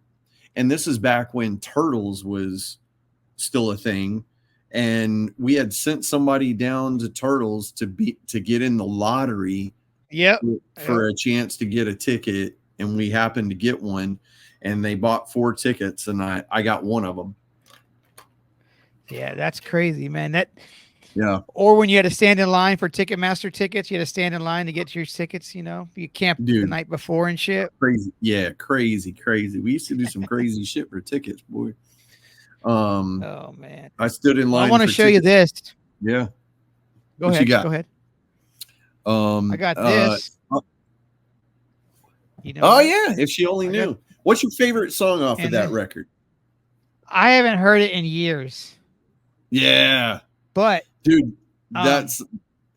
and this is back when Turtles was still a thing, and we had sent somebody down to Turtles to get in the lottery. Yep. For a chance to get a ticket, and we happened to get one, and they bought 4 tickets, and I got one of them. Yeah, that's crazy, man. That Yeah, or when you had to stand in line for Ticketmaster tickets, you had to stand in line to get your tickets. You camped the dude, night before and shit. crazy. Yeah, crazy, crazy. We used to do some crazy shit for tickets, boy. Um, Oh man. I stood in Well, I line want to for show you tickets. this. Yeah, Go what you ahead. Go got? ahead. I Um, got uh, this. oh You know oh, what? yeah, if she only I got knew. What's your favorite song off of and that record? I haven't heard it in years, Yeah, but dude, um,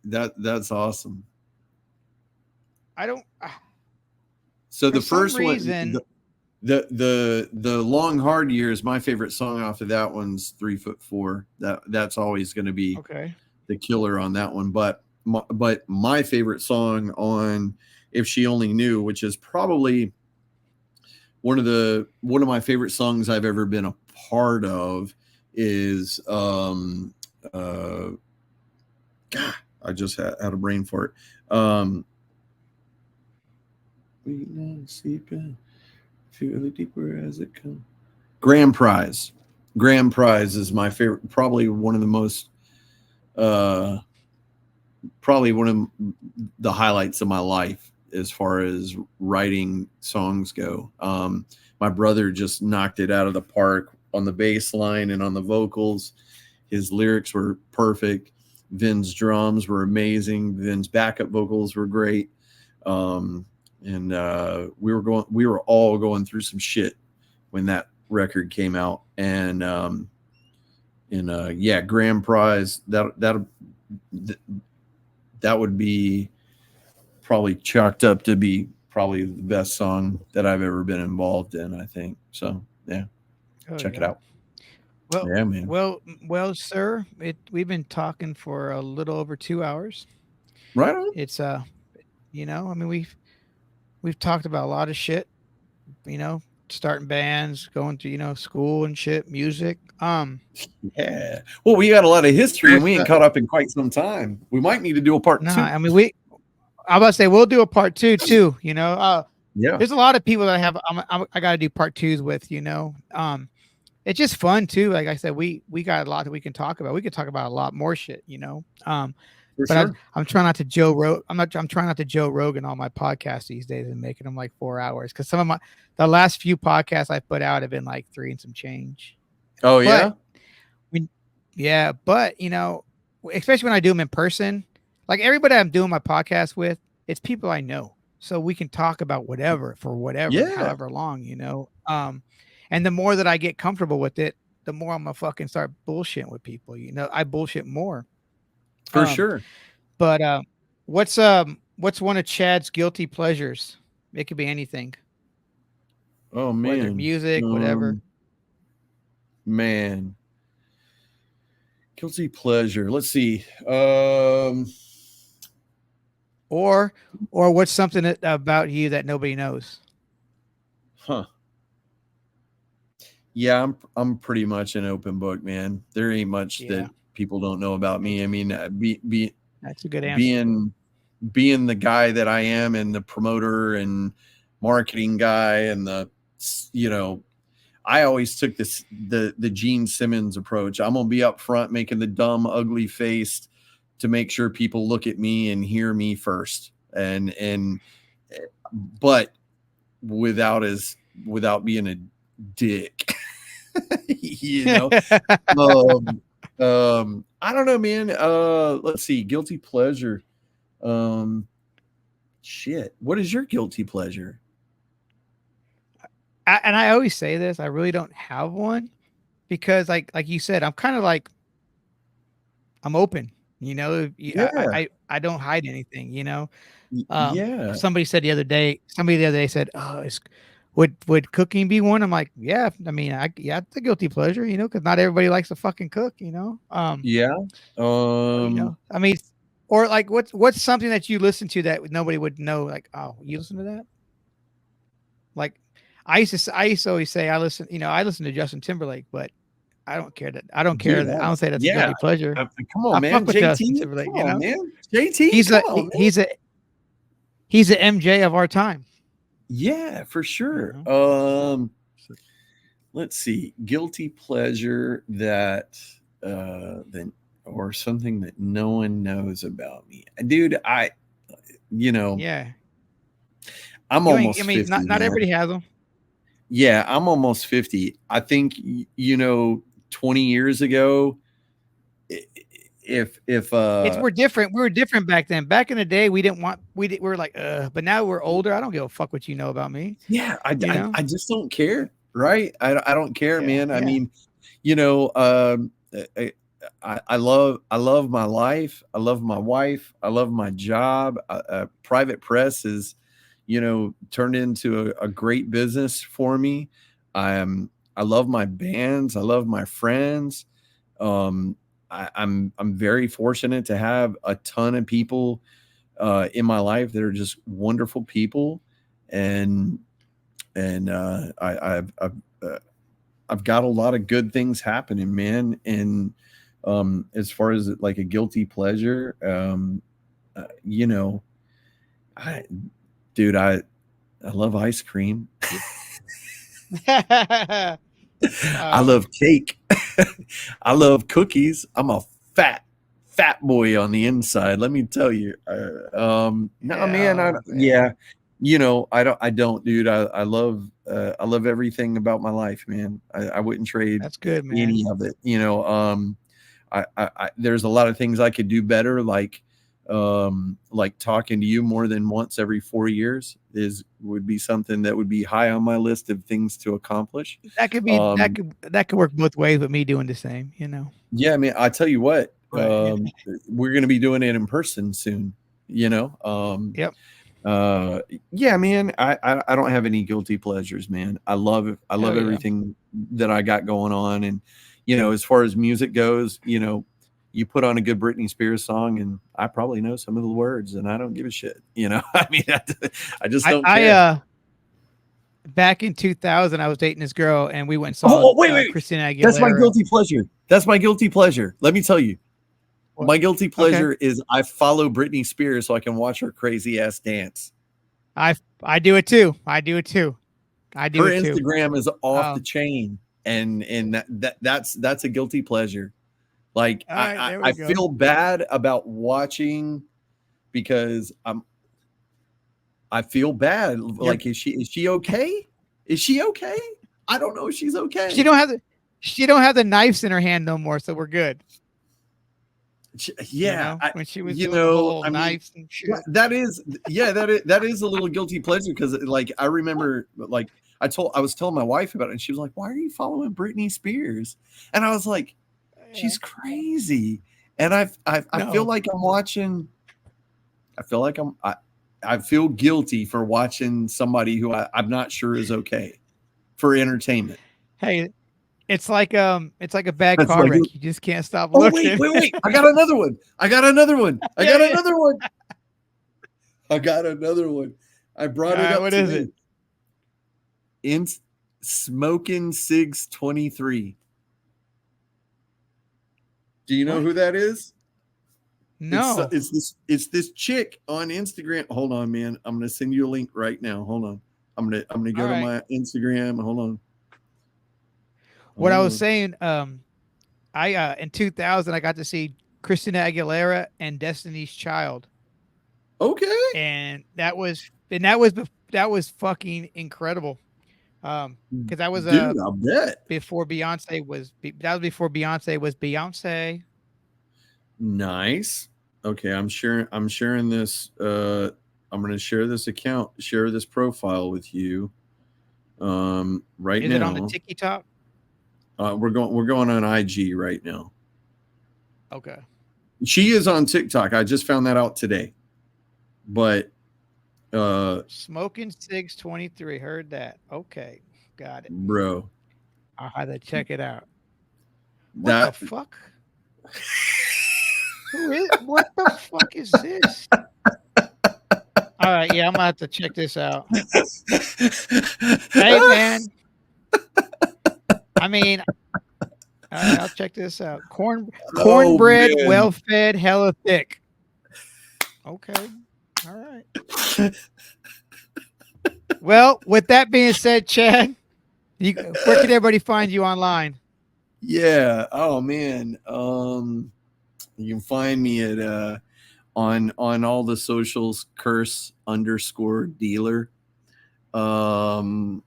that's awesome. I don't. So For the some first one, reason, the long hard years, my favorite song off of that one's 3 foot 4. That's always going to be okay. the killer on that one. But my favorite song on If She Only Knew, which is probably one of my favorite songs I've ever been a part of, is God, I just had a brain fart. We not sleeping, feel the deeper as it comes. Grand Prize. Grand Prize is my favorite, probably one of the most uh probably one of the highlights of my life as far as writing songs go. My brother just knocked it out of the park on the bass line and on the vocals. His lyrics were perfect. Vin's drums were amazing. Vin's backup vocals were great. And we were all going through some shit when that record came out. And yeah, Grand Prize, that would be probably chalked up to be probably the best song that I've ever been involved in, I think. So yeah, Oh check it yeah. out. Well, Yeah, man. well, sir. We've been talking for a little over 2 hours. Right on. It's I mean, we've talked about a lot of shit. You know, starting bands, going to school and shit, music. Yeah. Well, we got a lot of history and What's we ain't caught up in quite some time. We might need to do a part Nah, two. I mean I about to say we'll do a part two too. Yeah, There's a lot of people that I got to do part twos with. It's just fun too. Like I said, we got a lot that we can talk about. We could talk about a lot more shit. for But sure. I'm trying not to I'm trying not to Joe Rogan on my podcast these days and making them like 4 hours because the last few podcasts I put out have been like three and some change. Oh, But yeah. yeah, but especially when I do them in person, like everybody I'm doing my podcast with, it's people I know, so we can talk about whatever for whatever, Yeah, however long. And the more that I get comfortable with it, the more I'm gonna fucking start bullshitting with people. I bullshit more. for Um, sure. but what's one of Chad's guilty pleasures? It could be anything, Oh, whether man. music, whatever. Man. Guilty pleasure. Let's see. Or what's something about you that nobody knows? Huh. Yeah, I'm pretty much an open book, man. There ain't much Yeah, that people don't know about me. I mean, that's a good answer. being the guy that I am and the promoter and marketing guy and you know, I always took the Gene Simmons approach. I'm gonna be up front making the dumb, ugly face to make sure people look at me and hear me first. And but without being a dick. you know. I don't know, man. Let's see. Guilty pleasure. Um, shit. What is your guilty pleasure? And I always say this, I really don't have one because like you said, I'm kind of like I'm open. Yeah. I don't hide anything. Yeah. Somebody the other day said, "Oh, would cooking be one?" I'm like, "Yeah, I mean, yeah, it's a guilty pleasure, because not everybody likes to fucking cook. Yeah. I mean, or like what's something that you listen to that nobody would know? Like, oh, you listen to that? Like, I used to always say I listen to Justin Timberlake, but I don't care Dude. that I don't say that's a Yeah. guilty pleasure. Come on, I fuck man. with Justin JT. Timberlake, Come on, man. JT. He's Come a on, man. he's a MJ of our time. Yeah, for sure. Mhm. Let's see. Guilty pleasure that than or something that no one knows about me, dude. You know, Yeah. I'm You ain't. I almost mean, 50, not man. everybody has them. Yeah, I'm almost 50. I think, 20 years ago, if It's we're different. We were different back then. Back in the day, we didn't want. We were like, but now we're older. I don't give a fuck what you know about me. yeah, You know. I just don't care, right? I don't care, Yeah. man. I Yeah. mean, I love my life. I love my wife. I love my job. Private press is, turned into a great business for me. I love my bands. I love my friends. Um, I'm very fortunate to have a ton of people in my life that are just wonderful people, and I've got a lot of good things happening, man. And as far as like a guilty pleasure, uh, you know, I, dude, I love ice cream. I um. love cake. I love cookies. I'm a fat boy on the inside. Let me tell you. No, man. Yeah. Yeah, Man. I don't, dude. I love everything about my life, man. I wouldn't trade That's good, man. any of it. There's a lot of things I could do better, like talking to you more than once every 4 years would be something that would be high on my list of things to accomplish. That could be. Um, That could work both ways with me doing the same. You know. yeah, I mean, I tell you what, But we're going to be doing it in person soon. You know, yep. uh, yeah, man. I don't have any guilty pleasures, man. I love Hell yeah. everything that I got going on, and as far as music goes, you put on a good Britney Spears song, and I probably know some of the words, and I don't give a shit. I mean, I just don't I care. back in 2000, I was dating this girl, and we went and saw Oh, wait. Christina That's my Aguilera. guilty pleasure. That's my guilty pleasure. Let me tell you. What? My guilty Okay. pleasure is I follow Britney Spears so I can watch her crazy ass dance. I do it too. I do it too. I do Her it too. Instagram is off the Um. chain, and that's a guilty pleasure. Like All right. There I we go. feel bad about watching because I feel bad. You're, Like, is she okay? Is she okay? I don't know if she's she okay. don't have the she don't have the knives in her hand no more, so we're good. You Yeah, know, when she was doing the whole I mean, knives and shit. that is a little guilty pleasure because, like, I remember, like, I was telling my wife about it, and she was like, "Why are you following Britney Spears?" And I was like, Yeah. "She's crazy." And I feel No. like I'm watching. I feel like I feel guilty for watching somebody who I'm not sure is okay for entertainment. Hey, it's like a bad That's car like, wreck. You just can't stop oh, wait, looking. wait. I got another one. I got another one. I Yeah, got yeah. another one. I got another one. I All brought it right, up what is today. it? In Smoking Sigs 23. Do you know What? who that is? No. It's this chick on Instagram. Hold on, man. I'm gonna send you a link right now. Hold on. I'm gonna All go to right. my Instagram. Hold on. What I Hold was on. saying, I in 2000 I got to see Christina Aguilera and Destiny's Child, Okay. and that was fucking incredible. Because that was Dude, I'll bet. before Beyonce was that was before Beyonce was Beyonce. Nice. Okay, I'm sharing this I'm gonna share this account, share this profile with you right Is it on the now. TikTok? We're going on IG right now. Okay. She is on TikTok. I just found that out today. But Smoking Six 23. Heard that. Okay. Got it. bro, I'll have to check it out. What the that fuck? What the fuck is this? All right, yeah, I'm gonna have to check this out. Hey man. I mean, all right, I'll check this out. oh Cornbread, man. well fed, hella thick. Okay. All right. Well, with that being said, Chad, where can everybody find you online? Yeah. Oh man. You can find me at on all the socials, curse_dealer. On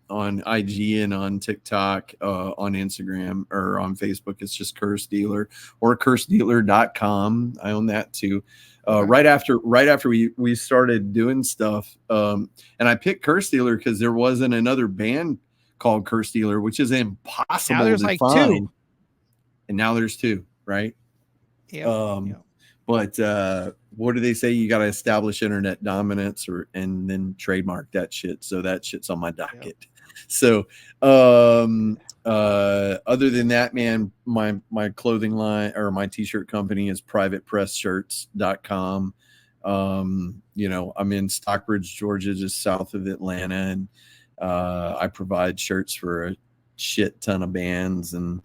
IG and on TikTok, on Instagram or on Facebook, it's just Curse Dealer or cursedealer.com. I own that too. Okay. Right after we started doing stuff, and I picked Curse Dealer because there wasn't another band called Curse Dealer, which is Now impossible there's to like find. two. And now there's two, right? Yep. Um, Yep. but what do they say? You got to establish internet dominance and then trademark that shit. So that shit's on my docket. So other than that, man, my clothing line or my t-shirt company is privatepressshirts.com. I'm in Stockbridge, Georgia, just south of Atlanta, and I provide shirts for a shit ton of bands and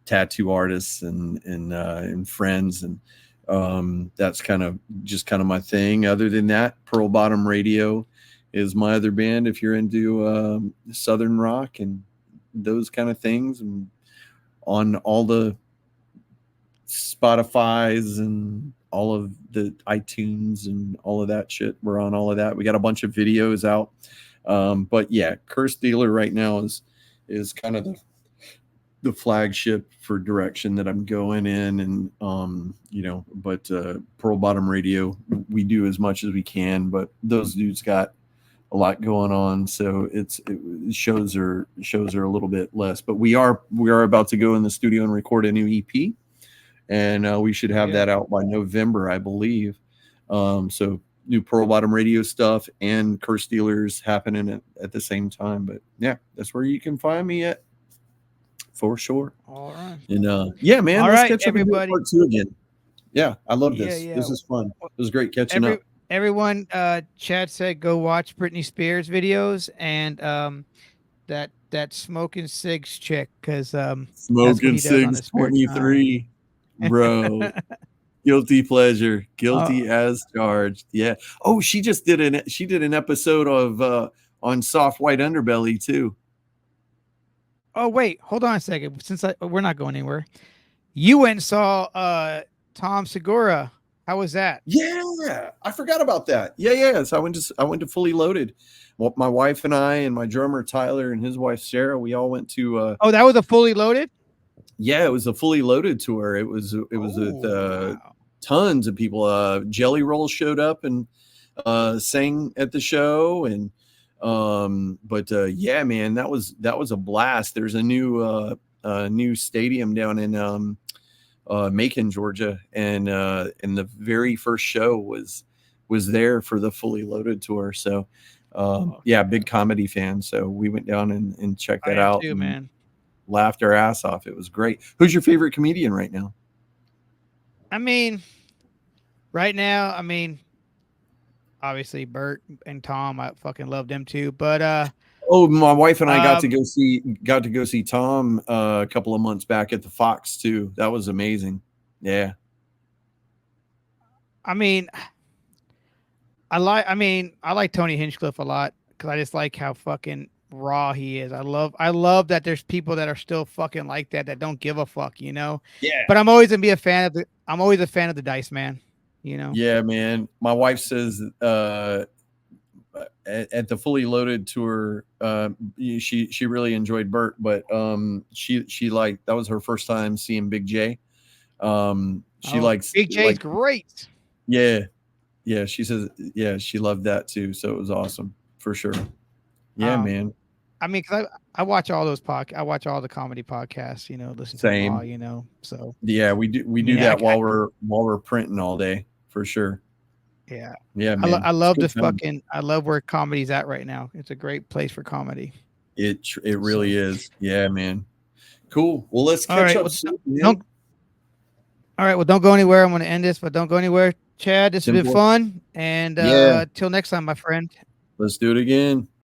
tattoo artists and friends, and that's kind of my thing. Other than that, Pearl Bottom Radio is my other band if you're into southern rock and those kind of things, and on all the Spotify's and all of the iTunes and all of that shit. We're on all of that. We got a bunch of videos out, but yeah, Curse Dealer right now is kind of the flagship for direction that I'm going in, and but Pearl Bottom Radio, we do as much as we can, but those dudes got a lot going on, so shows are a little bit less. But we are about to go in the studio and record a new EP, and we should have that out by November, I believe. So new Pearl Bottom Radio stuff and Curse Dealers happening at the same time. But yeah, that's where you can find me at. For sure. All right. And yeah, man, All let's right, catch up everybody. part 2 again. Yeah, I love this. Yeah. This is fun. It was great catching up. Everyone, Chad said go watch Britney Spears videos and that smoking cigs chick, because Smoking Cigs 23, bro. Guilty pleasure, guilty as charged. Yeah. Oh, she did an episode of on Soft White Underbelly too. Oh wait, hold on a second. Since we're not going anywhere, you went and saw Tom Segura. How was that? Yeah, I forgot about that. Yeah. So I went to Fully Loaded. Well, my wife and I and my drummer Tyler and his wife Sarah, we all went to. Oh, that was a Fully Loaded. Yeah, it was a Fully Loaded tour. It was with wow. tons of people. Jelly Roll showed up and sang at the show, and yeah, man, that was a blast. There's a new stadium down in Macon, Georgia, and the very first show was there for the Fully Loaded tour. So yeah, big comedy fan. So we went down and checked that out too, man. Laughed our ass off. It was great. Who's your favorite comedian right now? I mean, right now, obviously Bert and Tom, I fucking love them too. But oh, my wife and I got to go see Tom a couple of months back at the Fox too. That was amazing. Yeah. I like Tony Hinchcliffe a lot because I just like how fucking raw he is. I love that there's people that are still fucking like that don't give a fuck, you know. Yeah. But I'm always a fan of the Dice Man, you know. Yeah, man. My wife says at the Fully Loaded tour, she really enjoyed Bert, but she liked, that was her first time seeing Big J. She likes Big J's great. Yeah, she says she loved that too. So it was awesome for sure. Yeah, man. Because I watch all those I watch all the comedy podcasts, you know, listen to them all, you know. So yeah, we do that while we're printing all day for sure. Yeah. Yeah, man. I love this I love where comedy's at right now. It's a great place for comedy. It really is. Yeah, man. Cool. Well, let's catch up soon, man. All right. Well, don't go anywhere. I'm going to end this, but don't go anywhere. Chad, this has been fun. And till next time, my friend. Let's do it again.